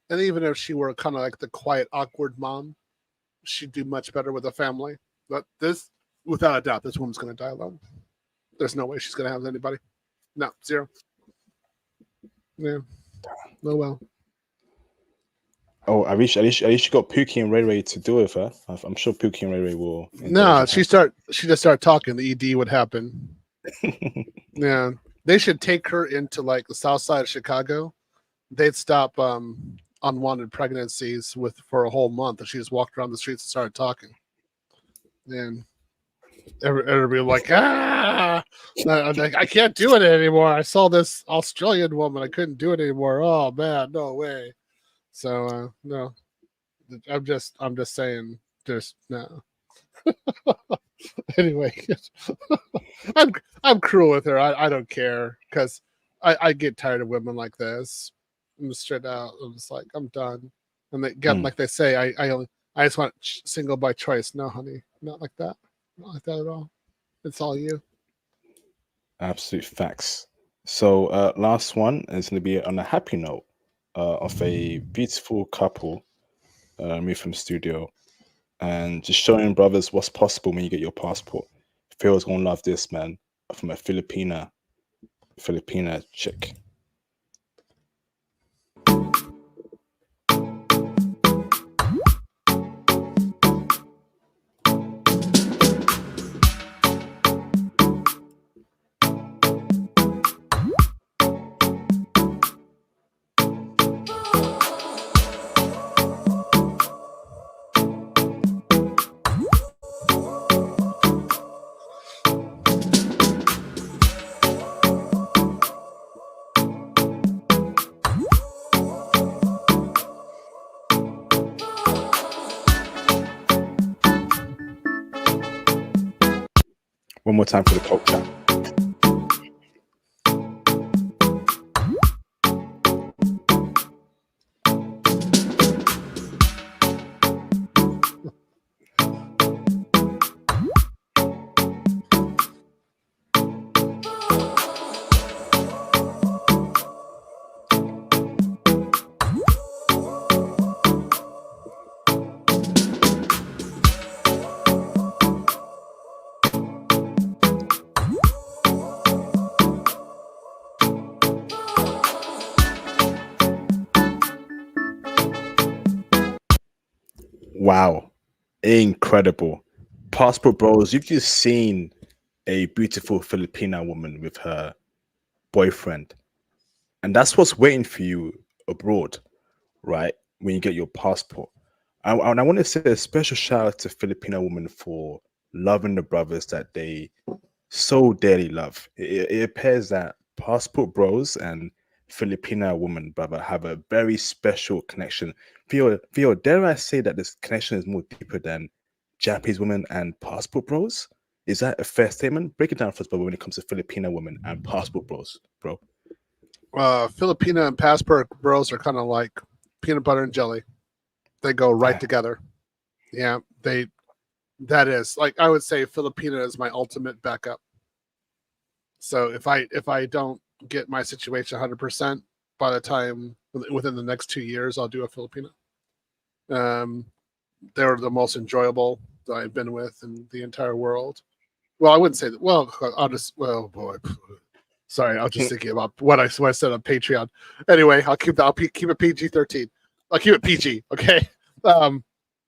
And even if she were kind of like the quiet, awkward mom, she'd do much better with a family. But this, without a doubt, this woman's going to die alone. There's no way she's going to have anybody. No, zero. Yeah. Oh, well. Oh, at least you got Pookie and Ray Ray to do it with her. I'm sure Pookie and Ray Ray will. No, she just started talking. The ED would happen. Yeah, they should take her into like the south side of Chicago. They'd stop unwanted pregnancies for a whole month, and she just walked around the streets and started talking. And everybody like, I can't do it anymore. I saw this Australian woman. I couldn't do it anymore. Oh man, no way. So no, I'm just saying, just no. Anyway, I'm cruel with her. I don't care because I get tired of women like this. I'm just straight out. I'm just like, I'm done. And they get like they say, I just want single by choice. No, honey, not like that. Not like that at all. It's all you. Absolute facts. So last one is going to be on a happy note of a beautiful couple moved from studio and just showing brothers what's possible when you get your passport. Theo's gonna love this, man. From a Filipina chick. One more time for the culture. Wow, incredible. Passport bros, you've just seen a beautiful Filipina woman with her boyfriend. And that's what's waiting for you abroad, right? When you get your passport. And I want to say a special shout out to Filipina women for loving the brothers that they so dearly love. It appears that passport bros and Filipina woman brother have a very special connection. Theo, dare I say that this connection is more deeper than Japanese women and passport bros? Is that a fair statement? Break it down for us, brother, when it comes to Filipina women and passport bros, bro. Filipina and passport bros are kind of like peanut butter and jelly. They go right together. Yeah, that is like, I would say Filipina is my ultimate backup. So if I don't get my situation 100% by the time within the next 2 years, I'll do a Filipina. They're the most enjoyable that I've been with in the entire world. Well, I wouldn't say that. Well, oh boy. Sorry, I was just thinking about what I said on Patreon. Anyway, I'll keep it PG-13. I'll keep it PG. Okay.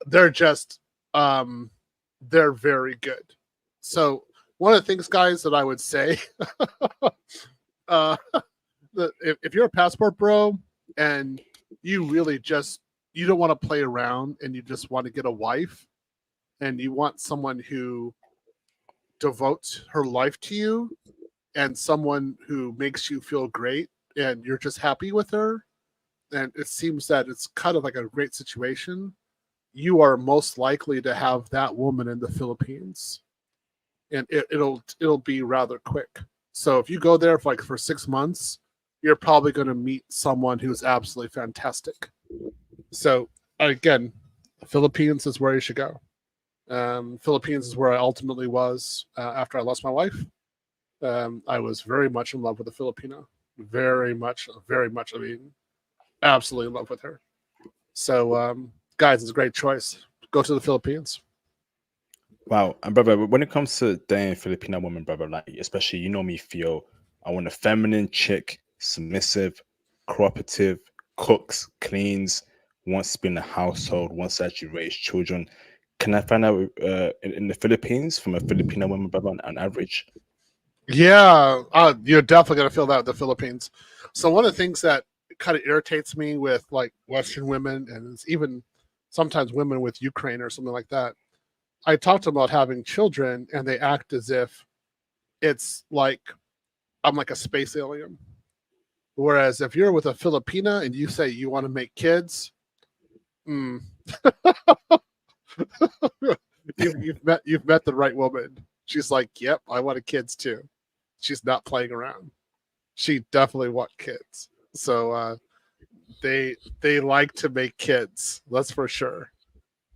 They're just they're very good. So one of the things, guys, that I would say, if you're a passport bro and you really you don't want to play around and you just want to get a wife and you want someone who devotes her life to you and someone who makes you feel great and you're just happy with her, and it seems that it's kind of like a great situation, you are most likely to have that woman in the Philippines, and it'll be rather quick. So if you go there for 6 months, you're probably going to meet someone who's absolutely fantastic. So again, the Philippines is where you should go. Philippines is where I ultimately was after I lost my wife. I was very much in love with a Filipina. Very much. I mean, absolutely in love with her. So, guys, it's a great choice. Go to the Philippines. Wow. And brother, when it comes to dating Filipina women, brother, like especially, you know me, Theo, I want a feminine chick, submissive, cooperative, cooks, cleans, wants to be in a household, wants to actually raise children. Can I find out in the Philippines from a Filipino woman, brother, on average? Yeah, you're definitely gonna feel that with the Philippines. So one of the things that kind of irritates me with like Western women, and it's even sometimes women with Ukraine or something like that, I talked about having children, and they act as if it's like I'm like a space alien. Whereas if you're with a Filipina and you say you want to make kids, you've met the right woman. She's like, yep, I wanted kids too. She's not playing around. She definitely wants kids. So they like to make kids. That's for sure.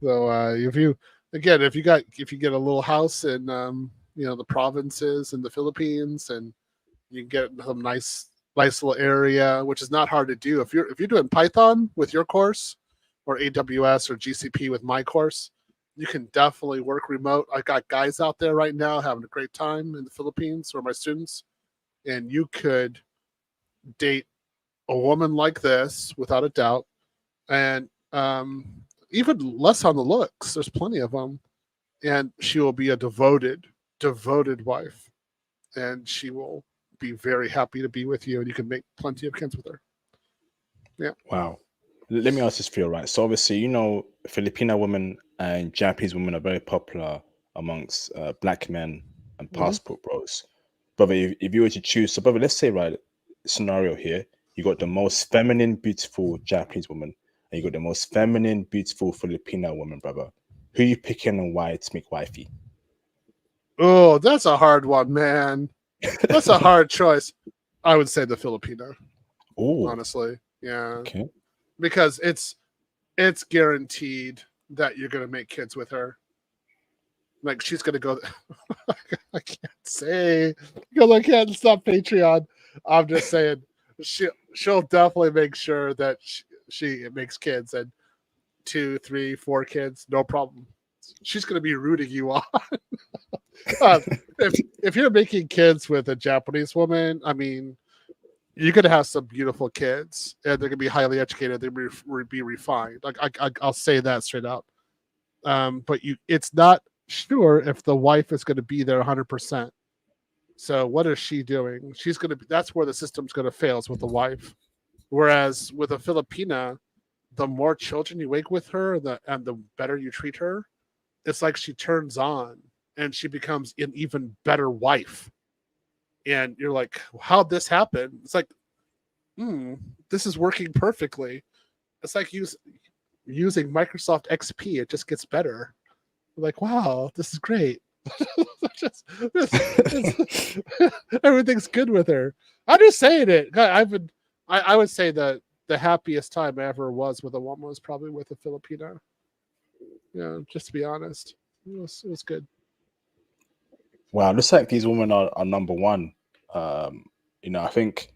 So if you get a little house in the provinces in the Philippines, and you can get some nice little area, which is not hard to do. If you're doing Python with your course, or AWS or GCP with my course, you can definitely work remote. I got guys out there right now having a great time in the Philippines, or my students, and you could date a woman like this without a doubt, and even less on the looks. There's plenty of them, and she will be a devoted wife, and she will be very happy to be with you, and you can make plenty of kids with her. Yeah. Wow. Let me ask this for you, right? So obviously, Filipino women and Japanese women are very popular amongst black men and passport bros. Brother, if you were to choose, so brother, let's say, right, scenario here, you got the most feminine, beautiful Japanese woman, and you got the most feminine, beautiful Filipino woman, brother. Who you picking and why to make wifey? Oh, that's a hard one, man. That's a hard choice. I would say the Filipino. Oh, honestly, yeah. okay. Because it's guaranteed that you're gonna make kids with her. Like, she's gonna go. I can't say because I can't stop Patreon. I'm just saying she'll definitely make sure that she makes kids, and 2, 3, 4 kids, no problem. She's gonna be rooting you on. If you're making kids with a Japanese woman, I mean, you're gonna have some beautiful kids, and they're gonna be highly educated. They're gonna be refined. Like I'll say that straight out. But it's not sure if the wife is going to be there 100%. So what is she doing? She's going to. That's where the system's going to fail, is with the wife. Whereas with a Filipina, the more children you wake with her, and the better you treat her, it's like she turns on and she becomes an even better wife. And you're like, how'd this happen? It's like, this is working perfectly. It's like using Microsoft XP. It just gets better. You're like, wow, this is great. Everything's good with her. I'm just saying it. I would say that the happiest time I ever was with a woman was probably with a Filipina. Yeah, just to be honest, it was good. Wow, looks like these women are number one. I think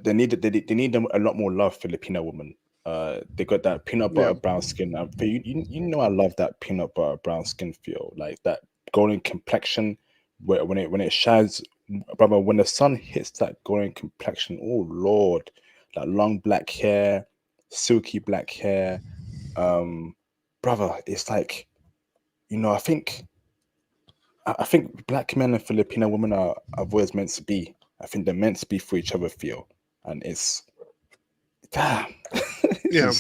they need a lot more love, Filipino women. They got that peanut butter brown skin. I love that peanut butter brown skin feel, like that golden complexion. When it shines, brother, when the sun hits that golden complexion, oh Lord, that long black hair, silky black hair, brother, it's like, I think black men and Filipino women are always meant to be. I think they're meant to be for each other, feel, and it's damn. Yeah,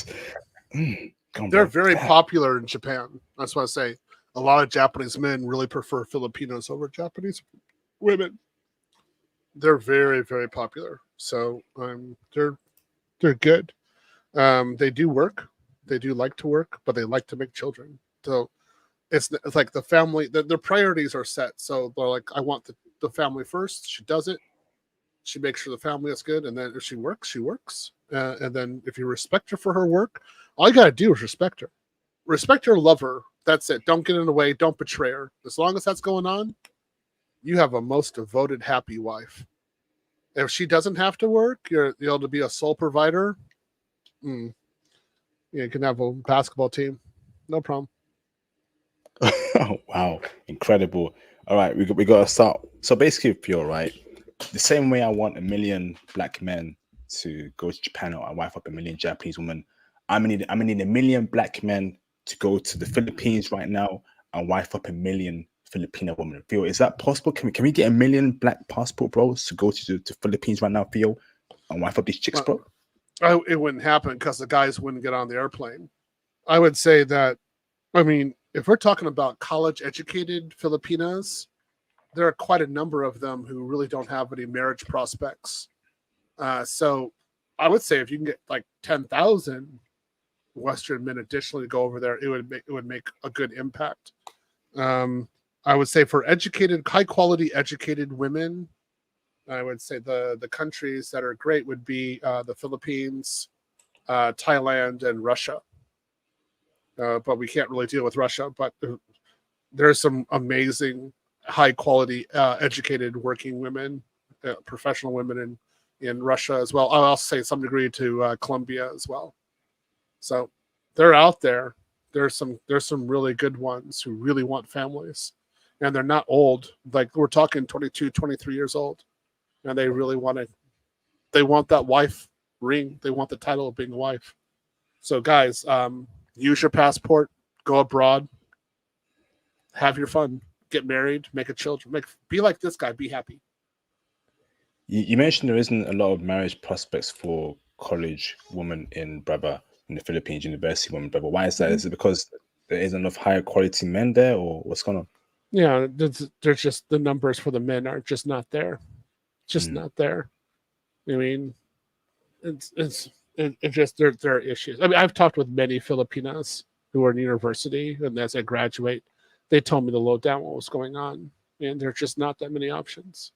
they're very popular in Japan. That's what I say. A lot of Japanese men really prefer Filipinos over Japanese women. They're very, very popular. So they're good. They do work. They do like to work, but they like to make children. So it's like the family. Their priorities are set. So they're like, I want the family first. She does it. She makes sure the family is good, and then if she works, she works. And then if you respect her for her work, all you gotta do is respect her. Respect her, love her. That's it. Don't get in the way. Don't betray her. As long as that's going on, you have a most devoted, happy wife. If she doesn't have to work, you're able to be a sole provider. You can have a basketball team. No problem. Wow, incredible. All right, we got to start. So basically, Theo, right? The same way I want 1 million black men to go to Japan, or I wife up 1 million Japanese women, I'm gonna need 1 million black men to go to the Philippines right now and wife up 1 million Filipina women. Theo, is that possible? Can we get 1 million black passport bros to go to the Philippines right now, Theo, and wife up these chicks, bro? It wouldn't happen because the guys wouldn't get on the airplane. I would say that, I mean, if we're talking about college-educated Filipinas, there are quite a number of them who really don't have any marriage prospects. So I would say if you can get like 10,000 Western men additionally to go over there, it would make a good impact. I would say for high quality educated women, I would say the countries that are great would be the Philippines, Thailand, and Russia. But we can't really deal with Russia. But there's some amazing high quality educated working women, professional women in Russia as well. I'll also say some degree to Colombia as well. So they're out there. There's some really good ones who really want families, and they're not old. Like we're talking 22, 23 years old, and they really want that wife ring. They want the title of being a wife. So guys, use your passport, go abroad, have your fun, get married, make a children, be like this guy, be happy. You mentioned there isn't a lot of marriage prospects for college women in the Philippines, university women, brother. Why is that? Is it because there isn't enough higher quality men there, or what's going on? Yeah, there's just the numbers for the men are just not there. Just not there. I mean, it's just there are issues. I mean, I've talked with many Filipinas who are in university, and as I graduate, they told me the lowdown what was going on, and there's just not that many options.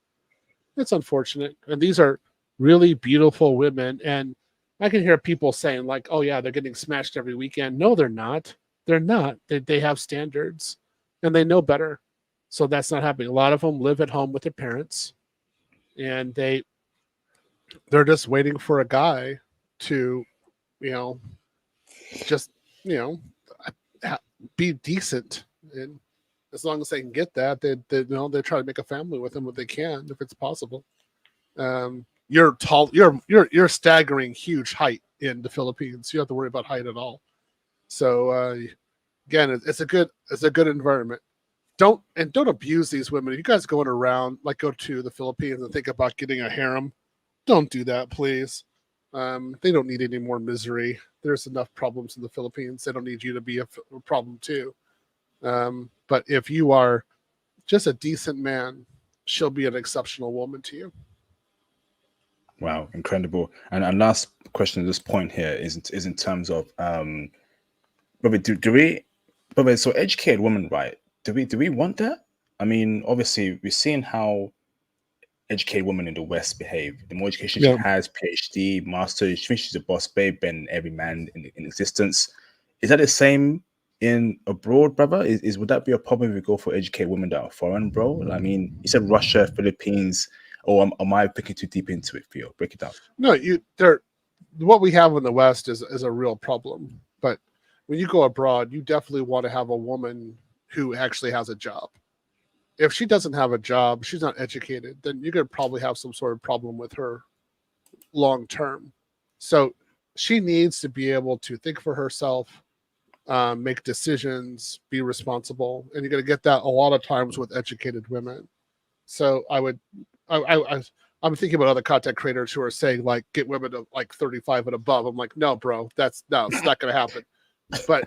It's unfortunate, and these are really beautiful women, and I can hear people saying like, "Oh yeah, they're getting smashed every weekend." No, they're not. They're not. They have standards, and they know better. So that's not happening. A lot of them live at home with their parents, and they're just waiting for a guy to, just be decent. And as long as they can get that, they try to make a family with him if they can, if it's possible. You're tall. You're staggering huge height in the Philippines. You don't have to worry about height at all. So again, it's a good environment. Don't abuse these women. If you guys going around, like go to the Philippines and think about getting a harem, don't do that, please. They don't need any more misery. There's enough problems in the Philippines. They don't need you to be a problem too. But if you are just a decent man, she'll be an exceptional woman to you. Wow, incredible. And last question at this point here is in terms of so educated women, right? Do we want that? I mean, obviously we're seeing how educated women in the West behave. The more education she has, PhD, master, she thinks she's a boss babe and every man in existence. Is that the same in abroad, brother? Would that be a problem if we go for educated women that are foreign, bro? I mean, you said Russia, Philippines, or am I thinking too deep into it, Theo? Break it down. No, what we have in the West is a real problem. But when you go abroad, you definitely want to have a woman who actually has a job. If she doesn't have a job, she's not educated, then you're going to probably have some sort of problem with her long term. So she needs to be able to think for herself, make decisions, be responsible. And you're going to get that a lot of times with educated women. So I'm thinking about other content creators who are saying like, get women to like 35 and above. I'm like, no, bro, it's not going to happen. But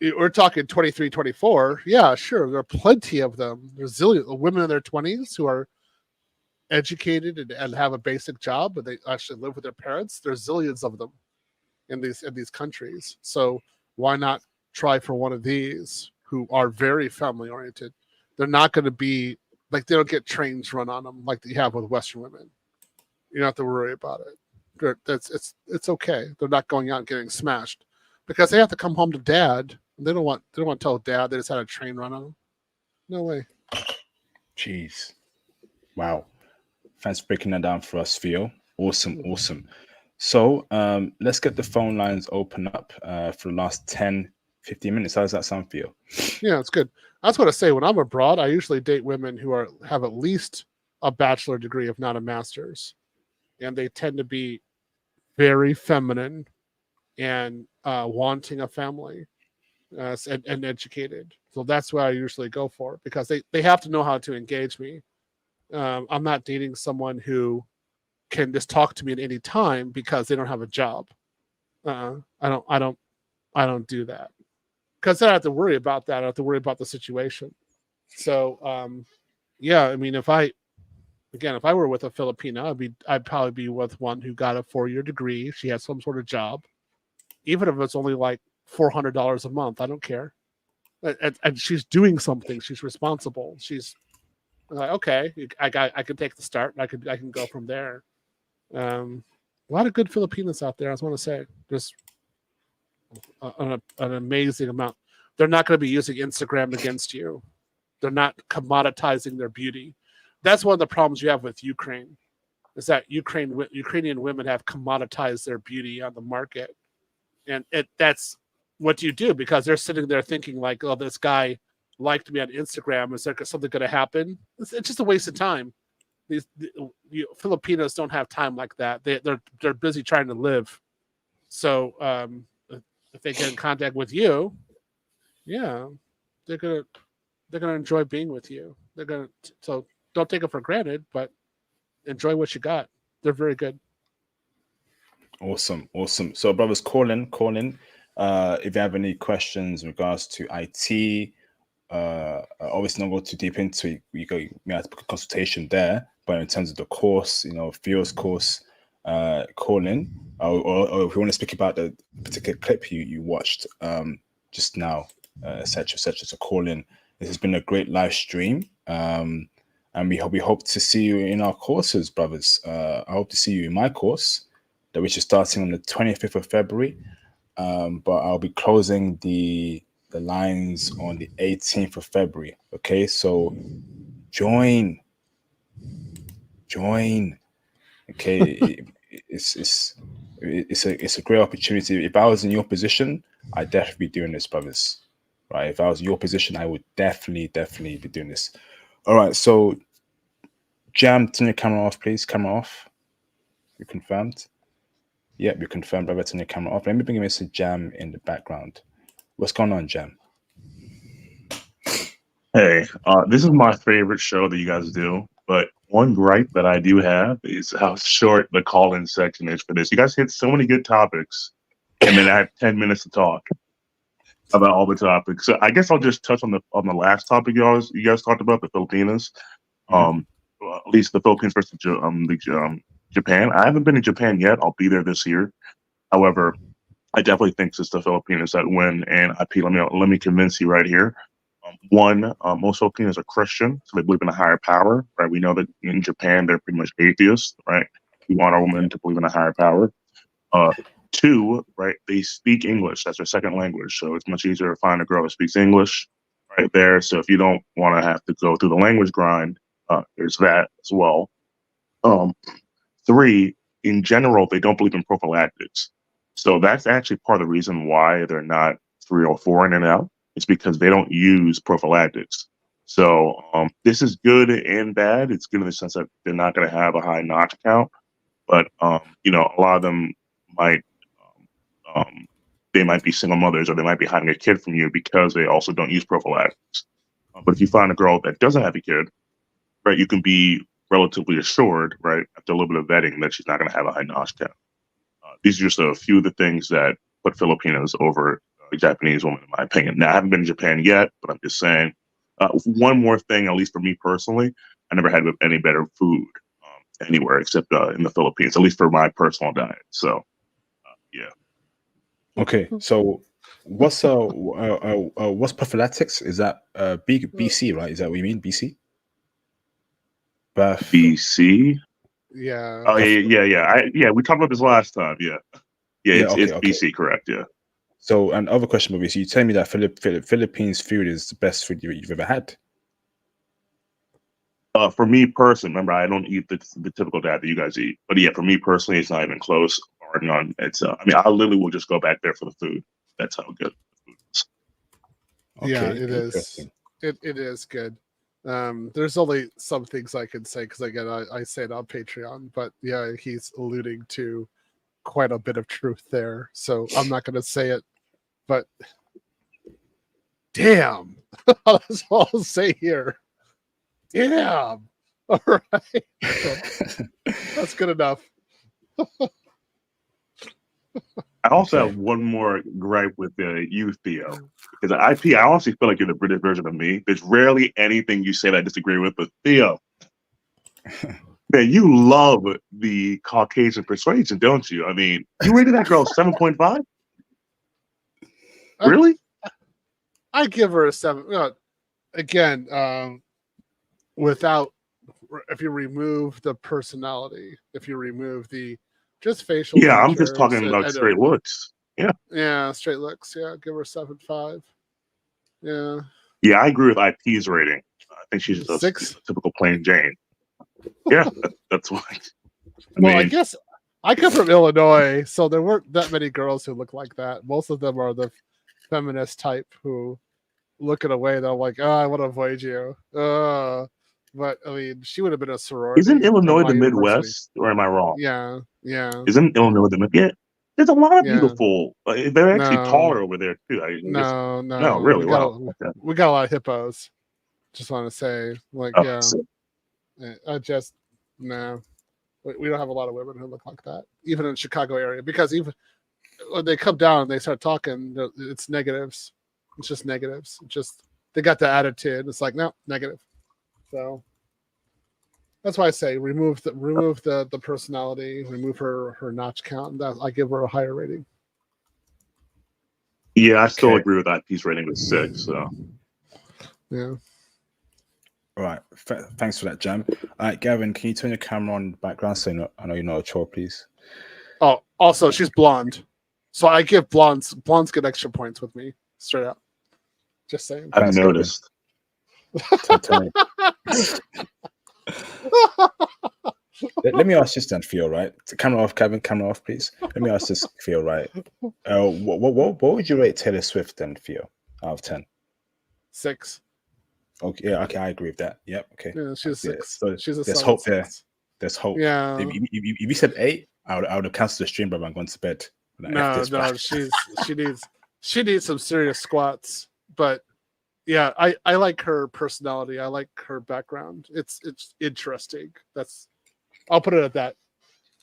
we're talking 23, 24. Yeah, sure. There are plenty of them. There's zillion women in their 20s who are educated and have a basic job, but they actually live with their parents. There's zillions of them in these countries. So why not try for one of these who are very family oriented? They're not going to be like, they don't get trains run on them like you have with Western women. You don't have to worry about it. It's okay. They're not going out and getting smashed because they have to come home to dad. They don't want to tell dad they just had a train run on them. No way. Jeez. Wow. Thanks for breaking that down for us, Theo. Awesome. So let's get the phone lines open up for the last 10, 15 minutes. How does that sound, Theo? Yeah, it's good. I just want to say, when I'm abroad, I usually date women who have at least a bachelor degree, if not a master's. And they tend to be very feminine and wanting a family and educated. So that's what I usually go for, because they have to know how to engage me. I'm not dating someone who can just talk to me at any time because they don't have a job. I don't do that, because I don't have to worry about that. I have to worry about the situation. So yeah, I mean, if I were with a Filipina, I'd probably be with one who got a 4-year degree. She has some sort of job, even if it's only like $400 a month. I don't care, and she's doing something. She's responsible. She's like, okay, I can take the start, and I can go from there. A lot of good Filipinas out there. I just want to say, there's an amazing amount. They're not going to be using Instagram against you. They're not commoditizing their beauty. That's one of the problems you have with Ukraine, is that Ukrainian women have commoditized their beauty on the market. And that's what you do, because they're sitting there thinking like, oh, this guy liked me on Instagram. Is there something going to happen? It's just a waste of time. Filipinos don't have time like that. They're busy trying to live. So if they get in contact with you, yeah, they're gonna enjoy being with you. So don't take it for granted, but enjoy what you got. They're very good. Awesome. So, brothers, call in. If you have any questions in regards to IT, obviously not go too deep into it. You may have to book a consultation there. But in terms of the course, Theo's course, call in. Or if you want to speak about the particular clip you watched just now, etc., so call in. This has been a great live stream. And we hope to see you in our courses, brothers. I hope to see you in my course, which is starting on the 25th of February. But I'll be closing the lines on the 18th of February. Okay, so join. Okay, it's a great opportunity. If I was in your position, I'd definitely be doing this, brothers. Right? If I was in your position, I would definitely be doing this. All right, so Jam, turn your camera off, please. Camera off. You confirmed? Yep, you confirmed, brother. Turn your camera off. Let me bring you Mr. Jam in the background. What's going on, Jam? Hey, this is my favorite show that you guys do, but one gripe that I do have is how short the call-in section is for this. You guys hit so many good topics, and then I have 10 minutes to talk about all the topics. So I guess I'll just touch on the last topic you guys talked about, the Filipinas. Well, at least the Philippines versus Japan. I haven't been to Japan yet. I'll be there this year. However, I definitely think it's the Filipinos that win, and let me convince you right here. One, most Filipinos are Christian, so they believe in a higher power, right? We know that in Japan, they're pretty much atheists, right? We want our women to believe in a higher power. Two, right, they speak English. That's their second language, so it's much easier to find a girl that speaks English right there. So if you don't want to have to go through the language grind, there's that as well. Three, in general, they don't believe in prophylactics. So that's actually part of the reason why they're not 3 or 4 in and out. It's because they don't use prophylactics. So this is good and bad. It's good in the sense that they're not going to have a high notch count, but a lot of them might they might be single mothers, or they might be hiding a kid from you because they also don't use prophylactics. But if you find a girl that doesn't have a kid, right, you can be relatively assured, right, after a little bit of vetting, that she's not going to have a high notch count. These are just a few of the things that put Filipinos over Japanese women, in my opinion. Now, I haven't been to Japan yet, but I'm just saying. One more thing, at least for me personally, I never had any better food anywhere except in the Philippines, at least for my personal diet. So, yeah. Okay, so what's prophylactics? Is that BC, right? Is that what you mean, BC? BC. Yeah. Oh yeah. We talked about this last time. Yeah. It's BC, correct? Yeah. So, and other question, Bobby. So you tell me that Philippines food is the best food you've ever had? For me personally, remember, I don't eat the typical diet that you guys eat. But yeah, for me personally, it's not even close or none. It's I literally will just go back there for the food. That's how good the food is. Okay, yeah, it is. It is good. There's only some things I can say because again, I say it on Patreon, but yeah, he's alluding to quite a bit of truth there. So I'm not going to say it, but damn, that's all I'll say here. Damn. All right. So that's good enough. I also Okay. have one more gripe with you, Theo. Because IP, I honestly feel like you're the British version of me. There's rarely anything you say that I disagree with, but Theo, man, you love the Caucasian persuasion, don't you? I mean, you rated that girl 7.5? Really? I give her a 7. Again, without, if you remove the personality, if you remove the just facial Yeah, I'm features just talking about and straight looks. yeah, straight looks. Yeah, give her 7.5. Yeah, Yeah, I agree with IP's rating. I think she's a 6. typical plain Jane. Yeah, that's why. Well, I mean, guess I come from Illinois, so there weren't that many girls who look like that. Most of them are the feminist type who look at a way they're like, oh, I want to avoid you. But I mean, she would have been a sorority. isn't at Illinois my the university. Midwest, or am I wrong? Yeah, yeah, Isn't Illinois the Midwest? Yeah, there's a lot of yeah. beautiful. They're actually No, taller over there too. I guess. no, No, no. really. Wow. Okay. We got a lot of hippos. Just want to say, like, Oh, yeah. so- I just no. We don't have a lot of women who look like that, even in the Chicago area. Because even when they come down and they start talking, it's negatives. It's just negatives. It's just they got the attitude. It's like no negative. So that's why I say remove the personality, remove her notch count, and that I give her a higher rating. Yeah, I still Okay. agree with IP's rating with 6. So Yeah. All right. Thanks for that, Jam. All right, Gavin, can you turn your camera on background so I know you're not a troll, please? Oh, also she's blonde, so I give blondes get extra points with me straight up. Just saying. I've Thanks, Gavin. noticed. Let me ask this then, Theo, right? Camera off, Kevin, camera off, please. Let me ask this, Theo, right? What would you rate Taylor Swift then, Theo, out of 10? 6. Okay, yeah, okay, I agree with that. Yep, okay. Yeah, she's 6. So She's a there's solid hope 6. there. There's hope. Yeah. If you said 8, I would have canceled the stream, brother, and gone to bed. No, she needs some serious squats. But yeah, I like her personality. I like her background. It's interesting. I'll put it at that.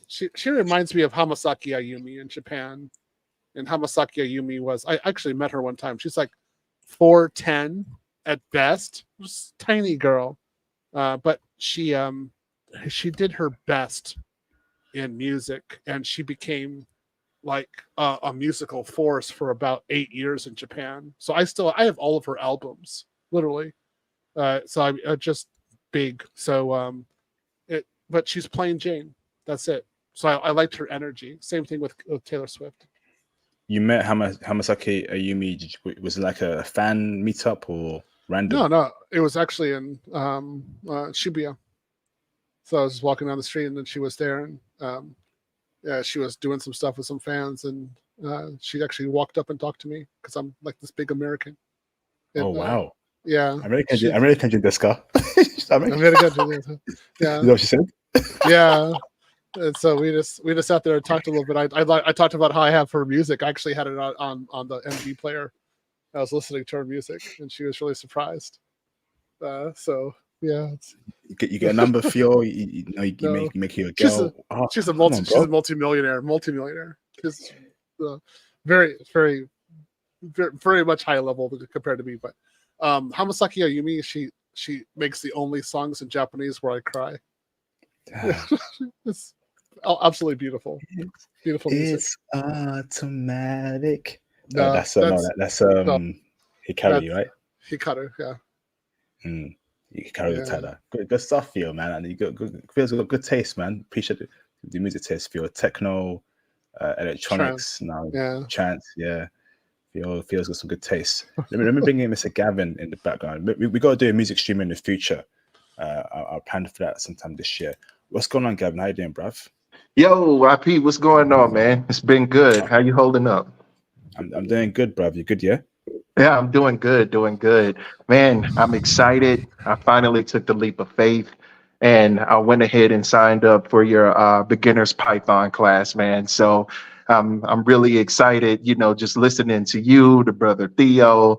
She reminds me of Hamasaki Ayumi in Japan. And Hamasaki Ayumi I actually met her one time. She's like 4'10" at best. Just tiny girl. But she did her best in music, and she became like a musical force for about 8 years in Japan. So I have all of her albums, literally. So I'm just big. So but she's plain Jane. That's it. So I liked her energy. Same thing with Taylor Swift. You met Hamasaki Ayumi. Was it like a fan meetup or random? No. It was actually in Shibuya. So I was just walking down the street, and then she was there, and yeah, she was doing some stuff with some fans, and she actually walked up and talked to me because I'm like this big American. And, oh wow! Yeah, American desu ka? American. Yeah, you know what she said? Yeah. And so we just sat there and talked a little bit. I talked about how I have her music. I actually had it on the MD player. I was listening to her music, and she was really surprised. So yeah, you get a number, Theo. You make you a girl. She's a multimillionaire. She's very, very, very, very much high level compared to me. But Hamasaki Ayumi, she makes the only songs in Japanese where I cry. It's absolutely beautiful. Beautiful music. It's automatic. No, that's Hikaru, right? Hikaru, yeah. Hikaru Tada. Good stuff, Theo, man. And you got good taste, man. Appreciate the music taste, Theo. Techno, electronics, chants, yeah. Theo's got some good taste. Let me bring in Mr. Gavin in the background. We got to do a music stream in the future. I'll plan for that sometime this year. What's going on, Gavin? How you doing, bruv? Yo, IP, what's going on, man? It's been good. How you holding up? I'm doing good, bruv. You good, yeah? Yeah, I'm doing good. Man, I'm excited. I finally took the leap of faith, and I went ahead and signed up for your beginners Python class, man. So I'm really excited, just listening to you, the brother Theo.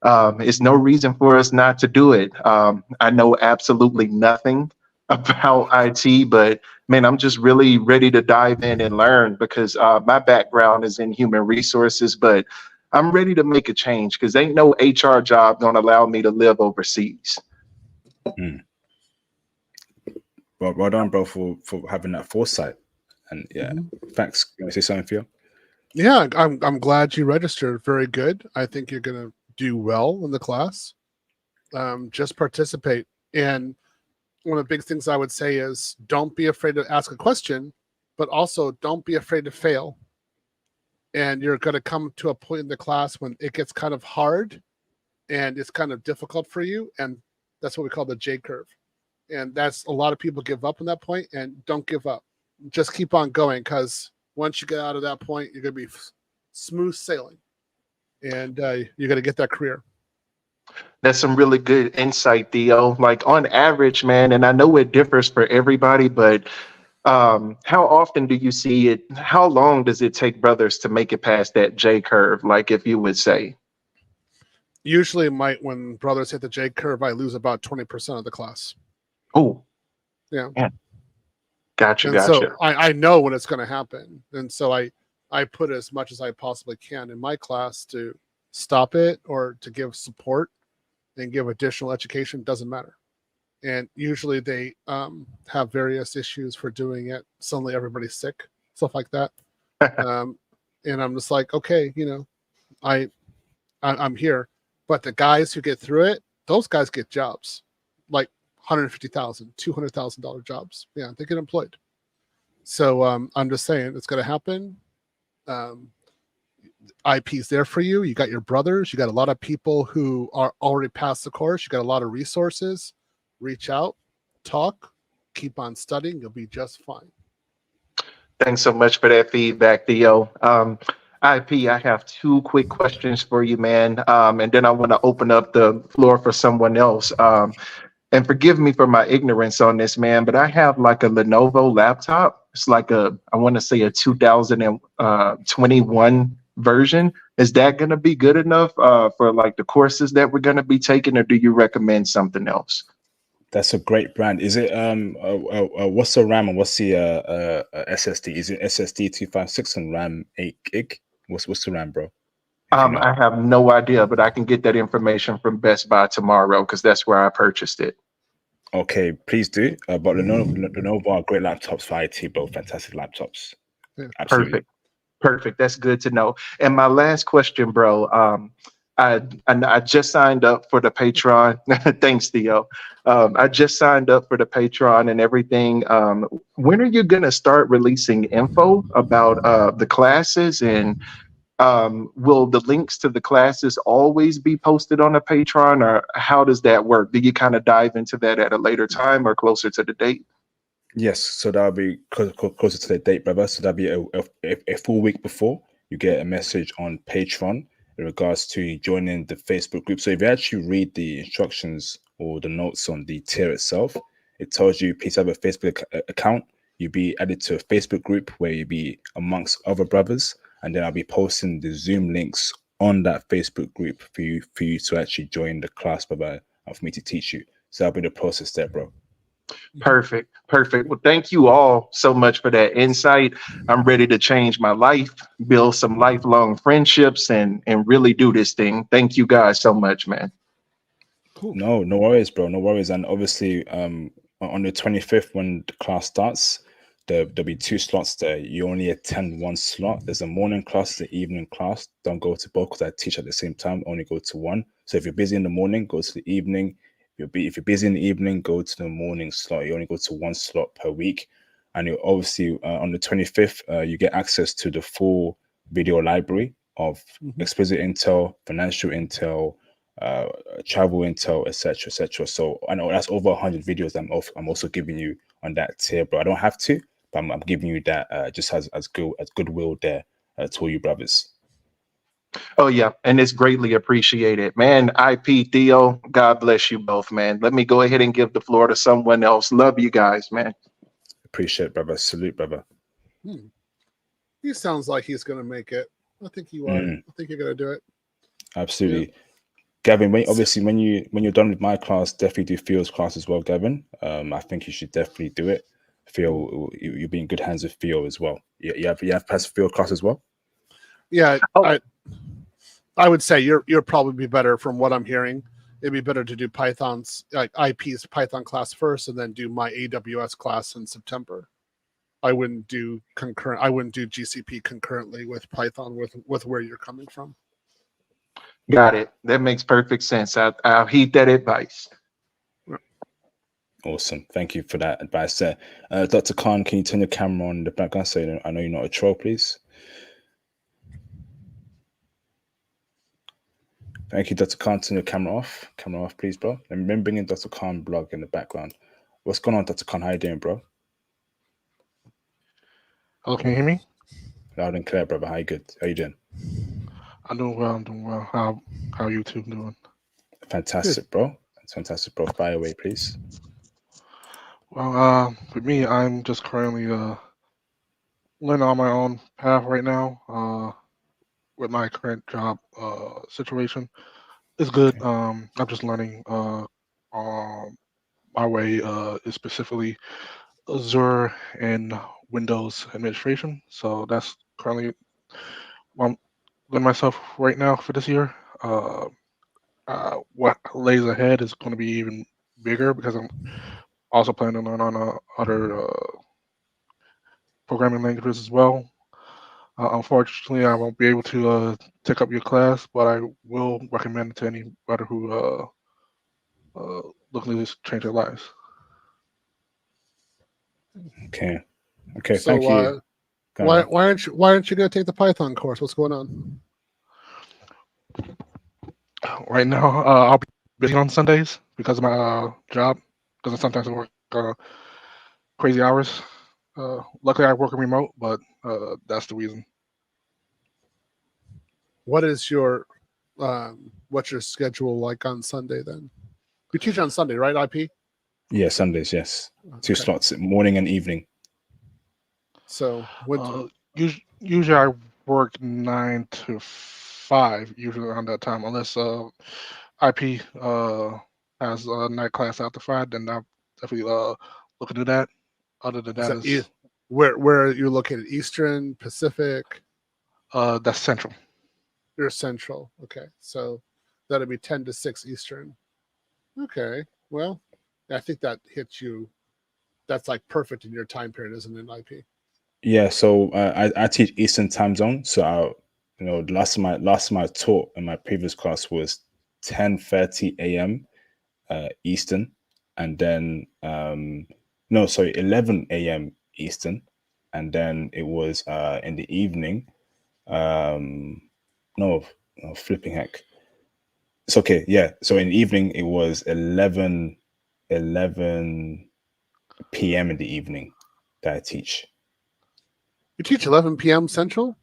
It's no reason for us not to do it. I know absolutely nothing about IT, but man, I'm just really ready to dive in and learn because my background is in human resources, but I'm ready to make a change because ain't no HR job gonna allow me to live overseas. Well done, bro, for having that foresight. And yeah, thanks. You want to say something, Theo? Yeah, I'm glad you registered. Very good. I think you're gonna do well in the class. Just participate. And one of the big things I would say is don't be afraid to ask a question, but also don't be afraid to fail. And you're going to come to a point in the class when it gets kind of hard and it's kind of difficult for you. And that's what we call the J curve. And that's a lot of people give up on that point, and don't give up. Just keep on going, because once you get out of that point, you're going to be smooth sailing, and you're going to get that career. That's some really good insight, Theo. Like on average, man, and I know it differs for everybody, but how often do you see it? How long does it take brothers to make it past that J curve? Like if you would say, usually when brothers hit the J curve, I lose about 20% of the class. Oh, yeah. Gotcha. And so I know when it's going to happen. And so I put as much as I possibly can in my class to stop it or to give support and give additional education. Doesn't matter. And usually they have various issues for doing it. Suddenly everybody's sick, stuff like that. And I'm just like, okay, I'm here. But the guys who get through it, those guys get jobs, like $150,000, $200,000 jobs. Yeah, they get employed. So I'm just saying it's going to happen. IP's there for you. You got your brothers. You got a lot of people who are already past the course. You got a lot of resources. Reach out, talk, keep on studying. You'll be just fine. Thanks so much for that feedback, Theo. IP, I have two quick questions for you, man. And then I want to open up the floor for someone else. And forgive me for my ignorance on this, man, but I have like a Lenovo laptop. It's like I want to say a 2021 version. Is that going to be good enough for like the courses that we're going to be taking, or do you recommend something else? That's a great brand. Is it what's the RAM and what's the SSD? Is it SSD 256 and RAM 8 gig? What's the RAM, bro? I have no idea, but I can get that information from Best Buy tomorrow because that's where I purchased it. Okay, please do. But Lenovo are great laptops for IT, bro. Fantastic laptops. Yeah. Absolutely. Perfect. That's good to know. And my last question, bro. I just signed up for the Patreon. Thanks, Theo. I just signed up for the Patreon and everything. When are you gonna start releasing info about the classes, and will the links to the classes always be posted on the Patreon, or how does that work? Do you kind of dive into that at a later time or closer to the date? Yes, so that'll be closer to the date, brother. So that'll be a full week before you get a message on Patreon in regards to joining the Facebook group. So if you actually read the instructions or the notes on the tier itself, it tells you please have a Facebook account. You'll be added to a Facebook group where you'll be amongst other brothers, and then I'll be posting the Zoom links on that Facebook group for you to actually join the class, brother, and for me to teach you. So that'll be the process there, bro. Perfect. Well, thank you all so much for that insight. I'm ready to change my life, build some lifelong friendships, and really do this thing. Thank you guys so much, man. Cool. No worries, bro. No worries. And obviously, on the 25th, when the class starts, there'll be 2 slots there. You only attend 1 slot. There's a morning class, the evening class. Don't go to both because I teach at the same time. Only go to one. So if you're busy in the morning, go to the evening. If you're busy in the evening, go to the morning slot. You only go to 1 slot per week. And you obviously, on the 25th, you get access to the full video library of explicit intel, financial intel, travel intel, etc. So I know that's over 100 videos I'm also giving you on that tier, bro. I don't have to, but I'm giving you that just as goodwill there to all you brothers. Oh yeah, and it's greatly appreciated, man. IP Theo, God bless you both, man. Let me go ahead and give the floor to someone else. Love you guys, man. Appreciate it, brother. Salute, brother. He sounds like he's going to make it. I think you are. I think you're going to do it. Absolutely. Gavin, obviously when you're done with my class, definitely do Theo's class as well, Gavin. I think you should definitely do it. Theo, you'll be in good hands with Theo as well. You have passed Theo class as well. Yeah, I would say you're probably be better from what I'm hearing. It'd be better to do Python's like IP's Python class first, and then do my AWS class in September. I wouldn't do GCP concurrently with Python with where you're coming from. Got it. That makes perfect sense. I'll heed that advice. Awesome. Thank you for that advice there. Dr. Khan, can you turn your camera on in the background so I know you're not a troll, please? Thank you, Dr. Khan. Turn your camera off. Camera off, please, bro. And remember bringing Dr. Khan blog in the background. What's going on, Dr. Khan? How you doing, bro? Hello, can you hear me? Loud and clear, brother. How you good? How you doing? I'm doing well. How are you two doing? Fantastic, bro. That's fantastic, bro. Fire away, please. Well, for me, I'm just currently learning on my own path right now. With my current job situation, it's good. I'm just learning my way is specifically Azure and Windows administration. So that's currently what I'm learning myself right now for this year. What lays ahead is going to be even bigger because I'm also planning to learn on other programming languages as well. Unfortunately, I won't be able to take up your class, but I will recommend it to anybody who looking to just change their lives. Okay. So, thank you. Why aren't you going to take the Python course? What's going on? Right now, I'll be busy on Sundays because of my job. Because sometimes I work crazy hours. Luckily, I work remote, but that's the reason. What's your schedule like on Sunday then? You teach on Sunday, right, IP? Yeah, Sundays, yes. Okay. 2 slots, morning and evening. So usually I work 9 to 5, usually around that time, unless IP has a night class after 5, then I'll definitely look into that. Other than that, where are you located? Eastern, Pacific? That's Central. You're Central. Okay, so that'd be 10 to 6 Eastern. Okay, well, I think that hits you. That's like perfect in your time period, isn't it, IP? Yeah, so I teach Eastern time zone. So last time I taught in my previous class was 10:30 a.m. Eastern, and then 11 a.m. Eastern, and then it was in the evening. Flipping heck. It's okay. Yeah. So in the evening it was 11 p.m. in the evening that I teach. You teach 11 p.m. Central?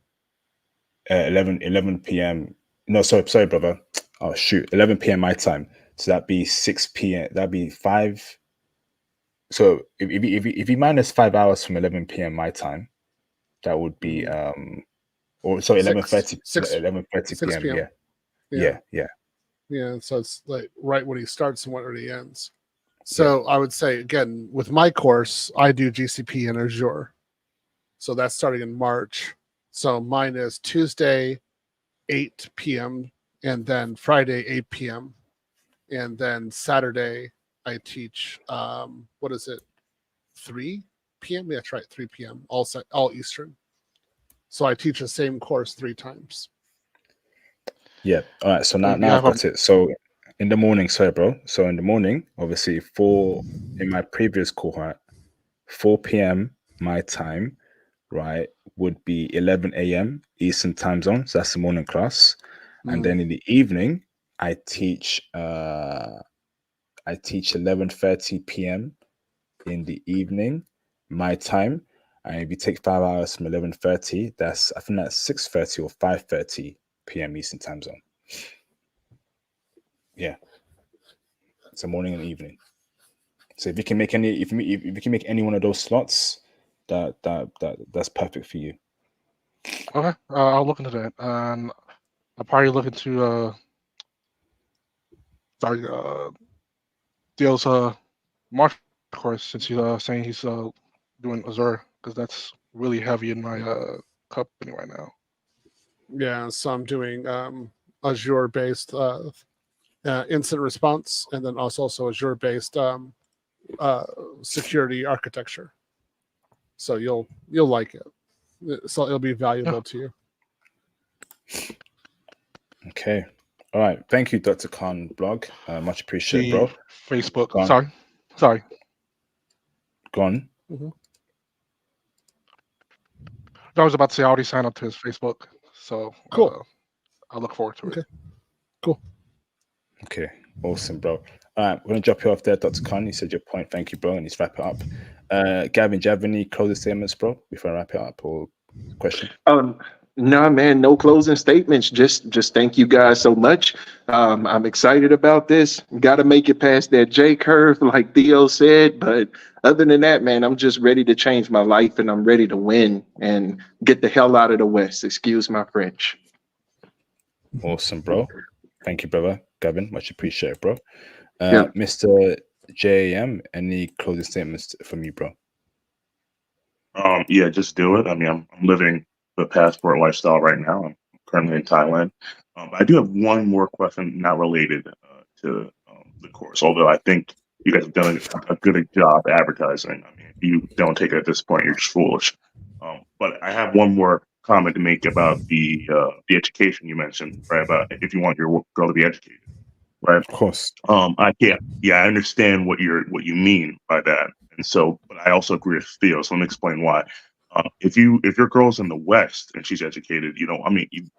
11 p.m. No, sorry, brother. Oh shoot, 11 p.m. my time. So that'd be 6 p.m. That'd be 5. So if you minus 5 hours from 11 p.m. my time, that would be 11:30 p.m. Yeah. So it's like right when he starts and when he ends. So I would say again with my course, I do GCP and Azure. So that's starting in March. So mine is Tuesday, 8 p.m. and then Friday, 8 p.m. And then Saturday, I teach, 3 p.m.? Yeah, that's right, 3 p.m. All Eastern. So I teach the same course 3 times. Yeah. All right. So now I've got it. So in the morning, sorry, bro. So in the morning, obviously, in my previous cohort, 4 p.m. my time, right, would be 11 a.m. Eastern time zone. So that's the morning class. And then in the evening, I teach 11:30 p.m. in the evening, my time. And if you take 5 hours from 11:30, I think that's 6:30 or 5:30 p.m. Eastern time zone. Yeah, it's a morning and evening. So if you can make if you can make any one of those slots, that's perfect for you. Okay, I'll look into that, and I'll probably look into Theo's martial course, since he's saying he's doing Azure, because that's really heavy in my company right now. Yeah, so I'm doing Azure-based incident response, and then also Azure-based security architecture. So you'll like it. So it'll be valuable to you. Okay. All right. Thank you, Dr. Khan blog. Much appreciated, See bro. Facebook. Go on. Sorry. Go on. I was about to say I already signed up to his Facebook, so Cool. I look forward to it. Cool. Okay. Awesome, bro. All right, we're gonna drop you off there, Dr. Khan. You said your point. Thank you, bro. And let's wrap it up. Gavin, do you have any closing statements, bro, before I wrap it up, or question? No, man, no closing statements. Just thank you guys so much. I'm excited about this. Got to make it past that J curve, like Theo said. But other than that, man, I'm just ready to change my life, and I'm ready to win and get the hell out of the West. Excuse my French. Awesome, bro. Thank you, brother. Gavin, much appreciated, bro. Yeah. Mr. JM, any closing statements from you, bro? Yeah, just do it. I mean, I'm living the passport lifestyle right now. I'm currently in Thailand. I do have one more question, not related to the course, although I think you guys have done a good job advertising. I mean, if you don't take it at this point, you're just foolish. But I have one more comment to make about the education you mentioned, right? About if you want your girl to be educated, right? Of course. I understand what you mean by that, and so, but I also agree with Theo. So let me explain why. If your girl's in the West and she's educated,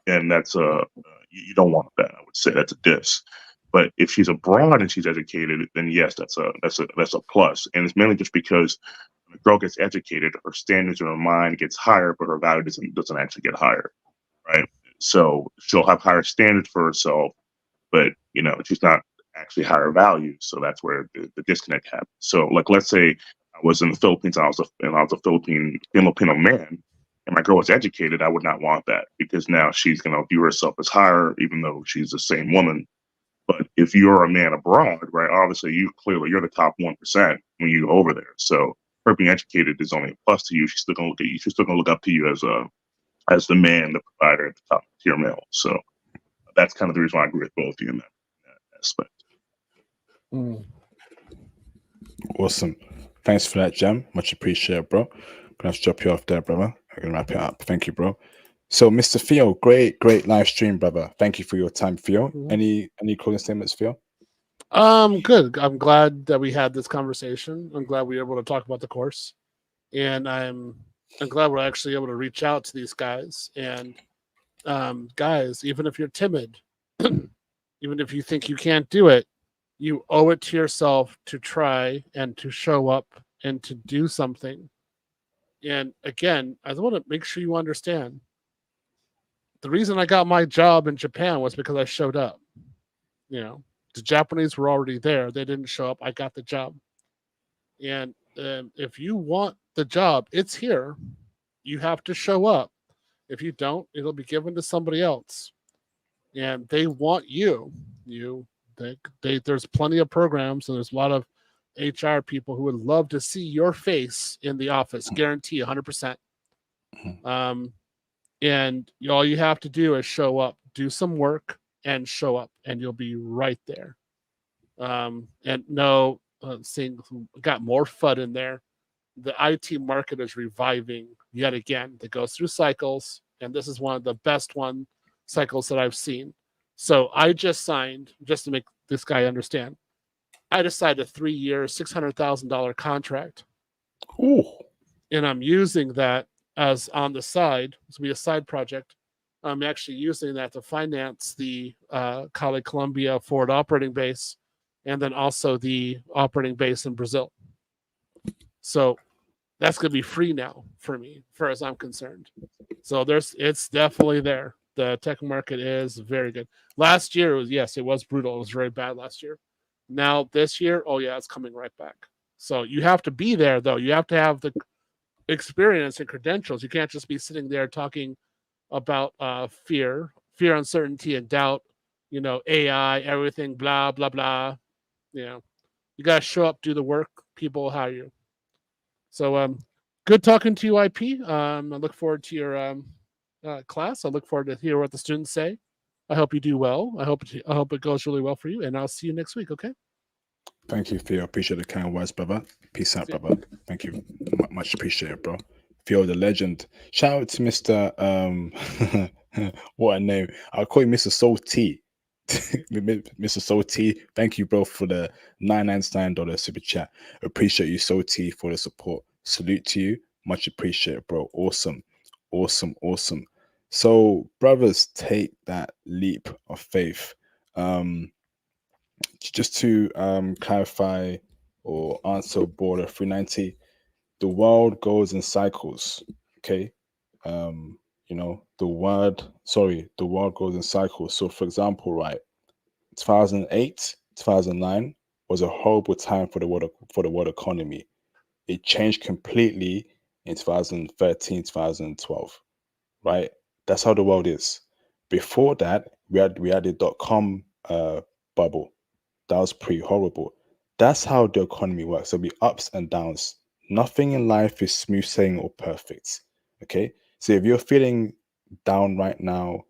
and that's you don't want that. I would say that's a diss. But if she's abroad and she's educated, then yes, that's a plus. And it's mainly just because when a girl gets educated, her standards in her mind gets higher, but her value doesn't actually get higher, right? So she'll have higher standards for herself, but she's not actually higher value. So that's where the disconnect happens. So like, let's say I was in the Philippines and I was a Filipino man, and my girl was educated, I would not want that, because now she's going to view herself as higher, even though she's the same woman. But if you're a man abroad, right, obviously you're the top 1% when you go over there. So her being educated is only a plus to you. She's still going to look at you. She's still going to look up to you as the man, the provider, the top tier male. So that's kind of the reason why I agree with both of you in that aspect. Awesome. Thanks for that, Jam. Much appreciated, bro. Gonna have to drop you off there, brother. I'm gonna wrap it up. Thank you, bro. So, Mr. Theo, great live stream, brother. Thank you for your time, Theo. Any closing statements, Theo? Good. I'm glad that we had this conversation. I'm glad we were able to talk about the course, and I'm glad we're actually able to reach out to these guys. And guys, even if you're timid, even if you think you can't do it, you owe it to yourself to try and to show up and to do something. And again, I want to make sure you understand, the reason I got my job in Japan was because I showed up. The Japanese were already there. They didn't show up. I got the job. And if you want the job, it's here. You have to show up. If you don't, it'll be given to somebody else. And they want you. There's plenty of programs, and there's a lot of HR people who would love to see your face in the office. Guarantee 100%. And all you have to do is show up, do some work, and show up, and you'll be right there. And no, got more FUD in there. The IT market is reviving yet again. It goes through cycles, and this is one of the best cycles that I've seen. So I just signed, just to make this guy understand, I decided a 3-year, $600,000 contract. Ooh. And I'm using that as on the side. This will be a side project. I'm actually using that to finance the Cali Columbia forward operating base, and then also the operating base in Brazil. So that's going to be free now for me, as far as I'm concerned. So it's definitely there. The tech market is very good. Last year, it was brutal. It was very bad last year. Now this year, oh yeah, it's coming right back. So you have to be there, though. You have to have the experience and credentials. You can't just be sitting there talking about fear, uncertainty, and doubt. AI, everything, blah blah blah. You got to show up, do the work. People will hire you. So good talking to you, IP. I look forward to your class. I look forward to hear what the students say. I hope you do well. I hope it goes really well for you, and I'll see you next week. Okay. Thank you, Theo. Appreciate the kind words, brother. Peace out, brother. Thank you. Much appreciated, bro. Theo, the legend. Shout out to Mr. What a name. I'll call you Mr. Soul T. Mr. Soul T. Thank you, bro, for the $999 super chat. Appreciate you, Soul T, for the support. Salute to you. Much appreciated, bro. Awesome. So, brothers, take that leap of faith. Just to clarify or answer Border 390, the world goes in cycles. Okay. The world goes in cycles. So, for example, right, 2008, 2009 was a horrible time for the world economy. It changed completely in 2013, 2012. Right? That's how the world is. Before that, we had the dot-com bubble. That was pretty horrible. That's how the economy works. There'll be ups and downs. Nothing in life is smooth sailing or perfect. Okay? So if you're feeling down right now,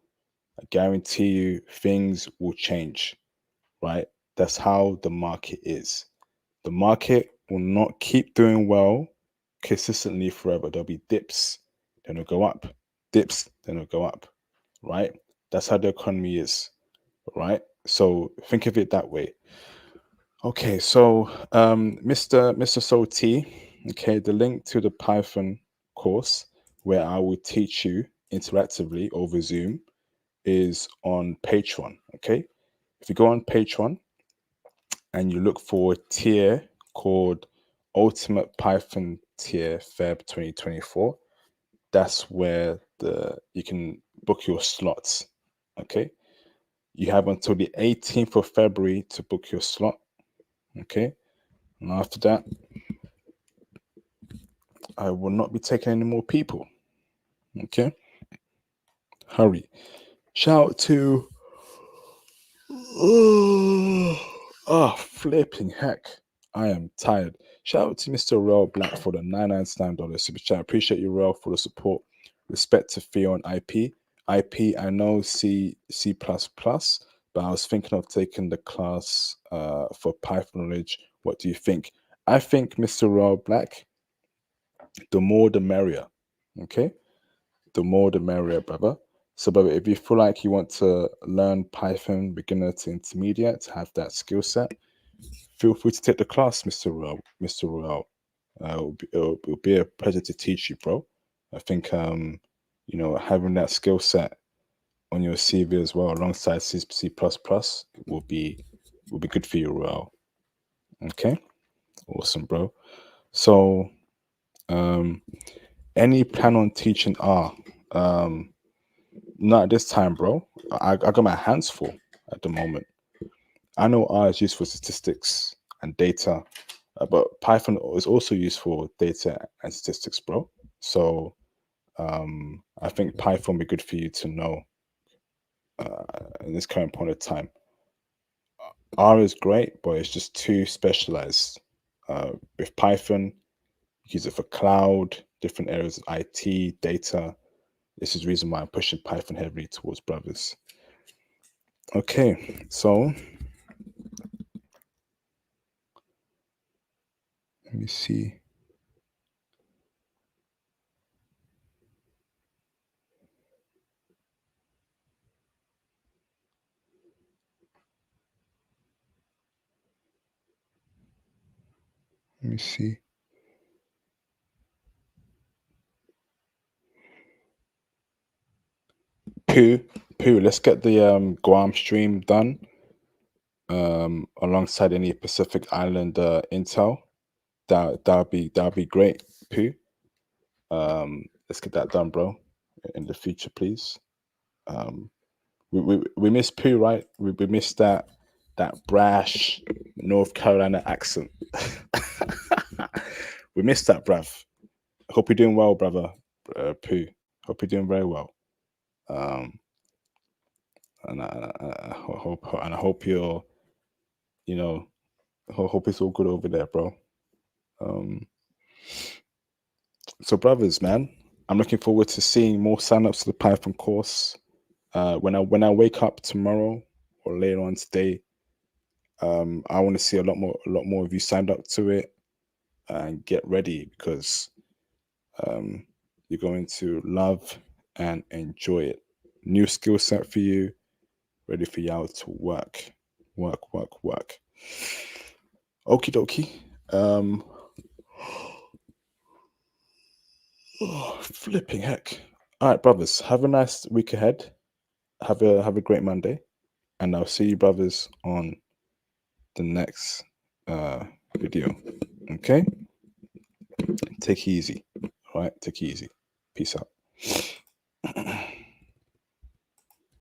I guarantee you things will change. Right? That's how the market is. The market will not keep doing well consistently forever. There'll be dips, then it'll go up. Dips, then it'll go up. Right? That's how the economy is. Right? So think of it that way. Okay, so Mr. Soul T, okay, the link to the Python course where I will teach you interactively over Zoom is on Patreon. Okay, if you go on Patreon and you look for a tier called Ultimate Python Tier Feb 2024, that's where you can book your slots. Okay, you have until the 18th of February to book your slot. Okay, and after that, I will not be taking any more people. Okay, hurry. Shout out to flipping heck, I am tired. Shout out to Mr. Rel Black for the $999 super chat. Appreciate you, Rel, for the support. Respect to Theo and IP. I know C++, but I was thinking of taking the class for Python knowledge. What do you think? I think, Mr. Rel Black, the more the merrier. Okay, the more the merrier, brother. So, brother, if you feel like you want to learn Python beginner to intermediate, to have that skill set, feel free to take the class, Mr. Ruel. It'll be a pleasure to teach you, bro. I think having that skill set on your CV as well, alongside C++, will be good for you, Ruel. Okay, awesome, bro. So, any plan on teaching R? Not at this time, bro. I got my hands full at the moment. I know R is used for statistics and data, but Python is also used for data and statistics, bro. So I think Python would be good for you to know in this current point of time. R is great, but it's just too specialized. With Python, use it for cloud, different areas of IT, data. This is the reason why I'm pushing Python heavily towards brothers. Okay, so let me see. Let me see. Pooh, let's get the Guam stream done alongside any Pacific Island intel. That'll be great, Pooh. Let's get that done, bro, in the future, please. We miss Pooh, right? We miss that brash North Carolina accent. We miss that, bruv. Hope you're doing well, brother. Pooh. Hope you're doing very well. And I hope you're, you know, hope it's all good over there, bro. So, brothers, man, I'm looking forward to seeing more signups to the Python course. When I wake up tomorrow or later on today, I want to see a lot more of you signed up to it, and get ready, because you're going to love and enjoy it. New skill set for you, ready for y'all to work. Okie dokie. Oh, flipping heck. All right, brothers, have a nice week ahead. Have a great Monday, and I'll see you, brothers, on the next video. Okay? Take it easy. All right, take it easy. Peace out.